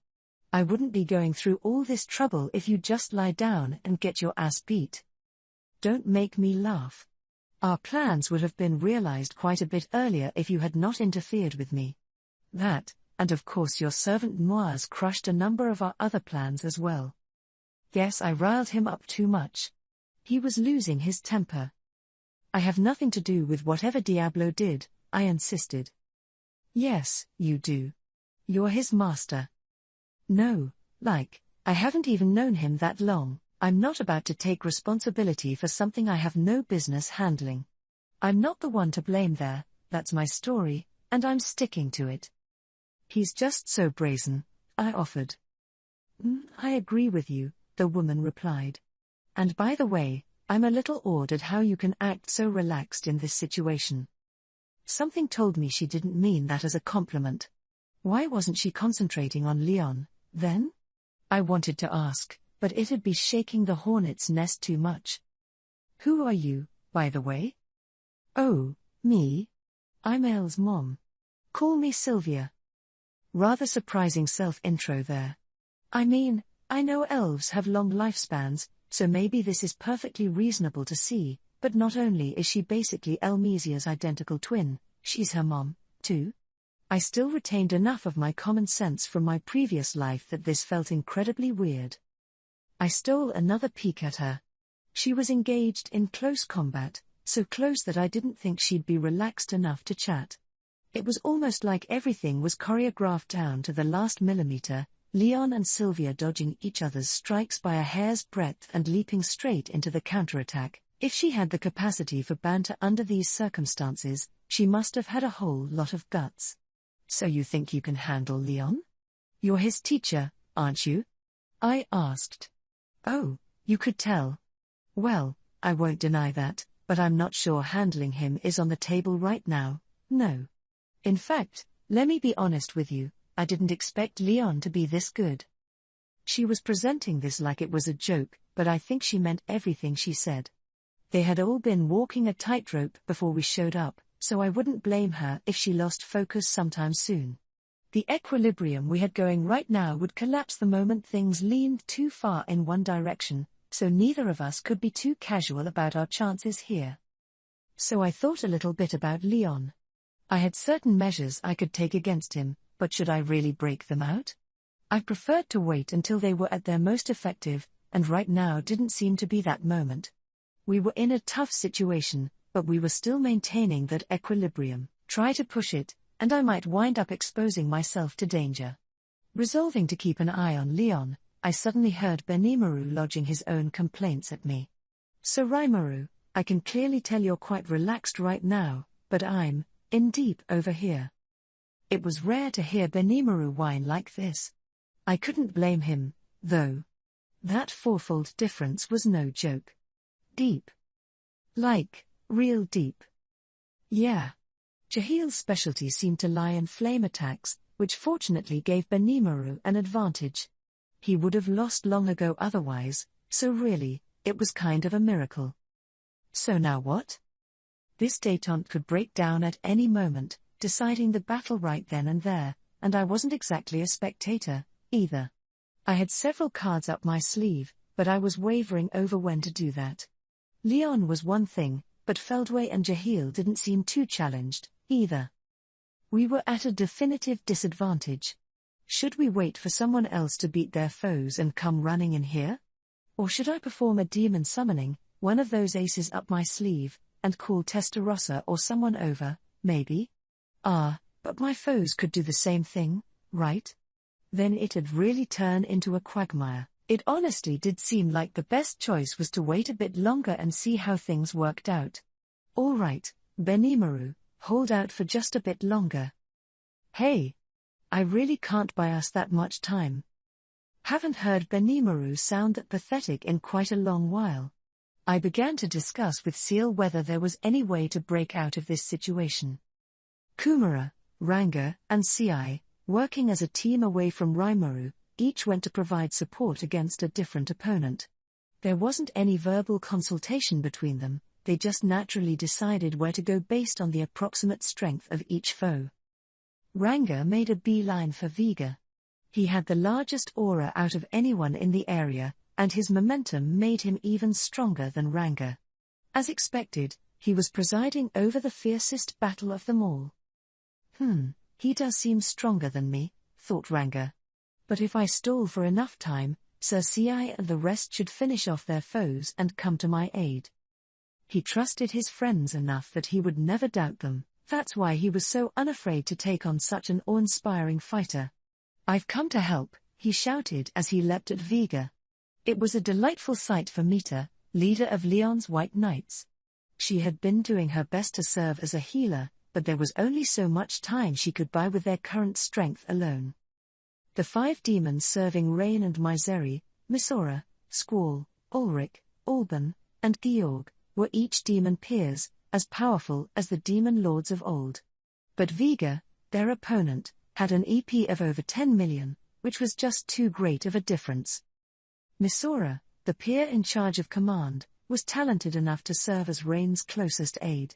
I wouldn't be going through all this trouble if you just lie down and get your ass beat. Don't make me laugh. Our plans would have been realized quite a bit earlier if you had not interfered with me. That, and of course your servant Noir's crushed a number of our other plans as well. Guess I riled him up too much. He was losing his temper. I have nothing to do with whatever Diablo did, I insisted. Yes, you do. You're his master. No, I haven't even known him that long. I'm not about to take responsibility for something I have no business handling. I'm not the one to blame there, that's my story, and I'm sticking to it. He's just so brazen, I offered. I agree with you, the woman replied. And by the way, I'm a little awed at how you can act so relaxed in this situation. Something told me she didn't mean that as a compliment. Why wasn't she concentrating on Leon, then? I wanted to ask, but it'd be shaking the hornet's nest too much. Who are you, by the way? Oh, me? I'm Elle's mom. Call me Sylvia. Rather surprising self-intro there. I mean, I know elves have long lifespans, so maybe this is perfectly reasonable to see, but not only is she basically Elmesia's identical twin, she's her mom, too. I still retained enough of my common sense from my previous life that this felt incredibly weird. I stole another peek at her. She was engaged in close combat, so close that I didn't think she'd be relaxed enough to chat. It was almost like everything was choreographed down to the last millimeter, Leon and Sylvia dodging each other's strikes by a hair's breadth and leaping straight into the counterattack. If she had the capacity for banter under these circumstances, she must have had a whole lot of guts. So you think you can handle Leon? You're his teacher, aren't you? I asked. Oh, you could tell. Well, I won't deny that, but I'm not sure handling him is on the table right now, no. In fact, let me be honest with you, I didn't expect Leon to be this good. She was presenting this like it was a joke, but I think she meant everything she said. They had all been walking a tightrope before we showed up, so I wouldn't blame her if she lost focus sometime soon. The equilibrium we had going right now would collapse the moment things leaned too far in one direction, so neither of us could be too casual about our chances here. So I thought a little bit about Leon. I had certain measures I could take against him, but should I really break them out? I preferred to wait until they were at their most effective, and right now didn't seem to be that moment. We were in a tough situation, but we were still maintaining that equilibrium. Try to push it, and I might wind up exposing myself to danger. Resolving to keep an eye on Leon, I suddenly heard Benimaru lodging his own complaints at me. So Rimuru, I can clearly tell you're quite relaxed right now, but I'm in deep over here. It was rare to hear Benimaru whine like this. I couldn't blame him, though. That fourfold difference was no joke. Deep. Like, real deep. Yeah. Jahil's specialty seemed to lie in flame attacks, which fortunately gave Benimaru an advantage. He would have lost long ago otherwise, so really, it was kind of a miracle. So now what? This détente could break down at any moment, deciding the battle right then and there, and I wasn't exactly a spectator, either. I had several cards up my sleeve, but I was wavering over when to do that. Leon was one thing, but Feldway and Jahil didn't seem too challenged, either. We were at a definitive disadvantage. Should we wait for someone else to beat their foes and come running in here? Or should I perform a demon summoning, one of those aces up my sleeve, and call Testarossa or someone over, maybe? But my foes could do the same thing, right? Then it'd really turn into a quagmire. It honestly did seem like the best choice was to wait a bit longer and see how things worked out. All right, Benimaru, hold out for just a bit longer. Hey! I really can't buy us that much time. Haven't heard Benimaru sound that pathetic in quite a long while. I began to discuss with Seal whether there was any way to break out of this situation. Kumara, Ranga, and Ci, working as a team away from Rimuru, each went to provide support against a different opponent. There wasn't any verbal consultation between them, they just naturally decided where to go based on the approximate strength of each foe. Ranga made a beeline for Vega. He had the largest aura out of anyone in the area, and his momentum made him even stronger than Ranga. As expected, he was presiding over the fiercest battle of them all. He does seem stronger than me, thought Ranga. But if I stall for enough time, Sir Ci and the rest should finish off their foes and come to my aid. He trusted his friends enough that he would never doubt them, that's why he was so unafraid to take on such an awe-inspiring fighter. I've come to help, he shouted as he leapt at Vega. It was a delightful sight for Mita, leader of Leon's White Knights. She had been doing her best to serve as a healer, but there was only so much time she could buy with their current strength alone. The 5 demons serving Rain and Misera, Squall, Ulrich, Alban, and Georg, were each demon peers, as powerful as the demon lords of old. But Viga, their opponent, had an EP of over 10 million, which was just too great of a difference. Misora, the peer in charge of command, was talented enough to serve as Rain's closest aide.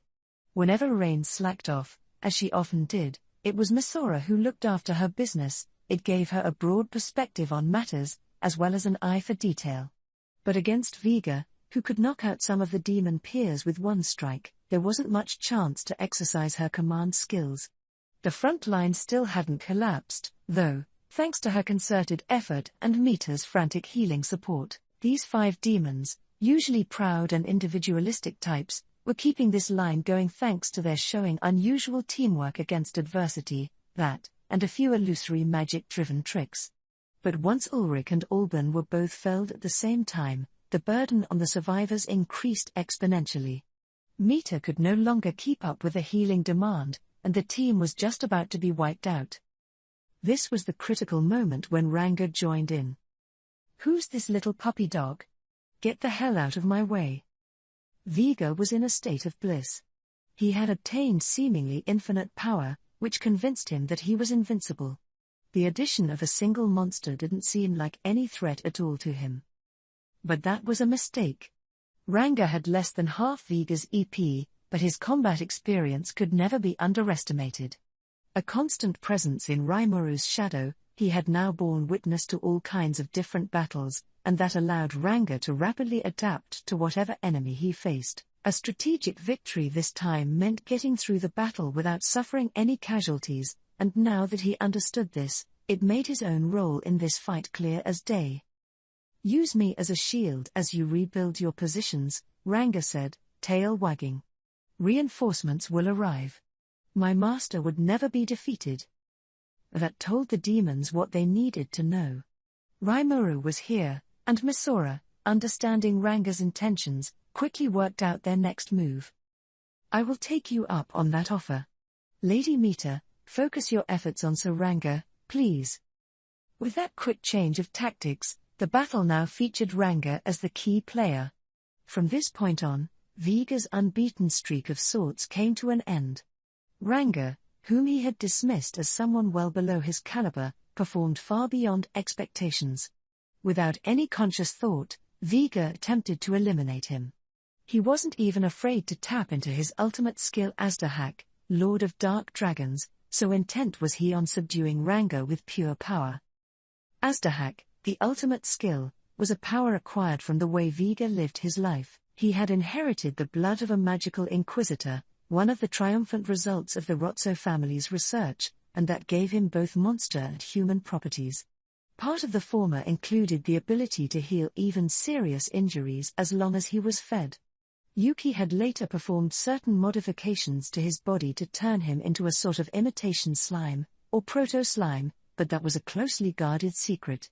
Whenever Rain slacked off, as she often did, it was Misora who looked after her business. It gave her a broad perspective on matters, as well as an eye for detail. But against Viga, who could knock out some of the demon peers with one strike, there wasn't much chance to exercise her command skills. The front line still hadn't collapsed, though, thanks to her concerted effort and Mita's frantic healing support. These 5 demons, usually proud and individualistic types, were keeping this line going thanks to their showing unusual teamwork against adversity, that, and a few illusory magic-driven tricks. But once Ulrich and Alban were both felled at the same time, the burden on the survivors increased exponentially. Mita could no longer keep up with the healing demand, and the team was just about to be wiped out. This was the critical moment when Ranga joined in. "Who's this little puppy dog? Get the hell out of my way." Viga was in a state of bliss. He had obtained seemingly infinite power, which convinced him that he was invincible. The addition of a single monster didn't seem like any threat at all to him. But that was a mistake. Ranga had less than half Viga's EP, but his combat experience could never be underestimated. A constant presence in Raimuru's shadow, he had now borne witness to all kinds of different battles, and that allowed Ranga to rapidly adapt to whatever enemy he faced. A strategic victory this time meant getting through the battle without suffering any casualties, and now that he understood this, it made his own role in this fight clear as day. "Use me as a shield as you rebuild your positions," Ranga said, tail wagging. "Reinforcements will arrive. My master would never be defeated." That told the demons what they needed to know. Raimuru was here, and Misora, understanding Ranga's intentions, quickly worked out their next move. "I will take you up on that offer. Lady Mita, focus your efforts on Sir Ranga, please." With that quick change of tactics, the battle now featured Ranga as the key player. From this point on, Viga's unbeaten streak of sorts came to an end. Ranga, whom he had dismissed as someone well below his caliber, performed far beyond expectations. Without any conscious thought, Viga attempted to eliminate him. He wasn't even afraid to tap into his ultimate skill Azdahak, Lord of Dark Dragons, so intent was he on subduing Ranga with pure power. Azdahak, the ultimate skill, was a power acquired from the way Viga lived his life. He had inherited the blood of a magical inquisitor, one of the triumphant results of the Rotso family's research, and that gave him both monster and human properties. Part of the former included the ability to heal even serious injuries as long as he was fed. Yuki had later performed certain modifications to his body to turn him into a sort of imitation slime, or proto-slime, but that was a closely guarded secret.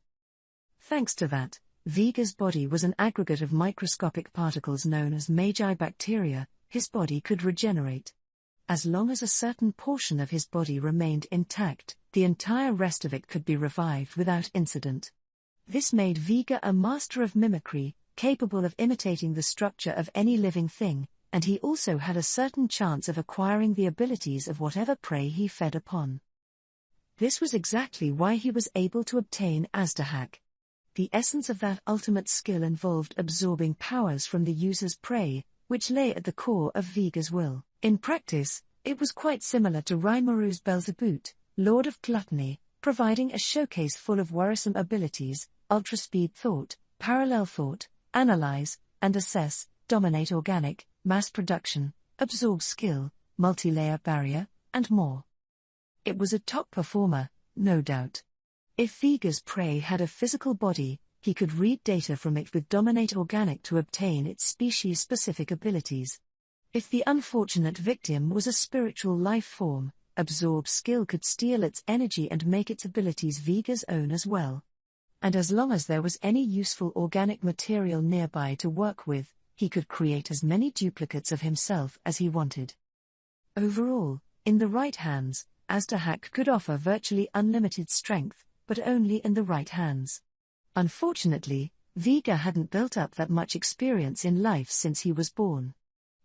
Thanks to that, Viga's body was an aggregate of microscopic particles known as magi bacteria. His body could regenerate. As long as a certain portion of his body remained intact, the entire rest of it could be revived without incident. This made Viga a master of mimicry, capable of imitating the structure of any living thing, and he also had a certain chance of acquiring the abilities of whatever prey he fed upon. This was exactly why he was able to obtain Azdahak. The essence of that ultimate skill involved absorbing powers from the user's prey, which lay at the core of Viga's will. In practice, it was quite similar to Raimuru's Belzebut, Lord of Gluttony, providing a showcase full of worrisome abilities: ultra-speed thought, parallel thought, analyze and assess, dominate organic, mass production, absorb skill, multi-layer barrier, and more. It was a top performer, no doubt. If Viga's prey had a physical body, he could read data from it with dominate organic to obtain its species-specific abilities. If the unfortunate victim was a spiritual life form, absorb skill could steal its energy and make its abilities Viga's own as well. And as long as there was any useful organic material nearby to work with, he could create as many duplicates of himself as he wanted. Overall, in the right hands, Azdahak could offer virtually unlimited strength, but only in the right hands. Unfortunately, Vega hadn't built up that much experience in life since he was born.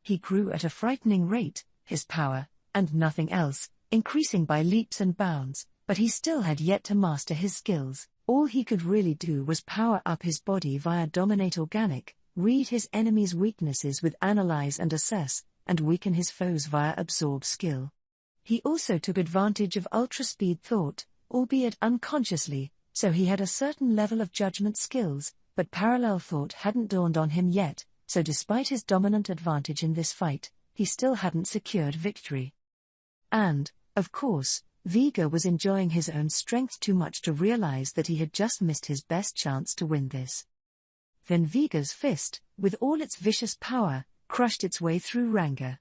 He grew at a frightening rate, his power, and nothing else, increasing by leaps and bounds, but he still had yet to master his skills. All he could really do was power up his body via Dominate Organic, read his enemy's weaknesses with Analyze and Assess, and weaken his foes via Absorb skill. He also took advantage of ultra-speed thought, albeit unconsciously, so he had a certain level of judgment skills, but parallel thought hadn't dawned on him yet, so despite his dominant advantage in this fight, he still hadn't secured victory. And, of course, Vega was enjoying his own strength too much to realize that he had just missed his best chance to win this. Then Vega's fist, with all its vicious power, crushed its way through Ranga.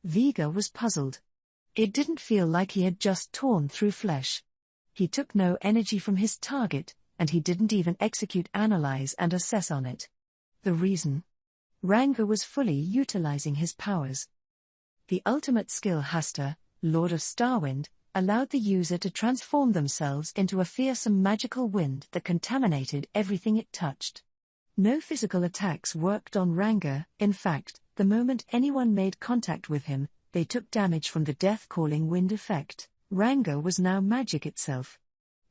Vega was puzzled. It didn't feel like he had just torn through flesh. He took no energy from his target, and he didn't even execute Analyze and Assess on it. The reason? Ranga was fully utilizing his powers. The ultimate skill Hasta, Lord of Starwind, allowed the user to transform themselves into a fearsome magical wind that contaminated everything it touched. No physical attacks worked on Ranga. In fact, the moment anyone made contact with him, they took damage from the death-calling wind effect. Ranga was now magic itself.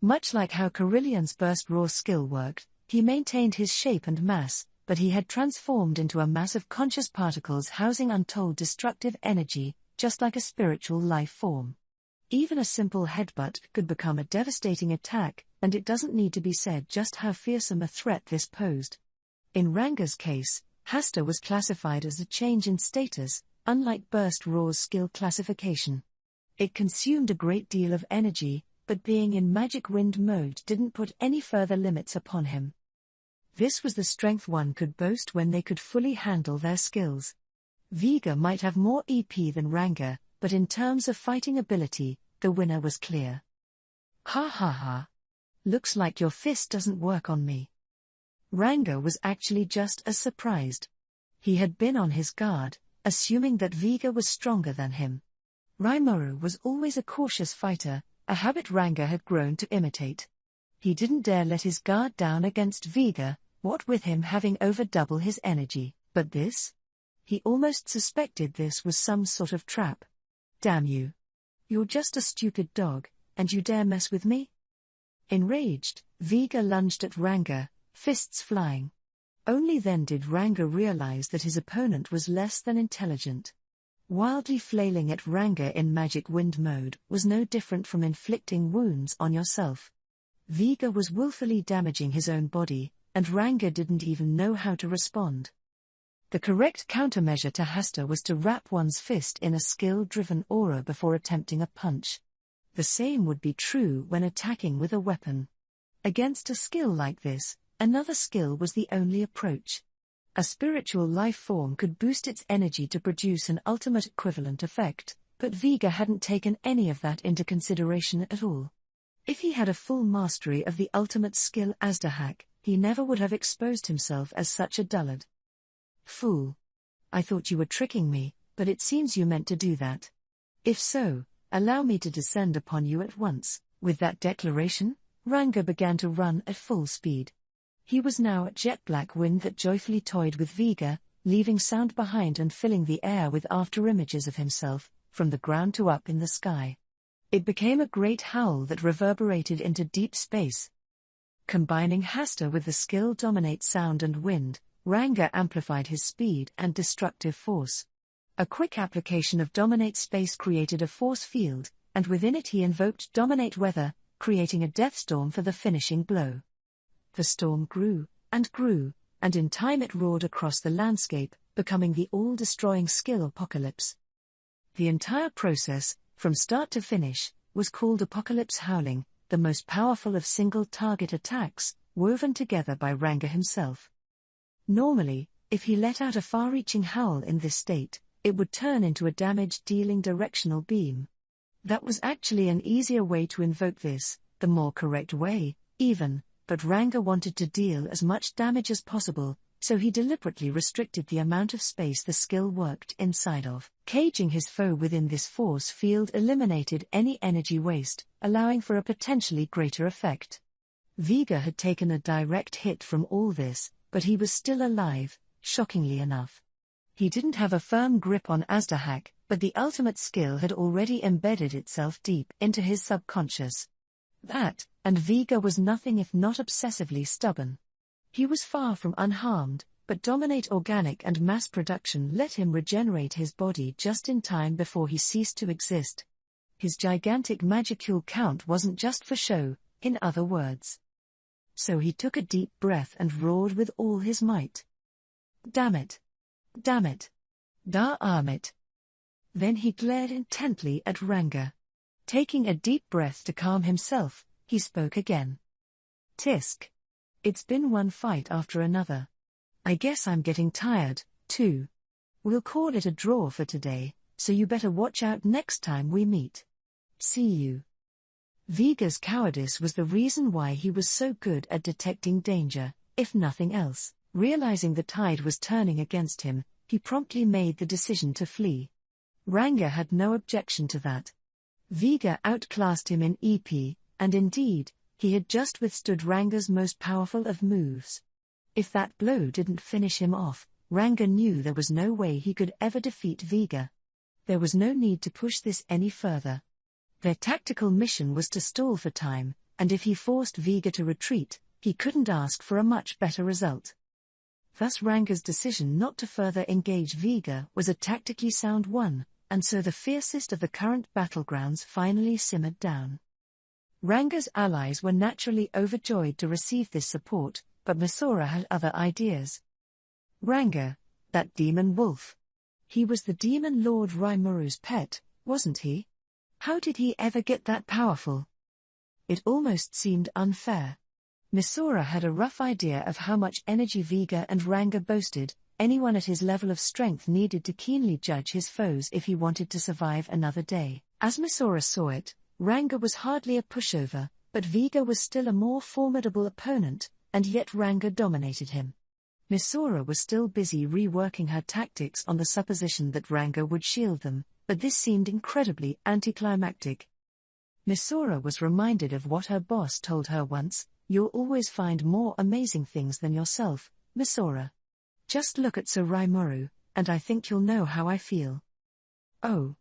Much like how Carillion's Burst Raw skill worked, he maintained his shape and mass, but he had transformed into a mass of conscious particles housing untold destructive energy, just like a spiritual life form. Even a simple headbutt could become a devastating attack, and it doesn't need to be said just how fearsome a threat this posed. In Ranga's case, Hasta was classified as a change in status, unlike Burst Raw's skill classification. It consumed a great deal of energy, but being in magic wind mode didn't put any further limits upon him. This was the strength one could boast when they could fully handle their skills. Vega might have more EP than Ranga, but in terms of fighting ability, the winner was clear. Ha ha ha. Looks like your fist doesn't work on me. Ranga was actually just as surprised. He had been on his guard, assuming that Vega was stronger than him. Rimuru was always a cautious fighter, a habit Ranga had grown to imitate. He didn't dare let his guard down against Vega, what with him having over double his energy, but this? He almost suspected this was some sort of trap. Damn you. You're just a stupid dog, and you dare mess with me? Enraged, Vega lunged at Ranga, fists flying. Only then did Ranga realize that his opponent was less than intelligent. Wildly flailing at Ranga in magic wind mode was no different from inflicting wounds on yourself. Vega was willfully damaging his own body, and Ranga didn't even know how to respond. The correct countermeasure to Hasta was to wrap one's fist in a skill-driven aura before attempting a punch. The same would be true when attacking with a weapon. Against a skill like this, another skill was the only approach. A spiritual life form could boost its energy to produce an ultimate equivalent effect, but Vega hadn't taken any of that into consideration at all. If he had a full mastery of the ultimate skill Asdahak, he never would have exposed himself as such a dullard. Fool. I thought you were tricking me, but it seems you meant to do that. If so, allow me to descend upon you at once. With that declaration, Ranga began to run at full speed. He was now at jet-black wind that joyfully toyed with Vega, leaving sound behind and filling the air with after-images of himself, from the ground to up in the sky. It became a great howl that reverberated into deep space. Combining Hasta with the skill Dominate Sound and Wind, Ranga amplified his speed and destructive force. A quick application of Dominate Space created a force field, and within it he invoked Dominate Weather, creating a death storm for the finishing blow. The storm grew, and in time it roared across the landscape, becoming the all-destroying skill Apocalypse. The entire process, from start to finish, was called Apocalypse Howling, the most powerful of single-target attacks, woven together by Ranga himself. Normally, if he let out a far-reaching howl in this state, it would turn into a damage-dealing directional beam. That was actually an easier way to invoke this, the more correct way, even, but Ranga wanted to deal as much damage as possible, so he deliberately restricted the amount of space the skill worked inside of. Caging his foe within this force field eliminated any energy waste, allowing for a potentially greater effect. Vega had taken a direct hit from all this, but he was still alive, shockingly enough. He didn't have a firm grip on Azdahak, but the ultimate skill had already embedded itself deep into his subconscious. That, and Vega was nothing if not obsessively stubborn. He was far from unharmed, but dominate organic and mass production let him regenerate his body just in time before he ceased to exist. His gigantic magicule count wasn't just for show, in other words. So he took a deep breath and roared with all his might. Damn it! Damn it! Damn it! Then he glared intently at Ranga. Taking a deep breath to calm himself, he spoke again. Tisk. It's been one fight after another. I guess I'm getting tired, too. We'll call it a draw for today, so you better watch out next time we meet. See you. Vega's cowardice was the reason why he was so good at detecting danger, if nothing else. Realizing the tide was turning against him, he promptly made the decision to flee. Ranga had no objection to that. Vega outclassed him in EP, and indeed, he had just withstood Ranga's most powerful of moves. If that blow didn't finish him off, Ranga knew there was no way he could ever defeat Vega. There was no need to push this any further. Their tactical mission was to stall for time, and if he forced Vega to retreat, he couldn't ask for a much better result. Thus Ranga's decision not to further engage Vega was a tactically sound one, and so the fiercest of the current battlegrounds finally simmered down. Ranga's allies were naturally overjoyed to receive this support, but Misora had other ideas. Ranga, that demon wolf. He was the demon Lord Raimuru's pet, wasn't he? How did he ever get that powerful? It almost seemed unfair. Misora had a rough idea of how much energy Vega and Ranga boasted. Anyone at his level of strength needed to keenly judge his foes if he wanted to survive another day. As Misora saw it, Ranga was hardly a pushover, but Vega was still a more formidable opponent, and yet Ranga dominated him. Misora was still busy reworking her tactics on the supposition that Ranga would shield them, but this seemed incredibly anticlimactic. Misora was reminded of what her boss told her once: "You'll always find more amazing things than yourself, Misora. Just look at Sir Raimuru, and I think you'll know how I feel." Oh.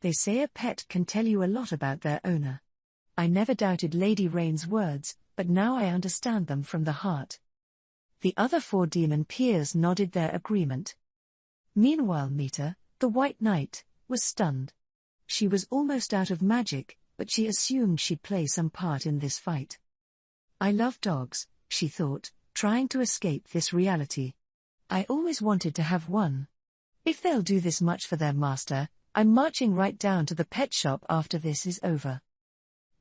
They say a pet can tell you a lot about their owner. I never doubted Lady Rain's words, but now I understand them from the heart. The other 4 demon peers nodded their agreement. Meanwhile Mita, the White Knight, was stunned. She was almost out of magic, but she assumed she'd play some part in this fight. I love dogs, she thought, trying to escape this reality. I always wanted to have one. If they'll do this much for their master, I'm marching right down to the pet shop after this is over.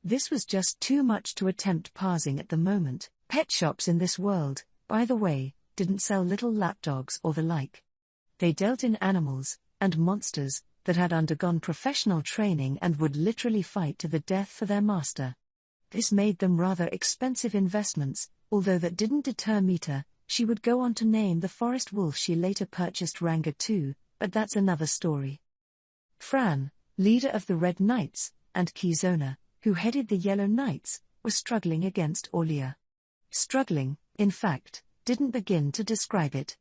This was just too much to attempt parsing at the moment. Pet shops in this world, by the way, didn't sell little lapdogs or the like. They dealt in animals, and monsters, that had undergone professional training and would literally fight to the death for their master. This made them rather expensive investments, although that didn't deter Mita. She would go on to name the forest wolf she later purchased Ranga too, but that's another story. Fran, leader of the Red Knights, and Kizona, who headed the Yellow Knights, were struggling against Aulia. Struggling, in fact, didn't begin to describe it.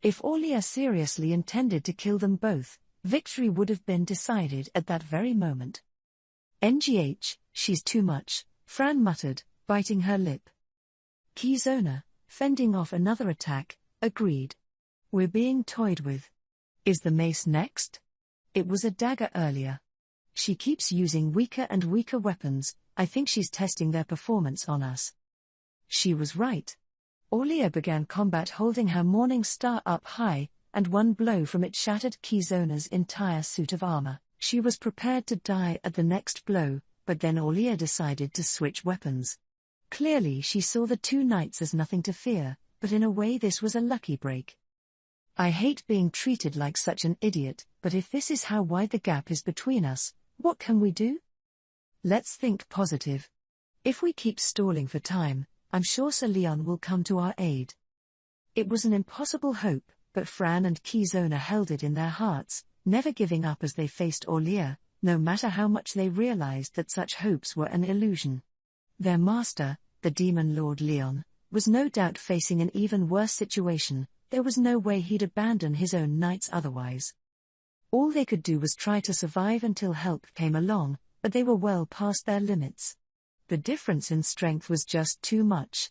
If Aulia seriously intended to kill them both, victory would have been decided at that very moment. "NGH, she's too much," Fran muttered, biting her lip. Kizona, fending off another attack, agreed. "We're being toyed with. Is the mace next? It was a dagger earlier. She keeps using weaker and weaker weapons. I think she's testing their performance on us." She was right. Aulia began combat holding her morning star up high, and one blow from it shattered Kizona's entire suit of armor. She was prepared to die at the next blow, but then Aulia decided to switch weapons. Clearly she saw the 2 knights as nothing to fear, but in a way this was a lucky break. "I hate being treated like such an idiot, but if this is how wide the gap is between us, what can we do? Let's think positive. If we keep stalling for time, I'm sure Sir Leon will come to our aid." It was an impossible hope, but Fran and Kizona held it in their hearts, never giving up as they faced Aulia, no matter how much they realized that such hopes were an illusion. Their master, the demon Lord Leon, was no doubt facing an even worse situation. There was no way he'd abandon his own knights otherwise. All they could do was try to survive until help came along, but they were well past their limits. The difference in strength was just too much.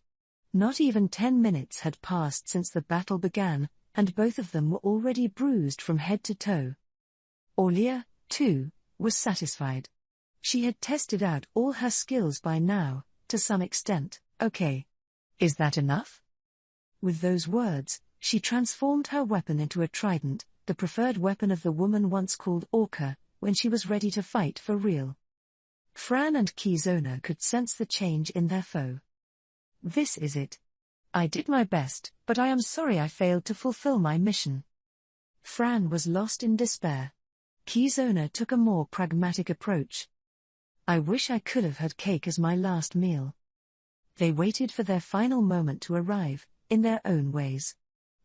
Not even 10 minutes had passed since the battle began, and both of them were already bruised from head to toe. Aulia, too, was satisfied. She had tested out all her skills by now, to some extent. Okay. Is that enough? With those words, she transformed her weapon into a trident, the preferred weapon of the woman once called Orca, when she was ready to fight for real. Fran and Kizona could sense the change in their foe. This is it. I did my best, but I am sorry I failed to fulfill my mission. Fran was lost in despair. Kizona took a more pragmatic approach. I wish I could have had cake as my last meal. They waited for their final moment to arrive, in their own ways.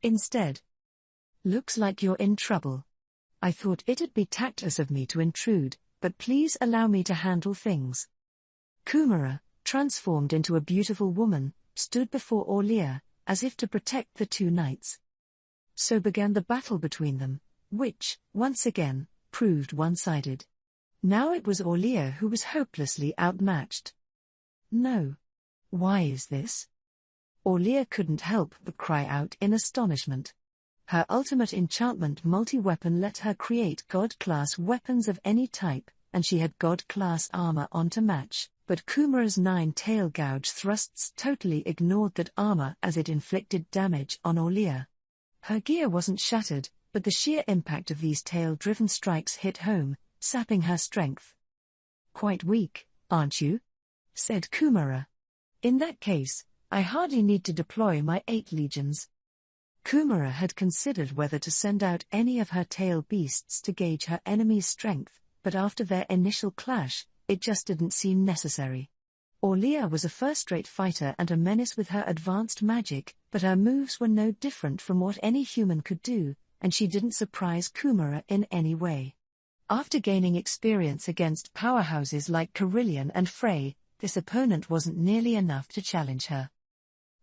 Instead, looks like you're in trouble. I thought it'd be tactless of me to intrude, but please allow me to handle things. Kumara, transformed into a beautiful woman, stood before Aulia, as if to protect the two knights. So began the battle between them, which, once again, proved one-sided. Now it was Aulia who was hopelessly outmatched. No. Why is this? Aulia couldn't help but cry out in astonishment. Her ultimate enchantment multi-weapon let her create God-class weapons of any type, and she had God-class armor on to match, but Kumara's 9-tail gouge thrusts totally ignored that armor as it inflicted damage on Aulia. Her gear wasn't shattered, but the sheer impact of these tail-driven strikes hit home, sapping her strength. Quite weak, aren't you? Said Kumara. In that case, I hardly need to deploy my 8 legions. Kumara had considered whether to send out any of her tail beasts to gauge her enemy's strength, but after their initial clash, it just didn't seem necessary. Aulia was a first-rate fighter and a menace with her advanced magic, but her moves were no different from what any human could do, and she didn't surprise Kumara in any way. After gaining experience against powerhouses like Carillion and Frey, this opponent wasn't nearly enough to challenge her.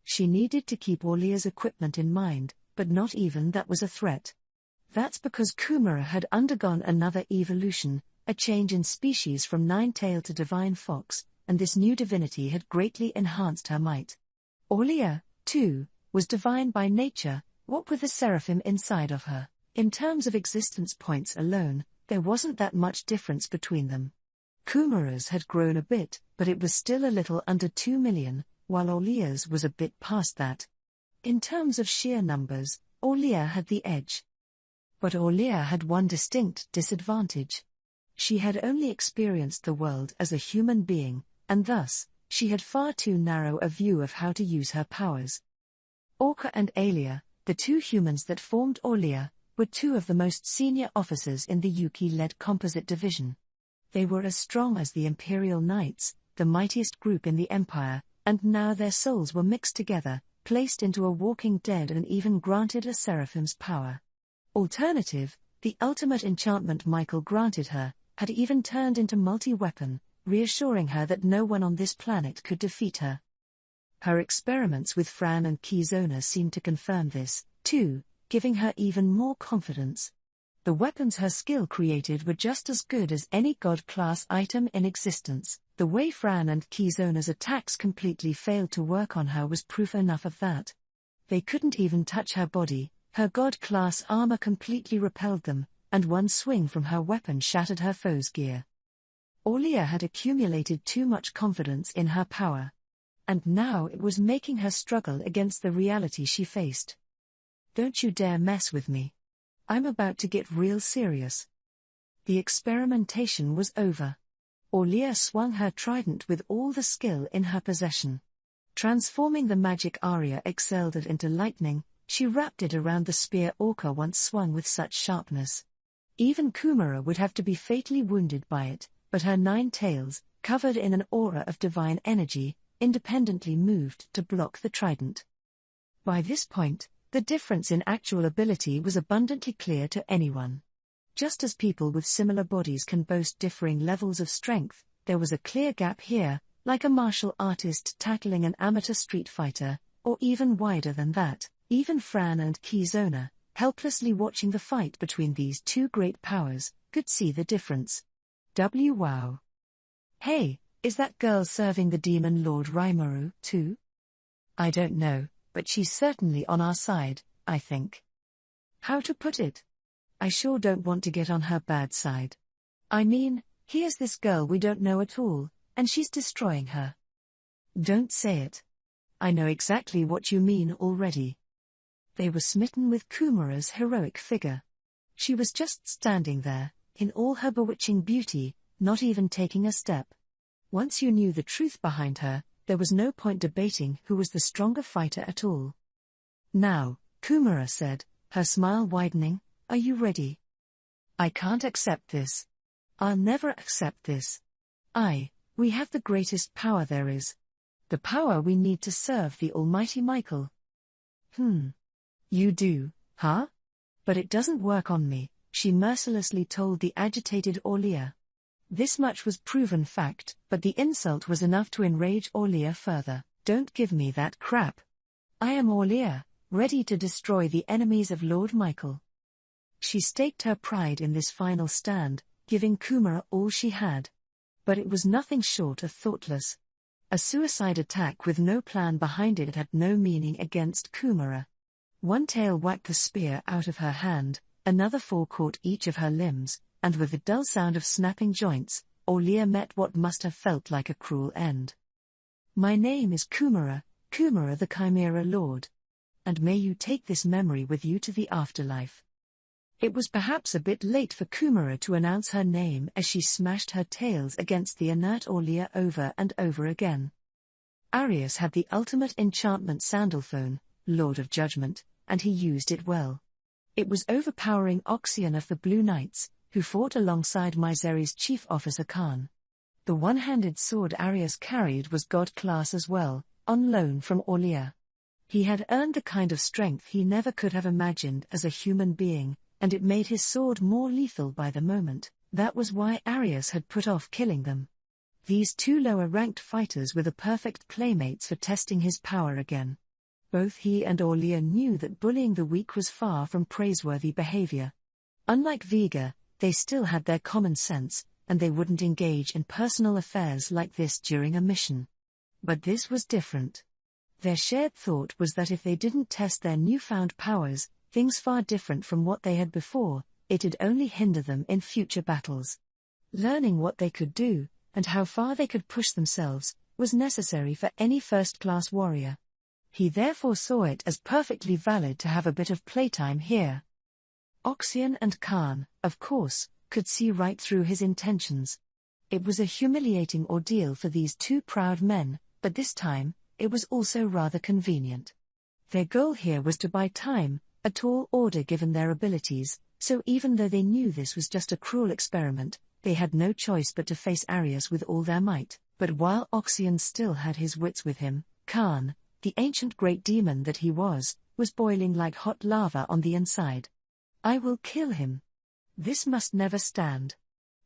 She needed to keep Aulia's equipment in mind, but not even that was a threat. That's because Kumara had undergone another evolution, a change in species from 9-tail to divine fox, and this new divinity had greatly enhanced her might. Aulia, too, was divine by nature, what with the seraphim inside of her. In terms of existence points alone, there wasn't that much difference between them. Kumara's had grown a bit, but it was still a little under 2 million, while Aulia's was a bit past that. In terms of sheer numbers, Aulia had the edge. But Aulia had one distinct disadvantage. She had only experienced the world as a human being, and thus, she had far too narrow a view of how to use her powers. Orca and Alia, the two humans that formed Aulia, were two of the most senior officers in the Yuki-led Composite Division. They were as strong as the Imperial Knights, the mightiest group in the Empire, and now their souls were mixed together, placed into a walking dead and even granted a seraphim's power. Alternative, the ultimate enchantment Michael granted her, had even turned into multi-weapon, reassuring her that no one on this planet could defeat her. Her experiments with Fran and Kizona seemed to confirm this, too, giving her even more confidence. The weapons her skill created were just as good as any God-class item in existence. The way Fran and Kizona's attacks completely failed to work on her was proof enough of that. They couldn't even touch her body, her God-class armor completely repelled them, and one swing from her weapon shattered her foe's gear. Aulia had accumulated too much confidence in her power. And now it was making her struggle against the reality she faced. Don't you dare mess with me. I'm about to get real serious. The experimentation was over. Aulia swung her trident with all the skill in her possession. Transforming the magic Arya excelled at into lightning, she wrapped it around the spear Orca once swung with such sharpness. Even Kumara would have to be fatally wounded by it, but her 9 tails, covered in an aura of divine energy, independently moved to block the trident. By this point, the difference in actual ability was abundantly clear to anyone. Just as people with similar bodies can boast differing levels of strength, there was a clear gap here, like a martial artist tackling an amateur street fighter, or even wider than that. Even Fran and Kizona, helplessly watching the fight between these two great powers, could see the difference. Wow. Hey, is that girl serving the demon Lord Rimuru, too? I don't know, but she's certainly on our side, I think. How to put it? I sure don't want to get on her bad side. I mean, here's this girl we don't know at all, and she's destroying her. Don't say it. I know exactly what you mean already. They were smitten with Kumara's heroic figure. She was just standing there, in all her bewitching beauty, not even taking a step. Once you knew the truth behind her, there was no point debating who was the stronger fighter at all. Now, Kumara said, her smile widening, are you ready? I can't accept this. I'll never accept this. We have the greatest power there is. The power we need to serve the Almighty Michael. You do, huh? But it doesn't work on me, she mercilessly told the agitated Aulia. This much was proven fact, but the insult was enough to enrage Aulia further. Don't give me that crap. I am Aulia, ready to destroy the enemies of Lord Michael. She staked her pride in this final stand, giving Kumara all she had. But it was nothing short of thoughtless. A suicide attack with no plan behind it had no meaning against Kumara. One tail whacked the spear out of her hand, another four caught each of her limbs, and with the dull sound of snapping joints, Aulia met what must have felt like a cruel end. My name is Kumara, Kumara the Chimera Lord. And may you take this memory with you to the afterlife. It was perhaps a bit late for Kumara to announce her name as she smashed her tails against the inert Aulia over and over again. Arius had the ultimate enchantment Sandalphone, Lord of Judgment, and he used it well. It was overpowering Oxion of the Blue Knights, who fought alongside Misery's chief officer Khan. The one-handed sword Arius carried was god class as well, on loan from Aulia. He had earned the kind of strength he never could have imagined as a human being, and it made his sword more lethal by the moment. That was why Arius had put off killing them. These two lower-ranked fighters were the perfect playmates for testing his power again. Both he and Aulia knew that bullying the weak was far from praiseworthy behavior. Unlike Vega, they still had their common sense, and they wouldn't engage in personal affairs like this during a mission. But this was different. Their shared thought was that if they didn't test their newfound powers, things far different from what they had before, it'd only hinder them in future battles. Learning what they could do, and how far they could push themselves, was necessary for any first-class warrior. He therefore saw it as perfectly valid to have a bit of playtime here. Oxion and Khan, of course, could see right through his intentions. It was a humiliating ordeal for these two proud men, but this time, it was also rather convenient. Their goal here was to buy time, a tall order given their abilities, so even though they knew this was just a cruel experiment, they had no choice but to face Arius with all their might. But while Oxion still had his wits with him, Khan, the ancient great demon that he was boiling like hot lava on the inside. I will kill him. This must never stand.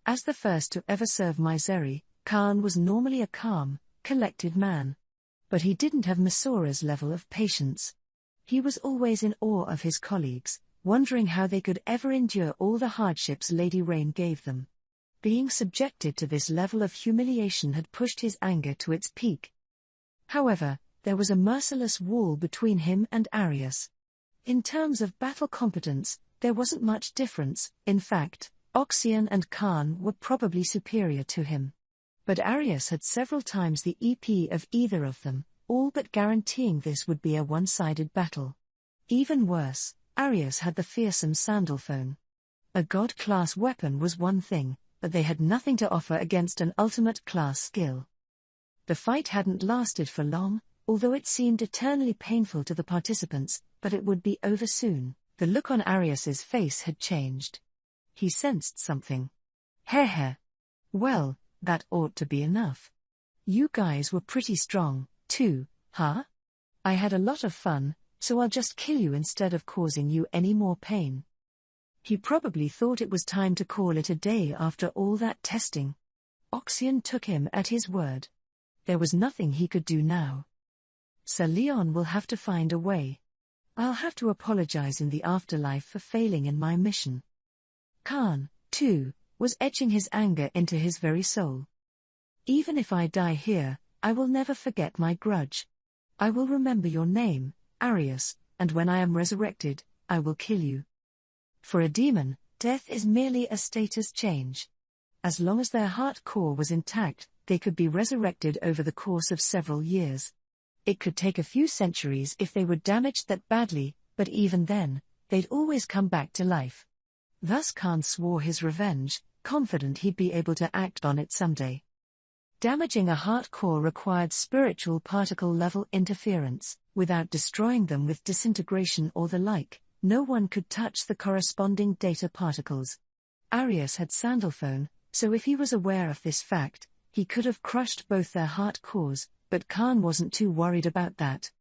As the first to ever serve Misery, Khan was normally a calm, collected man. But he didn't have Misora's level of patience. He was always in awe of his colleagues, wondering how they could ever endure all the hardships Lady Rain gave them. Being subjected to this level of humiliation had pushed his anger to its peak. However, there was a merciless wall between him and Arius. In terms of battle competence, there wasn't much difference. In fact, Oxion and Khan were probably superior to him. But Arius had several times the EP of either of them, all but guaranteeing this would be a one-sided battle. Even worse, Arius had the fearsome Sandalphone. A god-class weapon was one thing, but they had nothing to offer against an ultimate-class skill. The fight hadn't lasted for long, although it seemed eternally painful to the participants, but it would be over soon. The look on Arius's face had changed. He sensed something. Heh. Well, that ought to be enough. You guys were pretty strong, too, huh? I had a lot of fun, so I'll just kill you instead of causing you any more pain. He probably thought it was time to call it a day after all that testing. Oxion took him at his word. There was nothing he could do now. Sir Leon will have to find a way. I'll have to apologize in the afterlife for failing in my mission. Khan, too, was etching his anger into his very soul. Even if I die here, I will never forget my grudge. I will remember your name, Arius, and when I am resurrected, I will kill you. For a demon, death is merely a status change. As long as their heart core was intact, they could be resurrected over the course of several years. It could take a few centuries if they were damaged that badly, but even then, they'd always come back to life. Thus Khan swore his revenge, confident he'd be able to act on it someday. Damaging a heart core required spiritual particle-level interference. Without destroying them with disintegration or the like, no one could touch the corresponding data particles. Arius had sandalphone, so if he was aware of this fact, he could have crushed both their heart cores, but Khan wasn't too worried about that.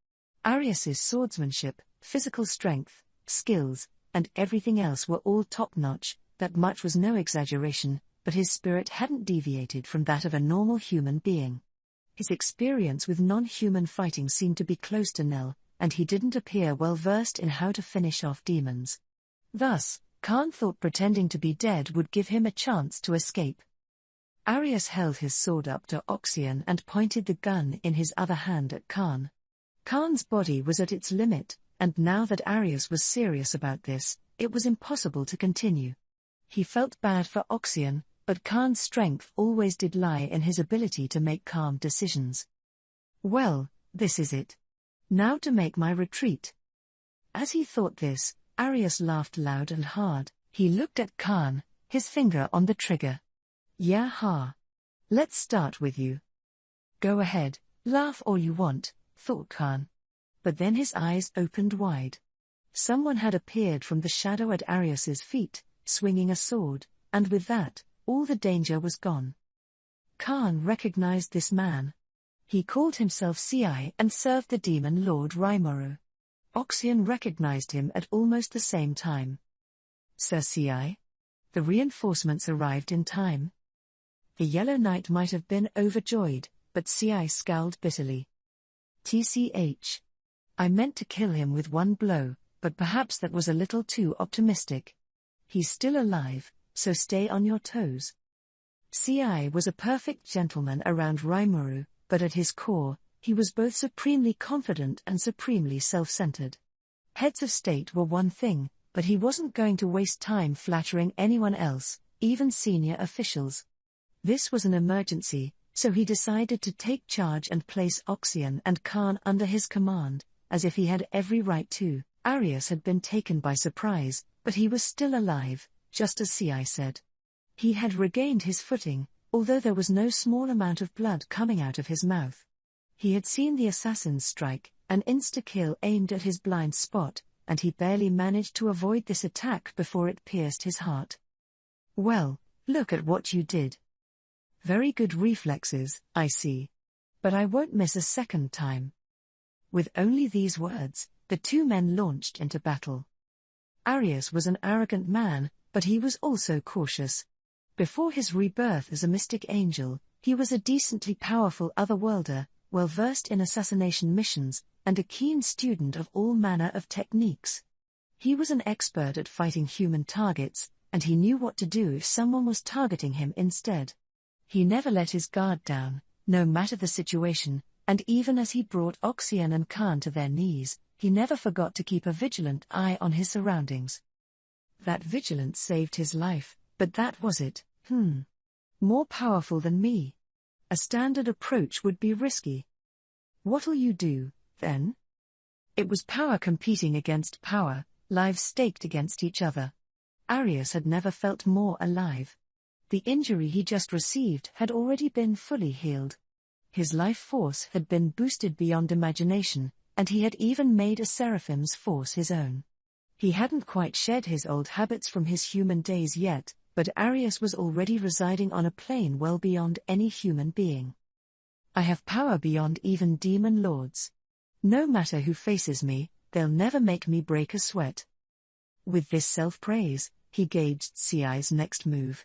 Arius's swordsmanship, physical strength, skills, and everything else were all top-notch. That much was no exaggeration, but his spirit hadn't deviated from that of a normal human being. His experience with non-human fighting seemed to be close to nil, and he didn't appear well versed in how to finish off demons. Thus, Khan thought pretending to be dead would give him a chance to escape. Arius held his sword up to Oxyan and pointed the gun in his other hand at Khan. Khan's body was at its limit, and now that Arius was serious about this, it was impossible to continue. He felt bad for Oxyan, but Khan's strength always did lie in his ability to make calm decisions. Well, this is it. Now to make my retreat. As he thought this, Arius laughed loud and hard. He looked at Khan, his finger on the trigger. Yah-ha. Let's start with you. Go ahead, laugh all you want, thought Khan. But then his eyes opened wide. Someone had appeared from the shadow at Arius's feet, swinging a sword, and with that, all the danger was gone. Khan recognized this man. He called himself Ci and served the demon lord Rimuru. Oxyan recognized him at almost the same time. Sir Ci? The reinforcements arrived in time. The Yellow Knight might have been overjoyed, but Ci scowled bitterly. TCH. I meant to kill him with one blow, but perhaps that was a little too optimistic. He's still alive, so stay on your toes. Ci was a perfect gentleman around Rimuru, but at his core, he was both supremely confident and supremely self-centered. Heads of state were one thing, but he wasn't going to waste time flattering anyone else, even senior officials. This was an emergency, so he decided to take charge and place Oxyan and Khan under his command, as if he had every right to. Arius had been taken by surprise, but he was still alive, just as Ci said. He had regained his footing, although there was no small amount of blood coming out of his mouth. He had seen the assassins strike, an insta-kill aimed at his blind spot, and he barely managed to avoid this attack before it pierced his heart. Well, look at what you did. Very good reflexes, I see. But I won't miss a second time. With only these words, the two men launched into battle. Arius was an arrogant man, but he was also cautious. Before his rebirth as a mystic angel, he was a decently powerful otherworlder, well-versed in assassination missions, and a keen student of all manner of techniques. He was an expert at fighting human targets, and he knew what to do if someone was targeting him instead. He never let his guard down, no matter the situation, and even as he brought Oxyan and Khan to their knees, he never forgot to keep a vigilant eye on his surroundings. That vigilance saved his life, but that was it. More powerful than me. A standard approach would be risky. What'll you do, then? It was power competing against power, lives staked against each other. Arius had never felt more alive. The injury he just received had already been fully healed. His life force had been boosted beyond imagination, and he had even made a seraphim's force his own. He hadn't quite shed his old habits from his human days yet, but Arius was already residing on a plane well beyond any human being. I have power beyond even demon lords. No matter who faces me, they'll never make me break a sweat. With this self-praise, he gauged Ci's next move.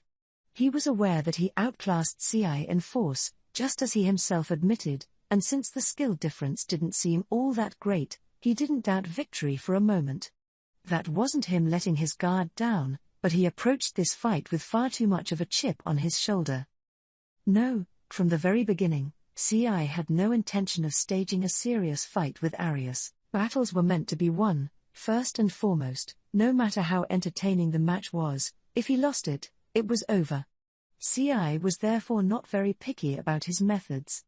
He was aware that he outclassed Ci in force, Just as he himself admitted, and since the skill difference didn't seem all that great, he didn't doubt victory for a moment. That wasn't him letting his guard down, but he approached this fight with far too much of a chip on his shoulder. No, from the very beginning, CI had no intention of staging a serious fight with Arius. Battles were meant to be won, first and foremost, no matter how entertaining the match was. If he lost it, it was over. CI was therefore not very picky about his methods.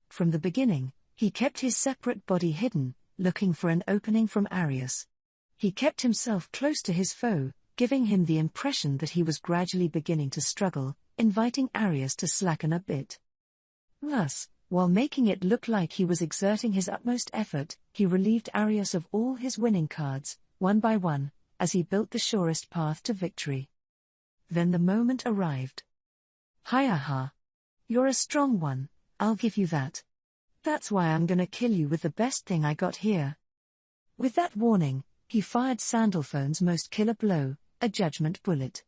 From the beginning, he kept his separate body hidden, looking for an opening from Arius. He kept himself close to his foe, giving him the impression that he was gradually beginning to struggle, inviting Arius to slacken a bit. Thus, while making it look like he was exerting his utmost effort, he relieved Arius of all his winning cards, one by one, as he built the surest path to victory. Then the moment arrived. "Hi-aha. You're a strong one, I'll give you that. That's why I'm gonna kill you with the best thing I got here." With that warning, he fired Sandalphone's most killer blow, a judgment bullet.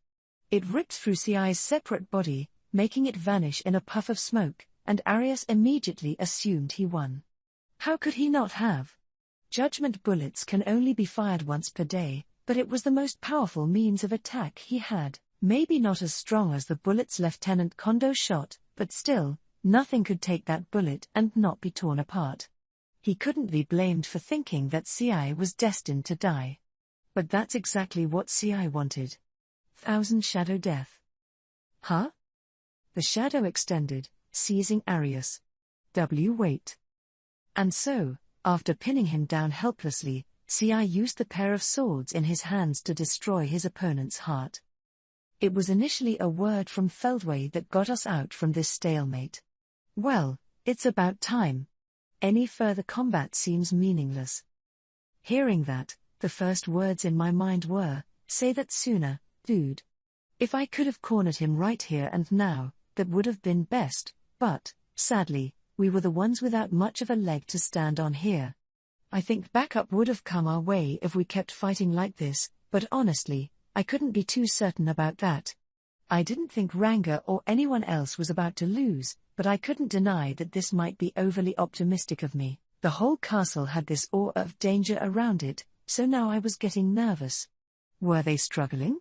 It ripped through CI's separate body, making it vanish in a puff of smoke, and Arius immediately assumed he won. How could he not have? Judgment bullets can only be fired once per day, but it was the most powerful means of attack he had. Maybe not as strong as the bullets Lieutenant Kondo shot, but still, nothing could take that bullet and not be torn apart. He couldn't be blamed for thinking that CI was destined to die. But that's exactly what CI wanted. Thousand Shadow Death. Huh? The shadow extended, seizing Arius. Wait. And so, after pinning him down helplessly, CI used the pair of swords in his hands to destroy his opponent's heart. It was initially a word from Feldway that got us out from this stalemate. Well, it's about time. Any further combat seems meaningless. Hearing that, the first words in my mind were, say that sooner, dude. If I could have cornered him right here and now, that would have been best, but, sadly, we were the ones without much of a leg to stand on here. I think backup would have come our way if we kept fighting like this, but honestly, I couldn't be too certain about that. I didn't think Ranga or anyone else was about to lose, but I couldn't deny that this might be overly optimistic of me. The whole castle had this aura of danger around it, so now I was getting nervous. Were they struggling?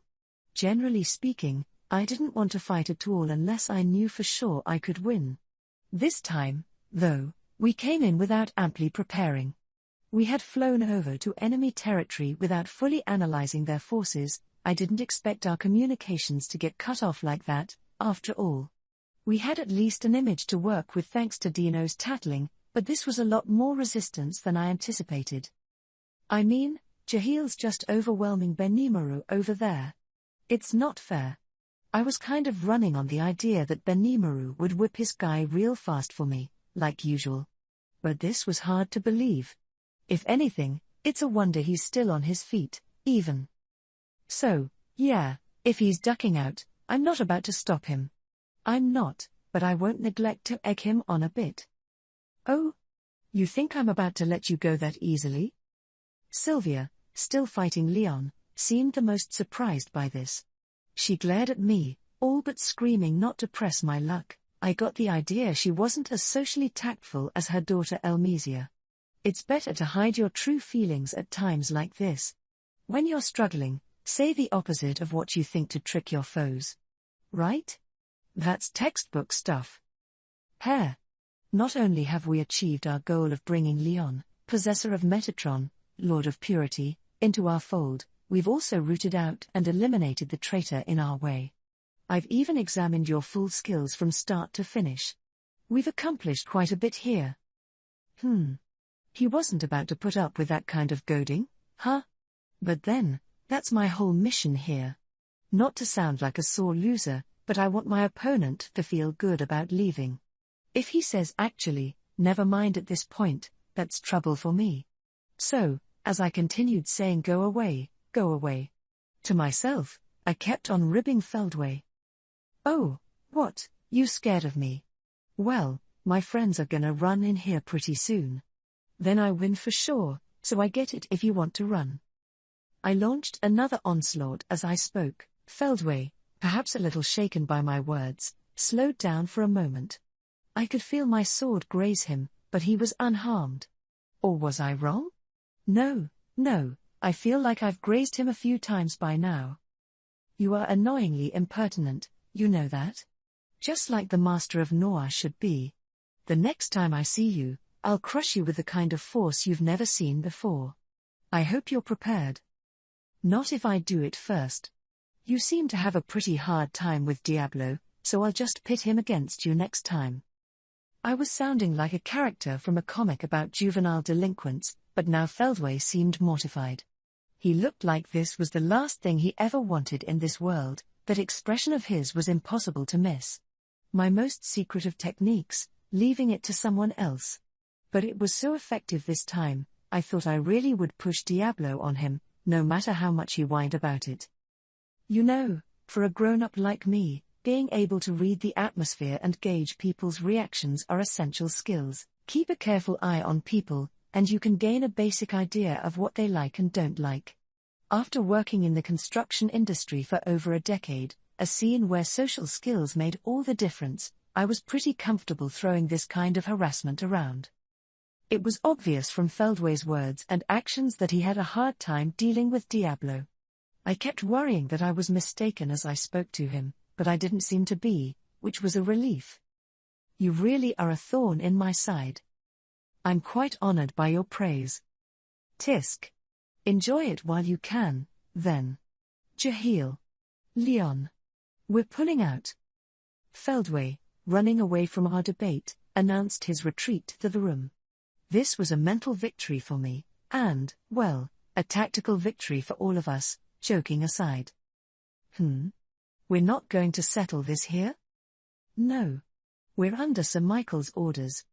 Generally speaking, I didn't want to fight at all unless I knew for sure I could win. This time, though, we came in without amply preparing. We had flown over to enemy territory without fully analyzing their forces. I didn't expect our communications to get cut off like that, after all. We had at least an image to work with thanks to Dino's tattling, but this was a lot more resistance than I anticipated. I mean, Jahil's just overwhelming Benimaru over there. It's not fair. I was kind of running on the idea that Benimaru would whip his guy real fast for me, like usual. But this was hard to believe. If anything, it's a wonder he's still on his feet, even. So, yeah, if he's ducking out, I'm not about to stop him. I'm not, but I won't neglect to egg him on a bit. Oh? You think I'm about to let you go that easily? Sylvia, still fighting Leon, seemed the most surprised by this. She glared at me, all but screaming not to press my luck. I got the idea she wasn't as socially tactful as her daughter Elmesia. It's better to hide your true feelings at times like this. When you're struggling, say the opposite of what you think to trick your foes. Right? That's textbook stuff. Hair. Not only have we achieved our goal of bringing Leon, possessor of Metatron, Lord of Purity, into our fold, we've also rooted out and eliminated the traitor in our way. I've even examined your full skills from start to finish. We've accomplished quite a bit here. He wasn't about to put up with that kind of goading, huh? But then, that's my whole mission here. Not to sound like a sore loser, but I want my opponent to feel good about leaving. If he says actually, never mind at this point, that's trouble for me. So, as I continued saying go away, to myself, I kept on ribbing Feldway. Oh, what, you scared of me? Well, my friends are gonna run in here pretty soon. Then I win for sure, so I get it if you want to run. I launched another onslaught as I spoke. Feldway, perhaps a little shaken by my words, slowed down for a moment. I could feel my sword graze him, but he was unharmed. Or was I wrong? No, I feel like I've grazed him a few times by now. You are annoyingly impertinent, you know that? Just like the master of Noah should be. The next time I see you, I'll crush you with the kind of force you've never seen before. I hope you're prepared. Not if I do it first. You seem to have a pretty hard time with Diablo, so I'll just pit him against you next time. I was sounding like a character from a comic about juvenile delinquents, but now Feldway seemed mortified. He looked like this was the last thing he ever wanted in this world. That expression of his was impossible to miss. My most secret of techniques, leaving it to someone else. But it was so effective this time, I thought I really would push Diablo on him, no matter how much he whined about it. You know, for a grown-up like me, being able to read the atmosphere and gauge people's reactions are essential skills. Keep a careful eye on people, and you can gain a basic idea of what they like and don't like. After working in the construction industry for over a decade, a scene where social skills made all the difference, I was pretty comfortable throwing this kind of harassment around. It was obvious from Feldway's words and actions that he had a hard time dealing with Diablo. I kept worrying that I was mistaken as I spoke to him, but I didn't seem to be, which was a relief. You really are a thorn in my side. I'm quite honored by your praise. Tisk. Enjoy it while you can, then. Jahil. Leon. We're pulling out. Feldway, running away from our debate, announced his retreat to the room. This was a mental victory for me, and, well, a tactical victory for all of us, joking aside. We're not going to settle this here? No. We're under Sir Michael's orders.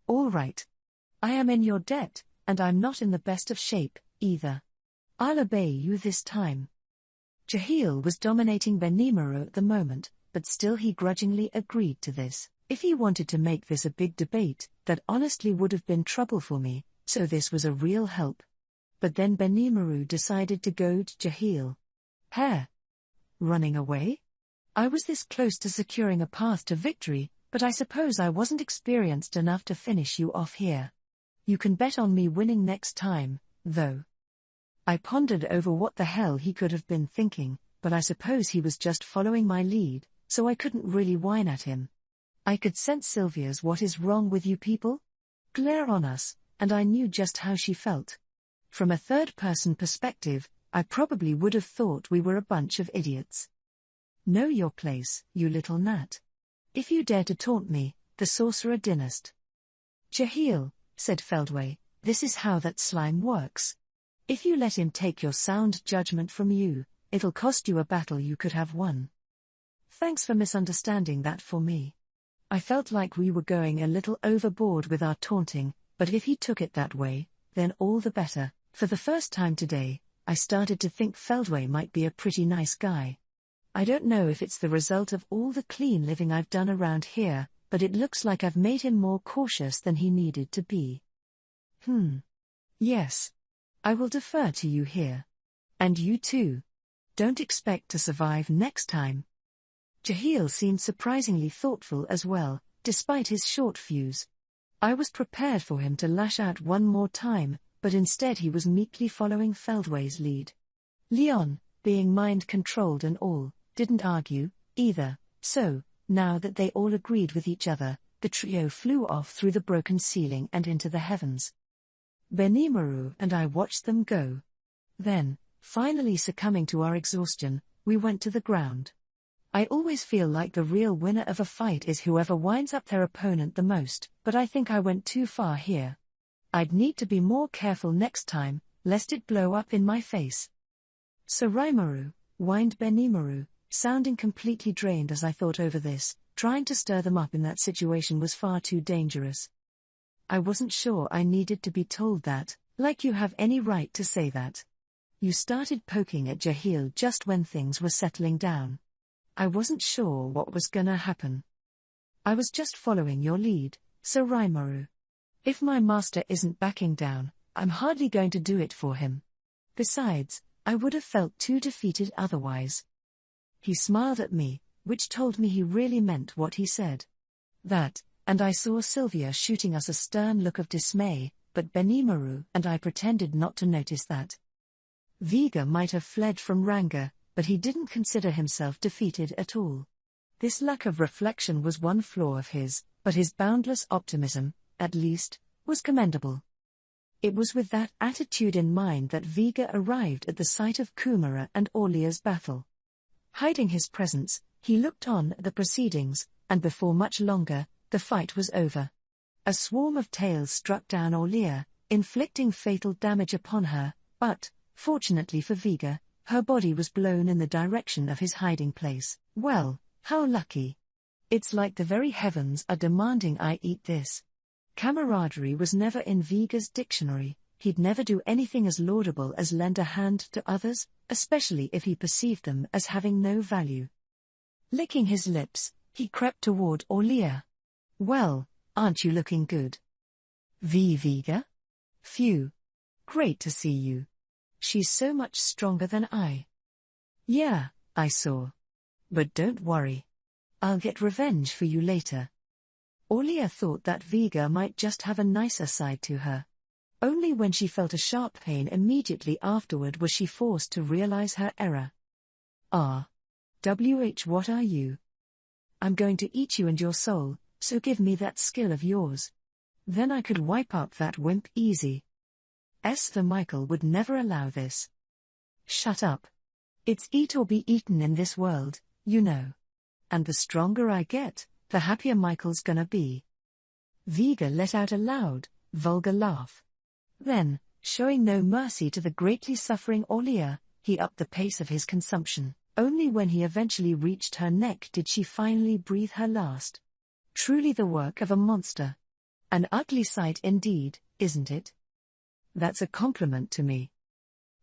All right. I am in your debt, and I'm not in the best of shape, either. I'll obey you this time. Jahil was dominating Benimaru at the moment, but still he grudgingly agreed to this. If he wanted to make this a big debate, that honestly would have been trouble for me, so this was a real help. But then Benimaru decided to goad Jahil. Running away? I was this close to securing a path to victory, but I suppose I wasn't experienced enough to finish you off here. You can bet on me winning next time, though. I pondered over what the hell he could have been thinking, but I suppose he was just following my lead, so I couldn't really whine at him. I could sense Sylvia's "what is wrong with you people?" glare on us, and I knew just how she felt. From a third-person perspective, I probably would have thought we were a bunch of idiots. Know your place, you little gnat. If you dare to taunt me, the sorcerer dynast. Jahil, said Feldway, this is how that slime works. If you let him take your sound judgment from you, it'll cost you a battle you could have won. Thanks for misunderstanding that for me. I felt like we were going a little overboard with our taunting, but if he took it that way, then all the better. For the first time today, I started to think Feldway might be a pretty nice guy. I don't know if it's the result of all the clean living I've done around here, but it looks like I've made him more cautious than he needed to be. Yes. I will defer to you here. And you too. Don't expect to survive next time. Jahil seemed surprisingly thoughtful as well, despite his short fuse. I was prepared for him to lash out one more time, but instead he was meekly following Feldway's lead. Leon, being mind-controlled and all, didn't argue, either, so, now that they all agreed with each other, the trio flew off through the broken ceiling and into the heavens. Benimaru and I watched them go. Then, finally succumbing to our exhaustion, we went to the ground. I always feel like the real winner of a fight is whoever winds up their opponent the most, but I think I went too far here. I'd need to be more careful next time, lest it blow up in my face. Soraimaru, whined Benimaru, sounding completely drained as I thought over this. Trying to stir them up in that situation was far too dangerous. I wasn't sure I needed to be told that, like you have any right to say that. You started poking at Jahil just when things were settling down. I wasn't sure what was gonna happen. I was just following your lead, Soraimaru. If my master isn't backing down, I'm hardly going to do it for him. Besides, I would have felt too defeated otherwise. He smiled at me, which told me he really meant what he said. That, and I saw Sylvia shooting us a stern look of dismay, but Benimaru and I pretended not to notice that. Vega might have fled from Ranga, but he didn't consider himself defeated at all. This lack of reflection was one flaw of his, but his boundless optimism, at least, was commendable. It was with that attitude in mind that Vega arrived at the site of Kumara and Aulia's battle. Hiding his presence, he looked on at the proceedings, and before much longer, the fight was over. A swarm of tails struck down Aulia, inflicting fatal damage upon her, but, fortunately for Vega, her body was blown in the direction of his hiding place. Well, how lucky. It's like the very heavens are demanding I eat this. Camaraderie was never in Vega's dictionary. He'd never do anything as laudable as lend a hand to others, especially if he perceived them as having no value. Licking his lips, he crept toward Aulia. Well, aren't you looking good? Vega? Phew. Great to see you. She's so much stronger than I. Yeah, I saw. But don't worry. I'll get revenge for you later. Aulia thought that Vega might just have a nicer side to her. Only when she felt a sharp pain immediately afterward was she forced to realize her error. What are you? I'm going to eat you and your soul, so give me that skill of yours. Then I could wipe up that wimp easy. Esther Michael would never allow this. Shut up. It's eat or be eaten in this world, you know. And the stronger I get, the happier Michael's gonna be. Vega let out a loud, vulgar laugh. Then, showing no mercy to the greatly suffering Aulia, he upped the pace of his consumption. Only when he eventually reached her neck did she finally breathe her last. Truly the work of a monster. An ugly sight indeed, isn't it? That's a compliment to me.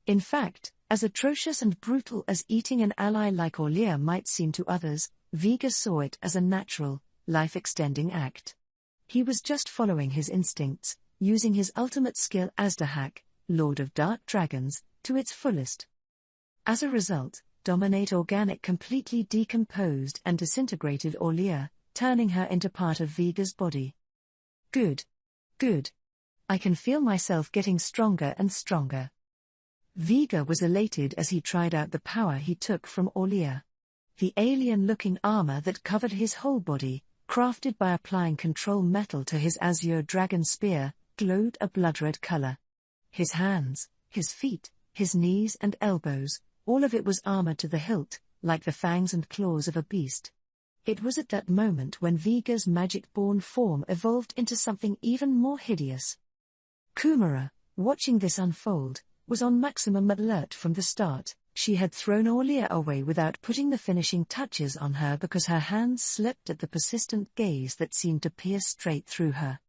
In fact, as atrocious and brutal as eating an ally like Aulia might seem to others, Vega saw it as a natural, life-extending act. He was just following his instincts, using his ultimate skill as Dahak, Lord of Dark Dragons, to its fullest. As a result, Dominate Organic completely decomposed and disintegrated Aulia, turning her into part of Vega's body. Good. Good. I can feel myself getting stronger and stronger. Vega was elated as he tried out the power he took from Aulia. The alien-looking armor that covered his whole body, crafted by applying control metal to his azure dragon spear, glowed a blood-red color. His hands, his feet, his knees and elbows, all of it was armored to the hilt, like the fangs and claws of a beast. It was at that moment when Vega's magic-born form evolved into something even more hideous. Kumara, watching this unfold, was on maximum alert from the start. She had thrown Aulia away without putting the finishing touches on her because her hands slipped at the persistent gaze that seemed to pierce straight through her.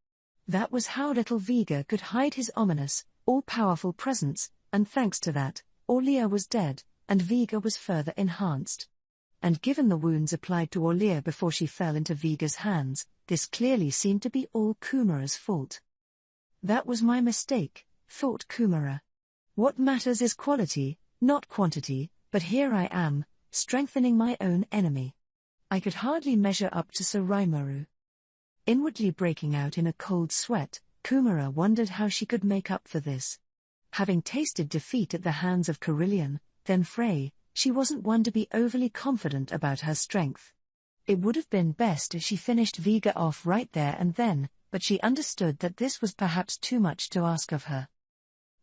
That was how little Vega could hide his ominous, all-powerful presence, and thanks to that, Aulia was dead, and Vega was further enhanced. And given the wounds applied to Aulia before she fell into Vega's hands, this clearly seemed to be all Kumara's fault. That was my mistake, thought Kumara. What matters is quality, not quantity, but here I am, strengthening my own enemy. I could hardly measure up to Sir Raimaru. Inwardly breaking out in a cold sweat, Kumara wondered how she could make up for this. Having tasted defeat at the hands of Carillion, then Frey, she wasn't one to be overly confident about her strength. It would have been best if she finished Vega off right there and then, but she understood that this was perhaps too much to ask of her.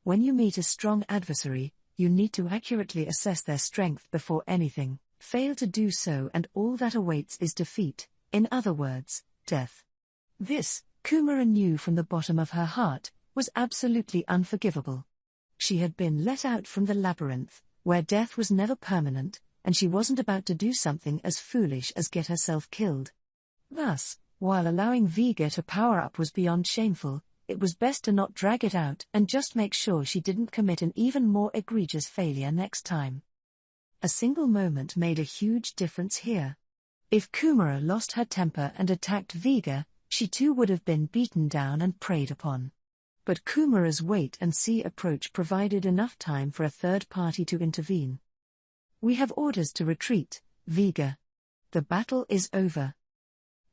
When you meet a strong adversary, you need to accurately assess their strength before anything. Fail to do so and all that awaits is defeat, in other words, death. This, Kumara knew from the bottom of her heart, was absolutely unforgivable. She had been let out from the labyrinth, where death was never permanent, and she wasn't about to do something as foolish as get herself killed. Thus, while allowing Vega to power up was beyond shameful, it was best to not drag it out and just make sure she didn't commit an even more egregious failure next time. A single moment made a huge difference here. If Kumara lost her temper and attacked Vega, she too would have been beaten down and preyed upon. But Kumara's wait-and-see approach provided enough time for a third party to intervene. We have orders to retreat, Vega. The battle is over.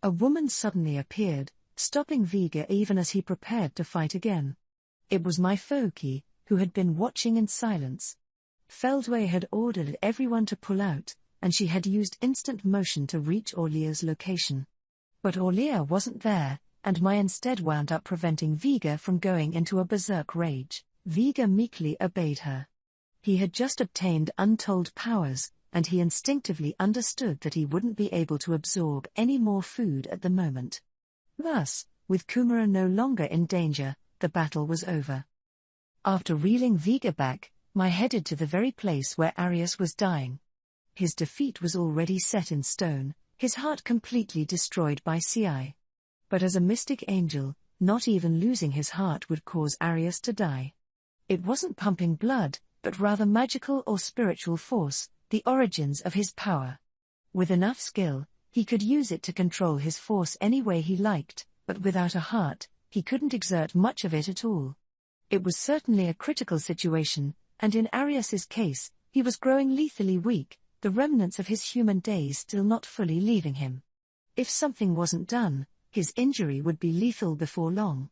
A woman suddenly appeared, stopping Vega even as he prepared to fight again. It was my Foki, who had been watching in silence. Feldway had ordered everyone to pull out, and she had used instant motion to reach Orlea's location. But Orlea wasn't there, and Mai instead wound up preventing Vega from going into a berserk rage. Vega meekly obeyed her. He had just obtained untold powers, and he instinctively understood that he wouldn't be able to absorb any more food at the moment. Thus, with Kumara no longer in danger, the battle was over. After reeling Vega back, Mai headed to the very place where Arius was dying. His defeat was already set in stone, his heart completely destroyed by Ci. But as a mystic angel, not even losing his heart would cause Arius to die. It wasn't pumping blood, but rather magical or spiritual force, the origins of his power. With enough skill, he could use it to control his force any way he liked, but without a heart, he couldn't exert much of it at all. It was certainly a critical situation, and in Arius's case, he was growing lethally weak, the remnants of his human days still not fully leaving him. If something wasn't done, his injury would be lethal before long.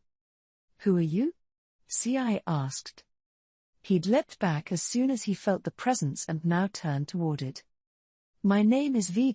"Who are you?" Ci asked. He'd leapt back as soon as he felt the presence and now turned toward it. "My name is Vega."